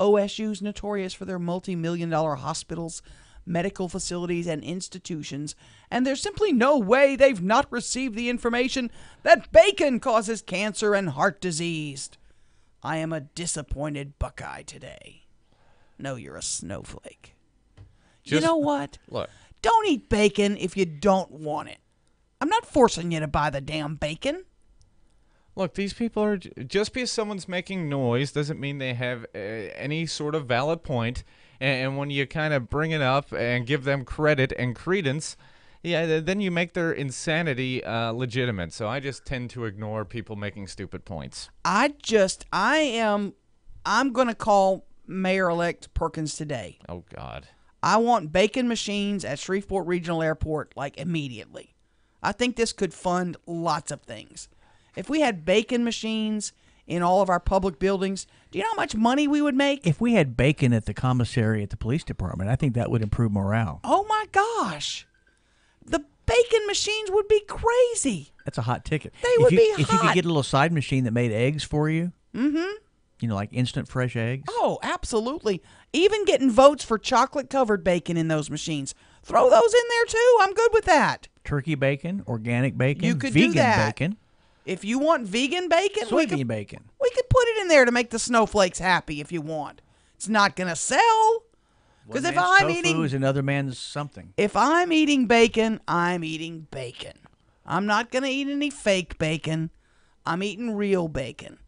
OSU's notorious for their multi-million-dollar hospitals, medical facilities, and institutions, and there's simply no way they've not received the information that bacon causes cancer and heart disease. I am a disappointed Buckeye today. No, you're a snowflake. You know what? Look. Don't eat bacon if you don't want it. I'm not forcing you to buy the damn bacon. Look, these people are just because someone's making noise doesn't mean they have any sort of valid point. And when you kind of bring it up and give them credit and credence, yeah, then you make their insanity legitimate. So I just tend to ignore people making stupid points. I am I'm going to call Mayor-elect Perkins today. Oh, God. I want bacon machines at Shreveport Regional Airport, like, immediately. I think this could fund lots of things. If we had bacon machines in all of our public buildings, do you know how much money we would make? If we had bacon at the commissary at the police department, I think that would improve morale. Oh, my gosh. The bacon machines would be crazy. That's a hot ticket. They would be If you could hot. get a little side machine that made eggs for you, Mm-hmm. you know, like instant fresh eggs. Oh, absolutely. Even getting votes for chocolate-covered bacon in those machines. Throw those in there, too. I'm good with that. Turkey bacon, organic bacon, You could vegan do that. bacon, If you want vegan bacon, soybean bacon. we could put it in there to make the snowflakes happy if you want. It's not going to sell. Because if I'm tofu is another man's something. If I'm eating bacon, I'm eating bacon. I'm not going to eat any fake bacon. I'm eating real bacon.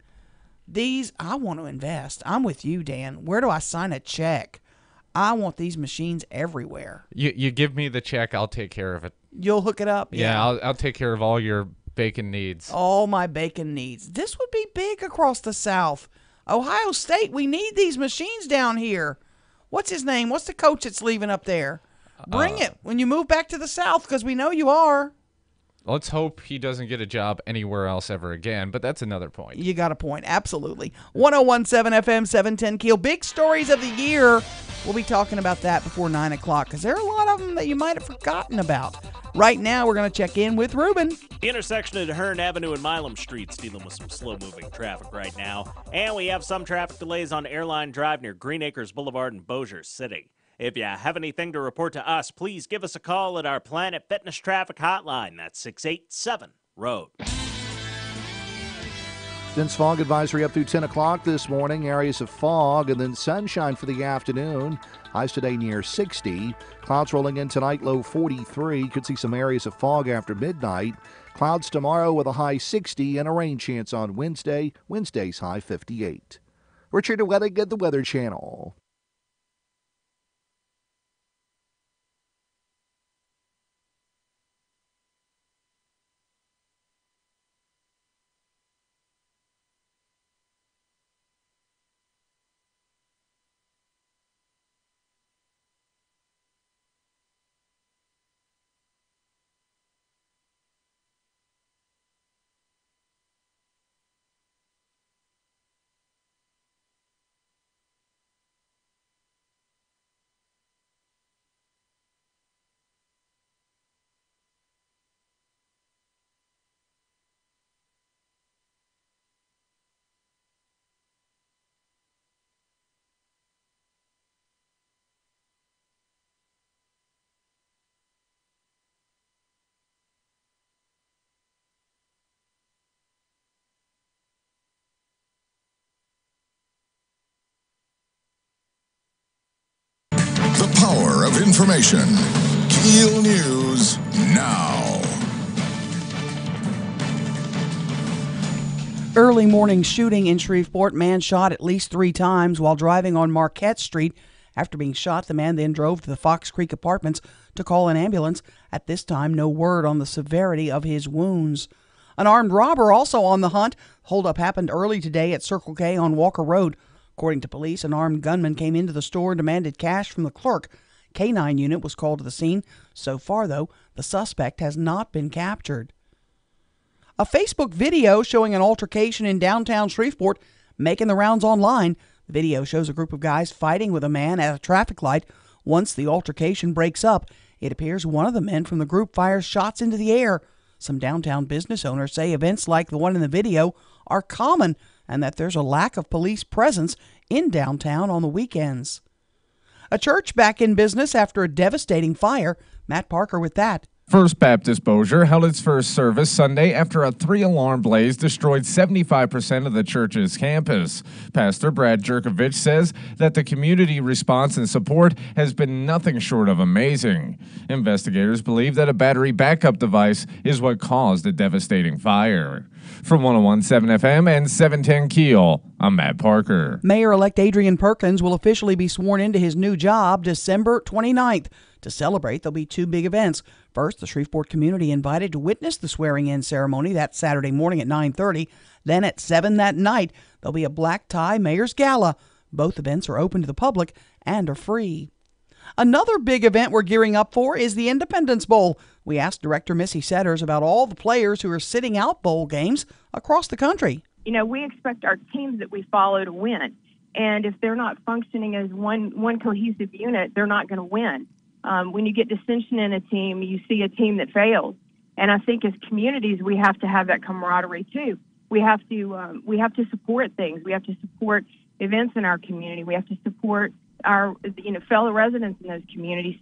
I want to invest. I'm with you, Dan. Where do I sign a check? I want these machines everywhere. You give me the check, I'll take care of it. You'll hook it up? Yeah, I'll take care of all your bacon needs. All my bacon needs. This would be big across the South. Ohio State, we need these machines down here. What's his name? What's the coach that's leaving up there? Bring it when you move back to the South, because we know you are. Let's hope he doesn't get a job anywhere else ever again, but that's another point. You got a point. Absolutely. 101.7 FM, 710 Keel. Big stories of the year. We'll be talking about that before 9 o'clock because there are a lot of them that you might have forgotten about. Right now, we're going to check in with Ruben. The intersection at Hearn Avenue and Milam Street's dealing with some slow-moving traffic right now. And we have some traffic delays on Airline Drive near Green Acres Boulevard in Bossier City. If you have anything to report to us, please give us a call at our Planet Fitness Traffic Hotline. That's 687-ROAD. Dense fog advisory up through 10 o'clock this morning. Areas of fog and then sunshine for the afternoon. Highs today near 60. Clouds rolling in tonight, low 43. Could see some areas of fog after midnight. Clouds tomorrow with a high 60 and a rain chance on Wednesday. Wednesday's high 58. Richard Wedding at the Weather Channel. The power of information. KEEL News now. Early morning shooting in Shreveport. Man shot at least 3 times while driving on Marquette Street. After being shot, the man then drove to the Fox Creek Apartments to call an ambulance. At this time, no word on the severity of his wounds. An armed robber also on the hunt. Holdup happened early today at Circle K on Walker Road. According to police, an armed gunman came into the store and demanded cash from the clerk. K-9 unit was called to the scene. So far, though, the suspect has not been captured. A Facebook video showing an altercation in downtown Shreveport making the rounds online. The video shows a group of guys fighting with a man at a traffic light. Once the altercation breaks up, it appears one of the men from the group fires shots into the air. Some downtown business owners say events like the one in the video are common and that there's a lack of police presence in downtown on the weekends. A church back in business after a devastating fire. Matt Parker with that. First Baptist Bossier held its first service Sunday after a 3-alarm blaze destroyed 75% of the church's campus. Pastor Brad Jerkovich says that the community response and support has been nothing short of amazing. Investigators believe that a battery backup device is what caused the devastating fire. From 101.7 FM and 710 Keel, I'm Matt Parker. Mayor-elect Adrian Perkins will officially be sworn into his new job December 29th. To celebrate, there'll be 2 big events. First, the Shreveport community invited to witness the swearing-in ceremony that Saturday morning at 9:30. Then at 7 that night, There'll be a black tie Mayor's Gala. Both events are open to the public and are free. Another big event we're gearing up for is the Independence Bowl. We asked Director Missy Setters about all the players who are sitting out bowl games across the country. You know, we expect our teams that we follow to win. And if they're not functioning as one cohesive unit, they're not going to win. When you get dissension in a team, you see a team that fails. And I think as communities, we have to have that camaraderie too. We have to support things. We have to support events in our community. We have to support our fellow residents in those communities.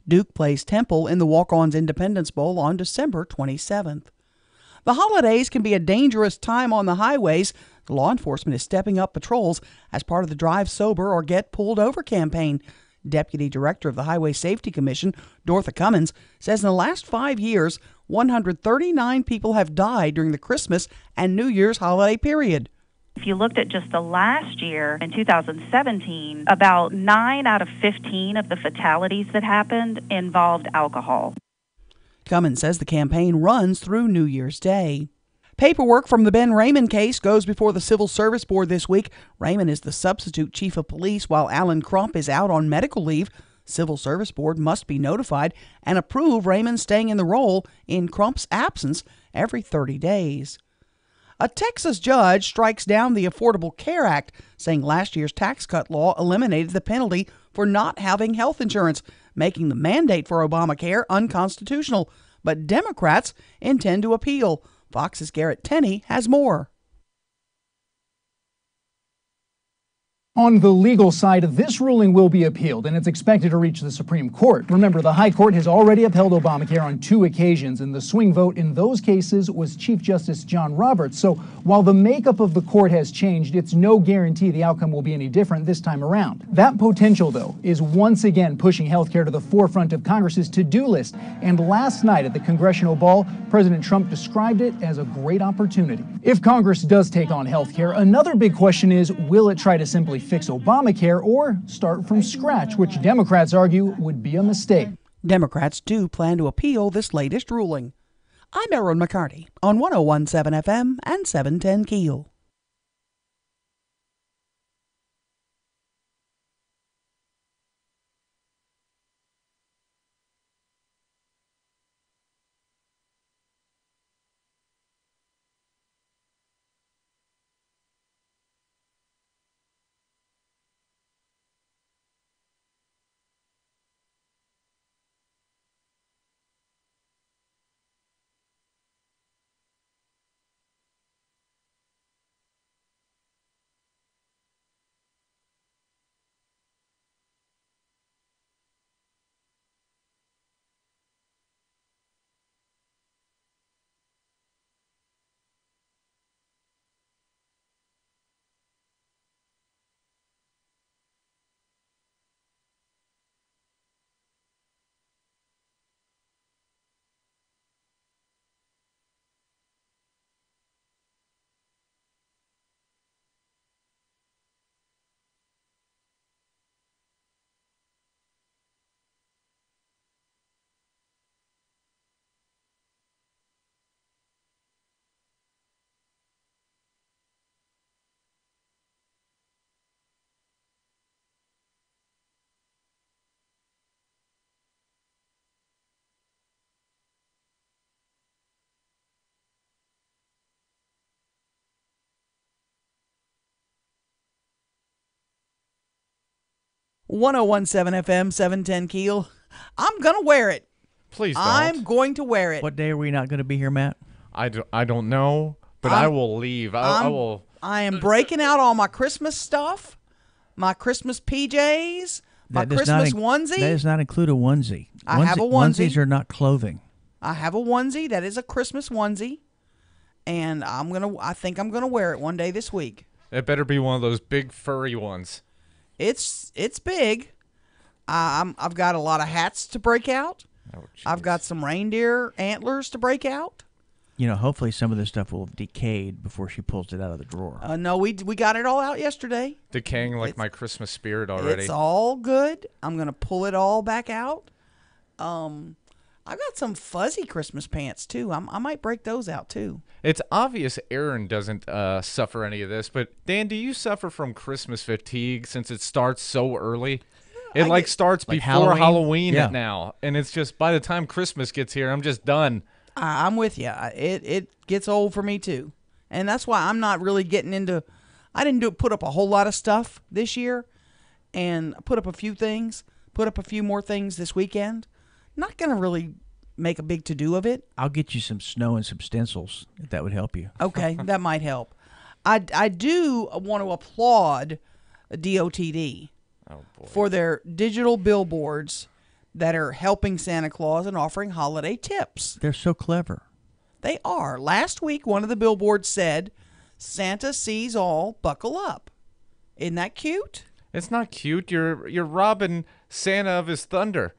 Duke plays Temple in the Walk-Ons Independence Bowl on December 27th. The holidays can be a dangerous time on the highways. Law enforcement is stepping up patrols as part of the Drive Sober or Get Pulled Over campaign. Deputy Director of the Highway Safety Commission, Dortha Cummins, says in the last 5 years, 139 people have died during the Christmas and New Year's holiday period. If you looked at just the last year, in 2017, about 9 out of 15 of the fatalities that happened involved alcohol. Cummins says the campaign runs through New Year's Day. Paperwork from the Ben Raymond case goes before the Civil Service Board this week. Raymond is the substitute chief of police while Alan Crump is out on medical leave. Civil Service Board must be notified and approve Raymond staying in the role in Crump's absence every 30 days. A Texas judge strikes down the Affordable Care Act, saying last year's tax cut law eliminated the penalty for not having health insurance, making the mandate for Obamacare unconstitutional. But Democrats intend to appeal. Fox's Garrett Tenney has more. On the legal side, this ruling will be appealed, and it's expected to reach the Supreme Court. Remember, the High Court has already upheld Obamacare on 2 occasions, and the swing vote in those cases was Chief Justice John Roberts. So while the makeup of the court has changed, it's no guarantee the outcome will be any different this time around. That potential, though, is once again pushing healthcare to the forefront of Congress's to-do list. And last night at the congressional ball, President Trump described it as a great opportunity. If Congress does take on healthcare, another big question is, will it try to simply fix Obamacare or start from scratch, which Democrats argue would be a mistake? Democrats do plan to appeal this latest ruling. I'm Erin McCarty on 101.7 FM and 710 KEEL. .101.7 FM, 710 KEEL. I'm going to wear it. Please don't. I'm going to wear it. What day are we not going to be here, Matt? I don't know, but I will leave. I will. I am breaking out all my Christmas stuff, my Christmas PJs, my Christmas onesie. That does not include a onesie. I have a onesie. Onesies are not clothing. I have a onesie that is a Christmas onesie, and I think I'm gonna wear it one day this week. It better be one of those big furry ones. It's big. I've got a lot of hats to break out. Oh, I've got some reindeer antlers to break out. You know, hopefully some of this stuff will have decayed before she pulls it out of the drawer. No, we got it all out yesterday. Decaying like my Christmas spirit already. It's all good. I'm going to pull it all back out. I got some fuzzy Christmas pants too. I might break those out too. It's obvious Erin doesn't suffer any of this, but Dan, do you suffer from Christmas fatigue since it starts so early? It starts like before Halloween Yeah. now, and it's just by the time Christmas gets here, I'm just done. I'm with you. It gets old for me too, and that's why I'm not really getting into. I didn't put up a whole lot of stuff this year, and put up a few things. Put up a few more things this weekend. Not gonna really make a big to do of it. I'll get you some snow and some stencils if that would help you. Okay, that might help. I do want to applaud DOTD for their digital billboards that are helping Santa Claus and offering holiday tips. They're so clever. They are. Last week, one of the billboards said, "Santa sees all, buckle up." Isn't that cute? It's not cute. You're robbing Santa of his thunder.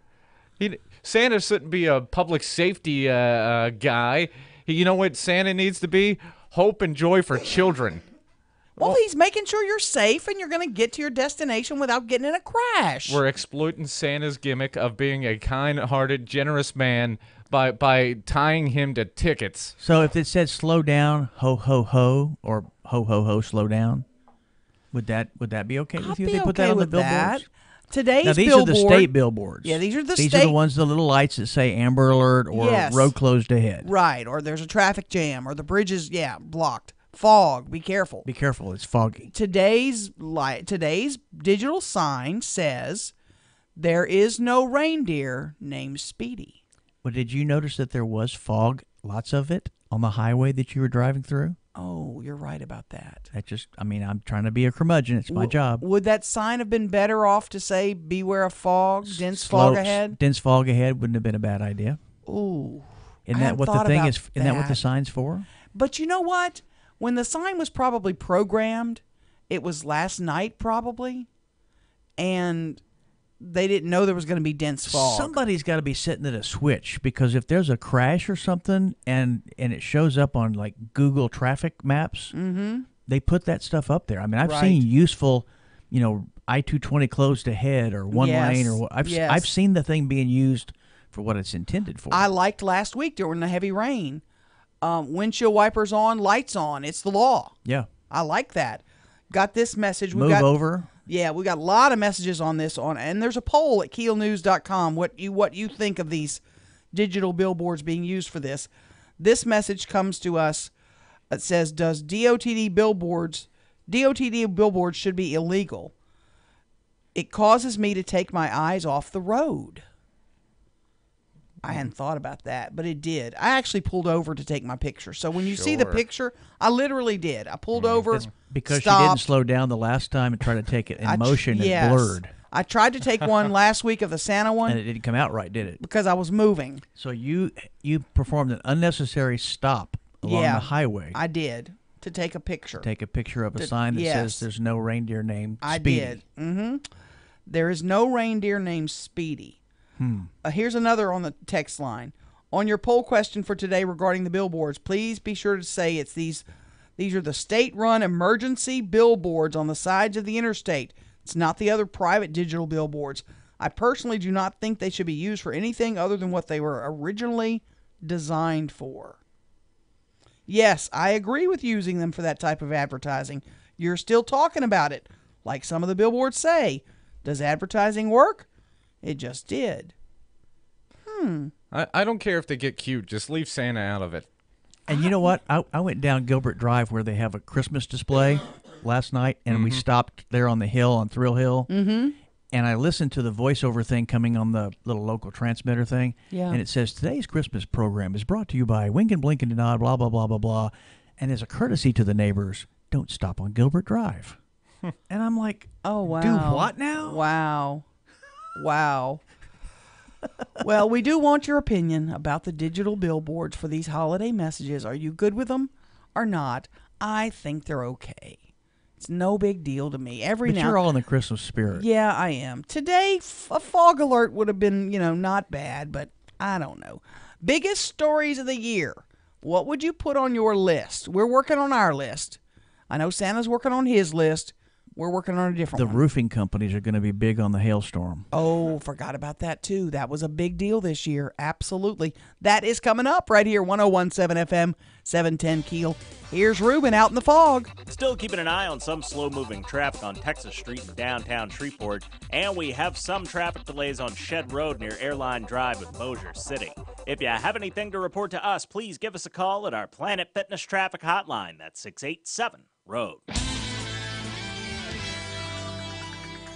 Santa shouldn't be a public safety guy. You know what Santa needs to be? Hope and joy for children. Well, he's making sure you're safe and you're going to get to your destination without getting in a crash. We're exploiting Santa's gimmick of being a kind-hearted, generous man by tying him to tickets. So if it said slow down, ho, ho, ho, or ho, ho, ho, slow down, would that be okay with you if they put that on the billboards? Today's now, these billboard, are the state billboards. Yeah, these are the These state. are the ones, the little lights that say Amber Alert or Yes. road closed ahead. Right, or there's a traffic jam, or the bridge is, blocked. Fog, be careful. Be careful, it's foggy. Today's digital sign says, "There is no reindeer named Speedy." Well, did you notice that there was fog, lots of it, on the highway that you were driving through? Oh, you're right about that. I'm trying to be a curmudgeon. It's my job. Would that sign have been better off to say, "Beware of fog, dense fog ahead"? Dense fog ahead wouldn't have been a bad idea. Ooh. Isn't that what the thing is? Isn't that what the sign's for? But you know what? When the sign was probably programmed, it was last night probably, and they didn't know there was going to be dense fog. Somebody's got to be sitting at a switch, because if there's a crash or something and it shows up on like Google traffic maps, they put that stuff up there. I mean, I've seen useful, I-220 closed ahead or one lane or what. I've seen the thing being used for what it's intended for. I liked last week during the heavy rain. Windshield wipers on, lights on. It's the law. Yeah. I like that. Got this message. Move over. Yeah, we got a lot of messages on this and there's a poll at keelnews.com what you think of these digital billboards being used for this. This message comes to us. It says, "Does DOTD billboards should be illegal? It causes me to take my eyes off the road." I hadn't thought about that, but it did. I actually pulled over to take my picture. So when you see the picture, I literally did. I pulled over. It's because stopped. she didn't slow down the last time and try to take it in motion and blurred. I tried to take one last week of the Santa one. And it didn't come out right, did it? Because I was moving. So you performed an unnecessary stop along the highway. I did, to take a picture. Take a picture of a sign that says there's no reindeer named Speedy. I did. There is no reindeer named Speedy. Here's another on the text line. On your poll question for today regarding the billboards, please be sure to say it's these are the state-run emergency billboards on the sides of the interstate. It's not the other private digital billboards. I personally do not think they should be used for anything other than what they were originally designed for. Yes, I agree with using them for that type of advertising. You're still talking about it. Like some of the billboards say, does advertising work? It just did. I don't care if they get cute. Just leave Santa out of it. And you know what? I went down Gilbert Drive where they have a Christmas display last night, and we stopped there on the hill, on Thrill Hill. And I listened to the voiceover thing coming on the little local transmitter thing. Yeah. And it says, "Today's Christmas program is brought to you by Wink and Blink and Nod, blah, blah, blah, blah, blah. And as a courtesy to the neighbors, don't stop on Gilbert Drive." And I'm like, oh, wow. Do what now? Wow. Well, we do want your opinion about the digital billboards for these holiday messages. Are you good with them or not? I think they're okay. It's no big deal to me. But you're all in the Christmas spirit. Yeah, I am. Today, a fog alert would have been, not bad, but I don't know. Biggest stories of the year. What would you put on your list? We're working on our list. I know Santa's working on his list. We're working on a different The one. roofing companies are going to be big on the hailstorm. Oh, forgot about that, too. That was a big deal this year. Absolutely. That is coming up right here, 101.7 FM, 710 Keel. Here's Ruben out in the fog. Still keeping an eye on some slow-moving traffic on Texas Street in downtown Shreveport, and we have some traffic delays on Shed Road near Airline Drive in Bossier City. If you have anything to report to us, please give us a call at our Planet Fitness Traffic Hotline. That's 687-ROAD.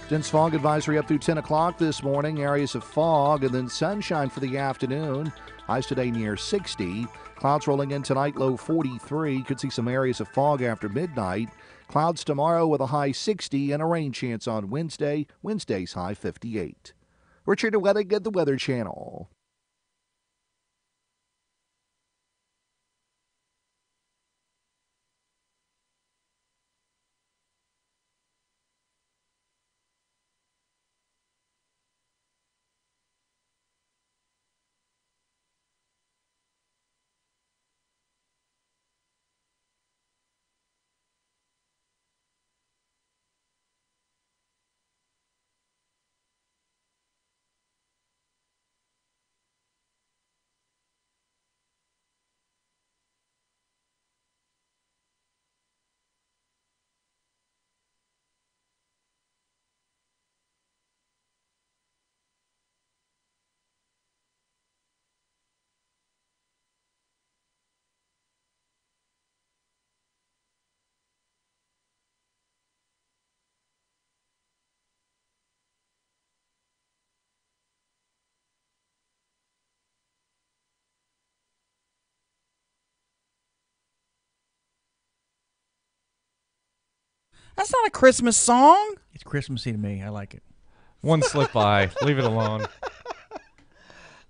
Dense fog advisory up through 10 o'clock this morning. Areas of fog and then sunshine for the afternoon. Highs today near 60. Clouds rolling in tonight, low 43. Could see some areas of fog after midnight. Clouds tomorrow with a high 60 and a rain chance on Wednesday. Wednesday's high 58. Richard Wedding at the Weather Channel. That's not a Christmas song. It's Christmassy to me. I like it. One slip by. Leave it alone.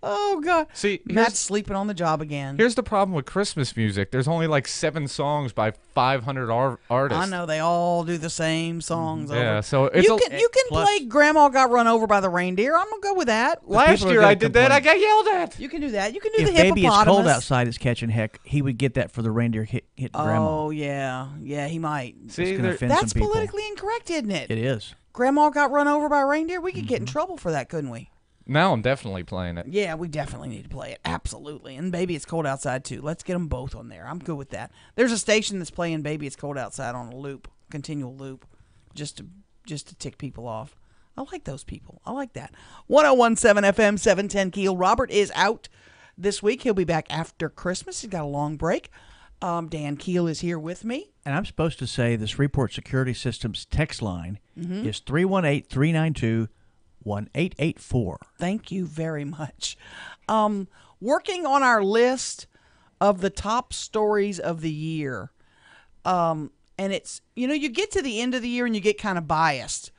Oh, God. See, Matt's sleeping on the job again. Here's the problem with Christmas music. There's only like 7 songs by 500 artists. I know they all do the same songs. Yeah, over. so it's you can plus- play "Grandma Got Run Over by the Reindeer." I'm gonna go with that. Last year I did that. I got yelled at. You can do that. You can do If the Baby It's hippopotamus. Cold Outside is catching heck, he would get that for the reindeer hit Grandma. Oh yeah, he might. See, It's gonna offend That's some people. politically incorrect, isn't it? It is. Grandma got run over by a reindeer. We could get in trouble for that, couldn't we? Now I'm definitely playing it. Yeah, we definitely need to play it. Absolutely. And Baby It's Cold Outside, too. Let's get them both on there. I'm good with that. There's a station that's playing Baby It's Cold Outside on a loop, continual loop, just to tick people off. I like those people. I like that. 101.7 FM, 710 Keel. Robert is out this week. He'll be back after Christmas. He's got a long break. Dan Keel is here with me. And I'm supposed to say this Report Security Systems text line Mhm. is 318-392-1884. Thank you very much. Working on our list of the top stories of the year. And it's, you get to the end of the year and you get kind of biased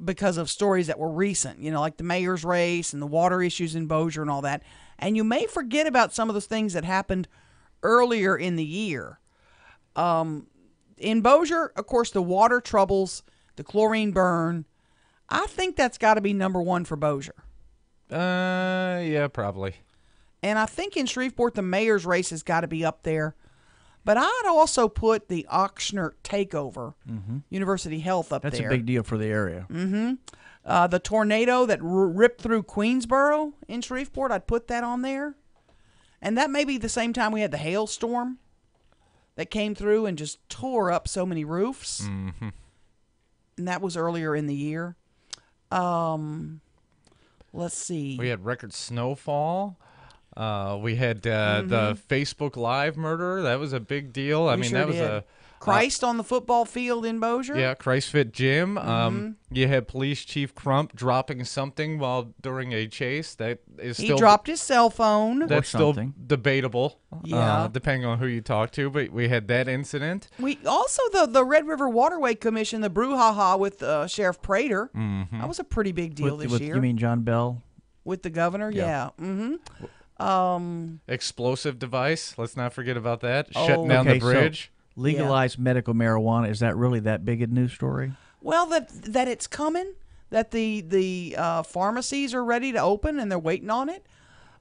because of stories that were recent, like the mayor's race and the water issues in Bossier and all that. And you may forget about some of those things that happened earlier in the year. In Bossier, of course, the water troubles, the chlorine burn, I think that's got to be number one for Bossier. Yeah, probably. And I think in Shreveport, the mayor's race has got to be up there. But I'd also put the Ochsner takeover, University Health, up That's there. a big deal for the area. The tornado that ripped through Queensboro in Shreveport, I'd put that on there. And that may be the same time we had the hailstorm that came through and just tore up so many roofs. Mm-hmm. And that was earlier in the year. Let's see. We had record snowfall. We had the Facebook Live murder. That was a big deal. I We mean, sure that was did. Christ on the football field in Bossier. Yeah, Christfit Gym. You had Police Chief Crump dropping something while during a chase. That is He still dropped his cell phone. That's still debatable. Yeah. Depending on who you talk to. But we had that incident. We also the Red River Waterway Commission, the brouhaha with Sheriff Prater. That was a pretty big deal this year. You mean John Bell? With the governor? Yeah. Explosive device. Let's not forget about that. Oh. Shutting down the bridge. So legalized medical marijuana. Is that really that big a news story? Well, that it's coming, that the pharmacies are ready to open and they're waiting on it.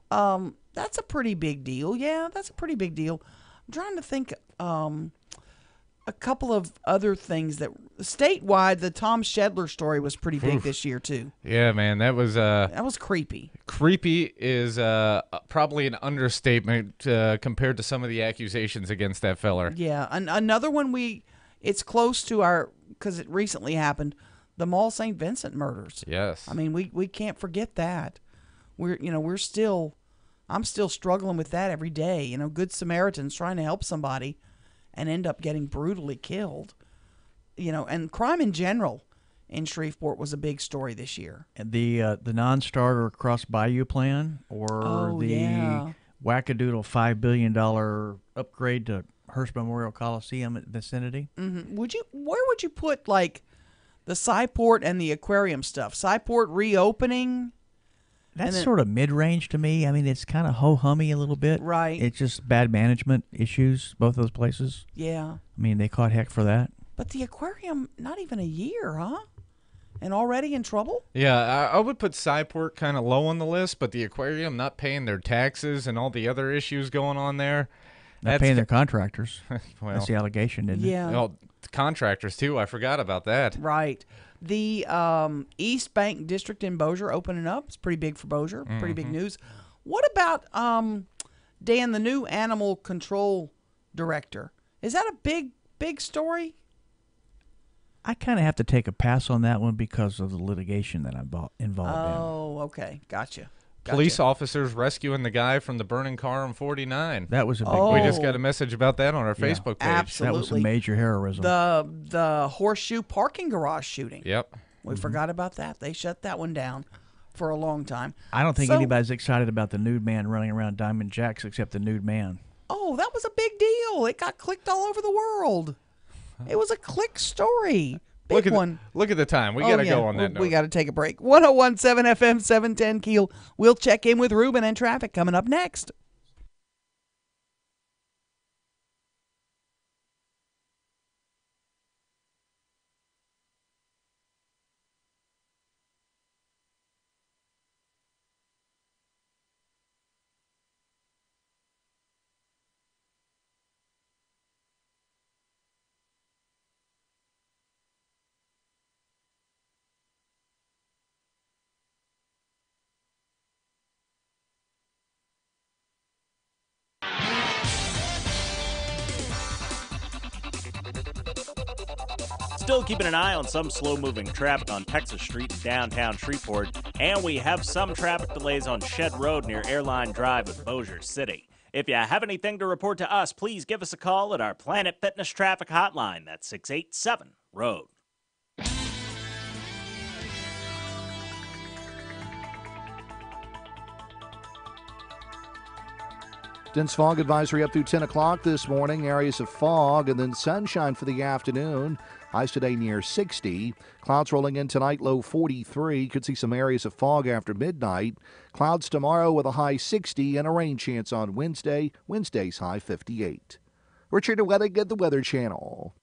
That's a pretty big deal. Yeah, that's a pretty big deal. I'm trying to think. a couple of other things that statewide, the Tom Shedler story was pretty big this year too. Yeah, man, that was creepy. Creepy is probably an understatement compared to some of the accusations against that feller. Yeah, another one it's close to our, because it recently happened, the Mall St. Vincent murders. Yes. I mean, we can't forget that. I'm still struggling with that every day. Good Samaritans trying to help somebody and end up getting brutally killed. And crime in general in Shreveport was a big story this year. And the non-starter Cross Bayou plan, or the wackadoodle $5 billion upgrade to Hearst Memorial Coliseum vicinity. Mm-hmm. Where would you put like the Cyport and the aquarium stuff? Cyport reopening. That's sort of mid-range to me. I mean, it's kind of ho-hummy a little bit. Right. It's just bad management issues, both those places. Yeah. I mean, they caught heck for that. But the aquarium, not even a year, huh? And already in trouble? Yeah, I would put Cyport kind of low on the list, but the aquarium not paying their taxes and all the other issues going on there. Not paying their contractors. Well, that's the allegation, isn't it? Yeah. Well, contractors, too. I forgot about that. Right. The East Bank District in Bossier opening up. It's pretty big for Bossier. Pretty big news. What about, Dan, the new animal control director? Is that a big story? I kind of have to take a pass on that one because of the litigation that I'm involved in. Oh, okay. Gotcha. Police officers rescuing the guy from the burning car on 49. That was a big We just got a message about that on our Facebook page. Absolutely. That was some major heroism. The Horseshoe parking garage shooting. Yep. We forgot about that. They shut that one down for a long time. I don't think anybody's excited about the nude man running around Diamond Jacks except the nude man. Oh, that was a big deal. It got clicked all over the world. It was a click story. Big one. Look at the time. We got to go on that note. We got to take a break. 1017 FM 710 Keel. We'll check in with Ruben and traffic coming up next. Still keeping an eye on some slow-moving traffic on Texas Street in downtown Shreveport, and we have some traffic delays on Shed Road near Airline Drive in Bossier City. If you have anything to report to us, please give us a call at our Planet Fitness traffic hotline. That's 687-ROAD. Dense fog advisory up through 10 o'clock this morning. Areas of fog and then sunshine for the afternoon. Highs today near 60. Clouds rolling in tonight, low 43. Could see some areas of fog after midnight. Clouds tomorrow with a high 60 and a rain chance on Wednesday. Wednesday's high 58. Richard Wedding at the Weather Channel.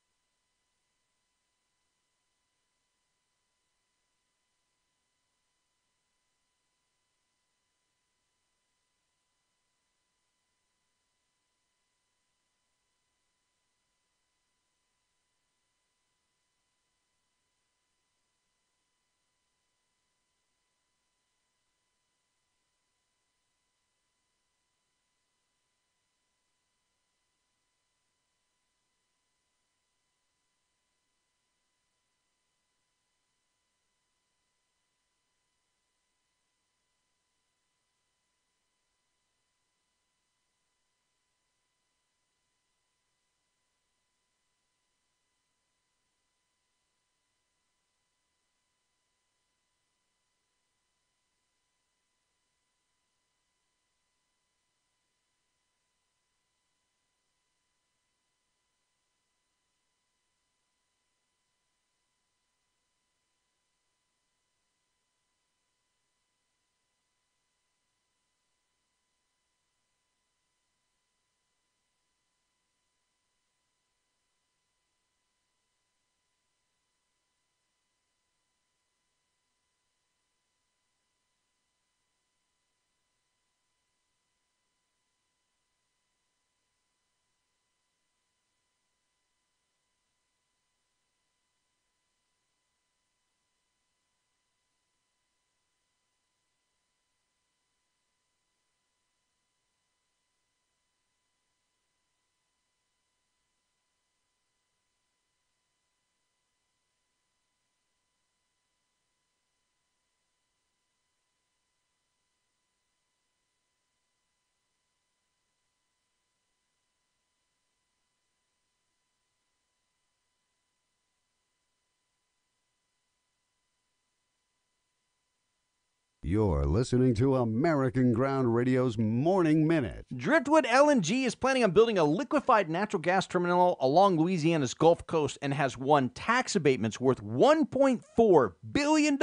You're listening to American Ground Radio's Morning Minute. Driftwood LNG is planning on building a liquefied natural gas terminal along Louisiana's Gulf Coast and has won tax abatements worth $1.4 billion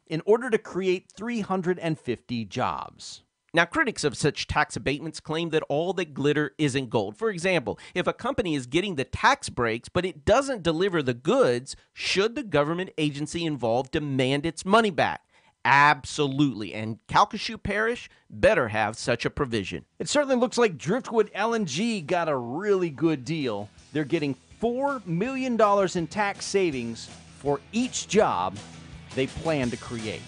in order to create 350 jobs. Now, critics of such tax abatements claim that all that glitter isn't gold. For example, if a company is getting the tax breaks but it doesn't deliver the goods, should the government agency involved demand its money back? Absolutely, and Calcasieu Parish better have such a provision. It certainly looks like Driftwood LNG got a really good deal. They're getting $4 million in tax savings for each job they plan to create.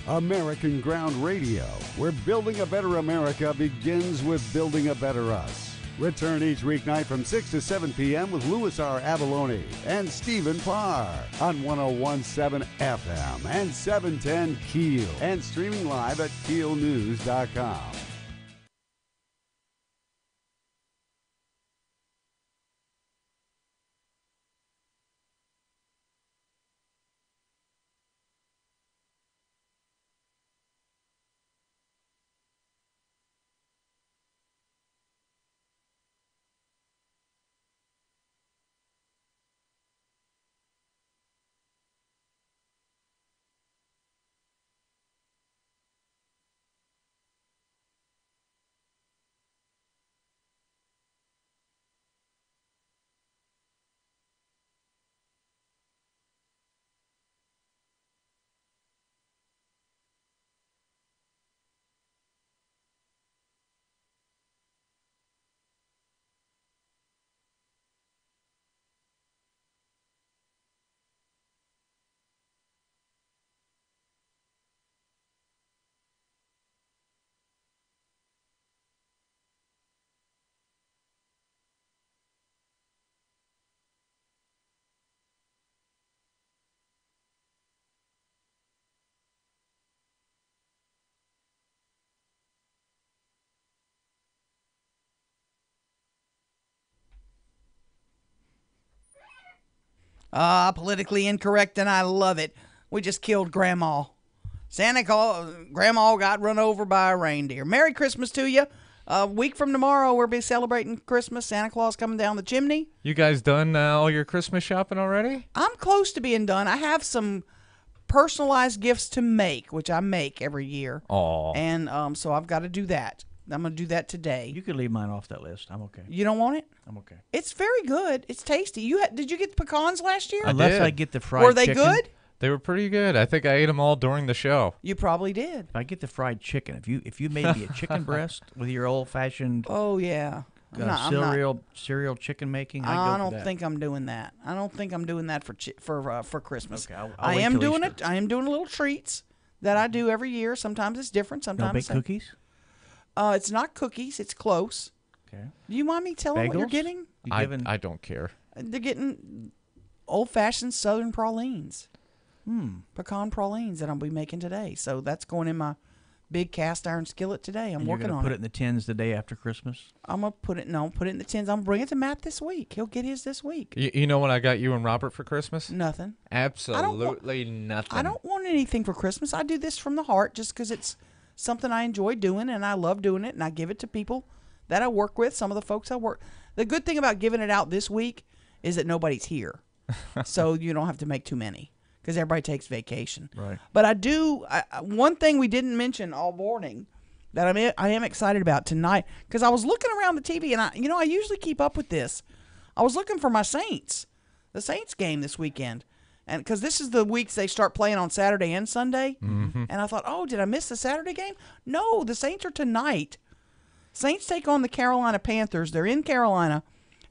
American Ground Radio, where building a better America begins with building a better us. Return each weeknight from 6 to 7 p.m. with Louis R. Avalone and Stephen Parr on 101.7 FM and 710 KEEL and streaming live at KEELnews.com. Politically incorrect, and I love it. We just killed Grandma. Grandma got run over by a reindeer. Merry Christmas to you. A week from tomorrow, we'll be celebrating Christmas. Santa Claus coming down the chimney. You guys done all your Christmas shopping already? I'm close to being done. I have some personalized gifts to make, which I make every year. Aw. And so I've got to do that. I'm going to do that today. You could leave mine off that list. I'm okay. You don't want it? I'm okay. It's very good. It's tasty. Did you get pecans last year? Unless I get the fried Were they chicken. good? They were pretty good. I think I ate them all during the show. You probably did. If I get the fried chicken, if you made me a chicken breast with your old fashioned oh yeah cereal chicken making, I don't think I'm doing that. I don't think I'm doing that for Christmas. Okay, I'll I wait am till doing Easter. it. I am doing little treats that I do every year. Sometimes it's different. Sometimes No baked cookies. It's not cookies. It's close. Okay. Do you mind me telling what you're Bagels? getting? I don't care. They're getting old-fashioned Southern pralines. Pecan pralines that I'll be making today. So that's going in my big cast iron skillet today. I'm And working you're on put it in the tins the day after Christmas. I'm going to put it in the tins. I'm bringing it to Matt this week. He'll get his this week. You know what I got you and Robert for Christmas? Nothing. Absolutely nothing. I don't want anything for Christmas. I do this from the heart just because it's something I enjoy doing and I love doing it, and I give it to people that I work with, some of the folks I work. The good thing about giving it out this week is that nobody's here. So you don't have to make too many because everybody takes vacation. Right. But one thing we didn't mention all morning that I am excited about tonight, because I was looking around the TV, and I usually keep up with this. I was looking for my Saints, the Saints game this weekend. And because this is the weeks they start playing on Saturday and Sunday. Mm-hmm. And I thought, oh, did I miss the Saturday game? No, the Saints are tonight. Saints take on the Carolina Panthers. They're in Carolina.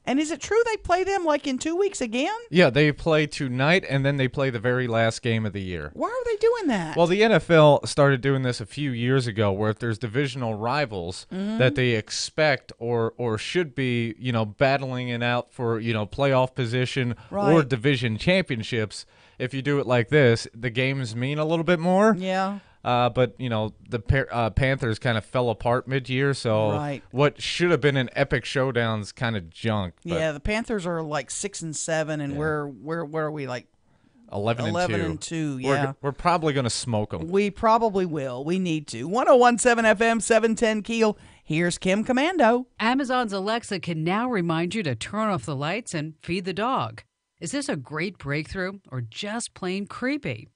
And is it true they play them like in 2 weeks again? Yeah, they play tonight, and then they play the very last game of the year. Why are they doing that? Well, the NFL started doing this a few years ago, where if there's divisional rivals that they expect or should be, battling it out for, playoff position or Right. division championships, if you do it like this, the games mean a little bit more. Yeah. But the Panthers kind of fell apart mid-year, so Right. what should have been an epic showdown's kind of junk. But Yeah, the Panthers are like 6-7, and where are we, like 11 and 2. 11 and 2, yeah. We're probably going to smoke them. We probably will. We need to. 101.7 FM, 710 Keel. Here's Kim Commando. Amazon's Alexa can now remind you to turn off the lights and feed the dog. Is this a great breakthrough or just plain creepy?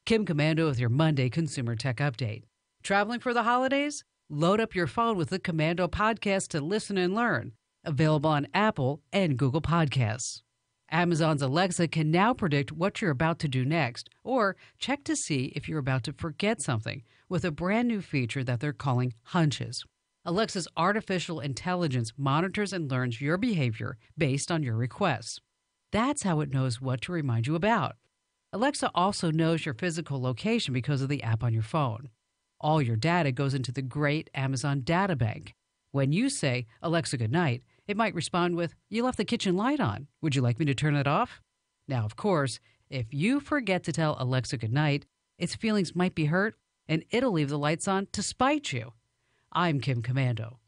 Kim Commando with your Monday Consumer Tech Update. Traveling for the holidays? Load up your phone with the Commando podcast to listen and learn. Available on Apple and Google Podcasts. Amazon's Alexa can now predict what you're about to do next or check to see if you're about to forget something with a brand new feature that they're calling Hunches. Alexa's artificial intelligence monitors and learns your behavior based on your requests. That's how it knows what to remind you about. Alexa also knows your physical location because of the app on your phone. All your data goes into the great Amazon data bank. When you say, Alexa, good night, it might respond with, you left the kitchen light on. Would you like me to turn it off? Now, of course, if you forget to tell Alexa good night, its feelings might be hurt, and it'll leave the lights on to spite you. I'm Kim Commando.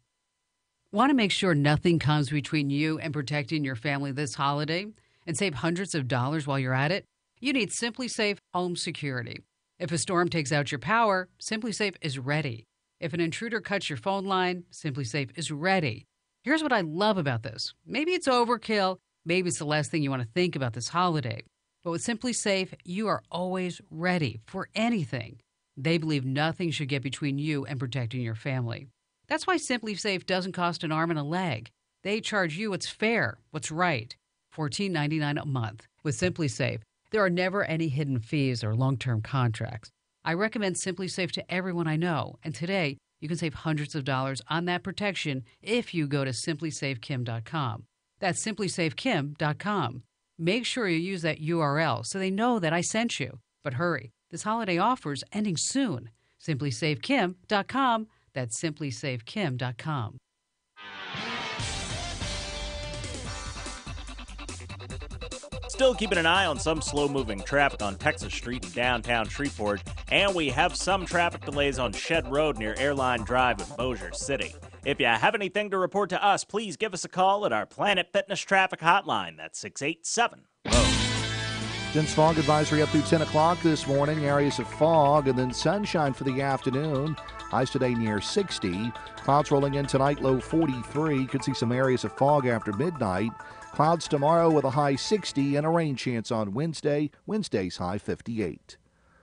Want to make sure nothing comes between you and protecting your family this holiday and save hundreds of dollars while you're at it? You need SimpliSafe Home Security. If a storm takes out your power, SimpliSafe is ready. If an intruder cuts your phone line, SimpliSafe is ready. Here's what I love about this. Maybe it's overkill. Maybe it's the last thing you want to think about this holiday. But with SimpliSafe, you are always ready for anything. They believe nothing should get between you and protecting your family. That's why SimpliSafe doesn't cost an arm and a leg. They charge you what's fair, what's right. $14.99 a month. With SimpliSafe, there are never any hidden fees or long-term contracts. I recommend SimpliSafe to everyone I know, and today you can save hundreds of dollars on that protection if you go to simplysafekim.com. That's simplysafekim.com. Make sure you use that URL so they know that I sent you. But hurry, this holiday offer's ending soon. simplysafekim.com. That's simplysafekim.com. Still keeping an eye on some slow-moving traffic on Texas Street in downtown Shreveport, and we have some traffic delays on Shed Road near Airline Drive in Bossier City. If you have anything to report to us, please give us a call at our Planet Fitness traffic hotline. That's 687-ROAD. Dense fog advisory up through 10 o'clock this morning. Areas of fog and then sunshine for the afternoon. Highs today near 60. Clouds rolling in tonight, low 43. Could see some areas of fog after midnight. Clouds tomorrow with a high 60 and a rain chance on Wednesday. Wednesday's high 58.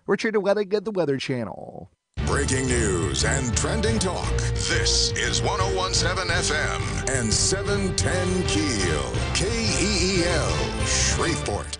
Richard Wedding at the Weather Channel. Breaking news and trending talk. This is 101.7 FM and 710 KEEL. KEEL, Shreveport.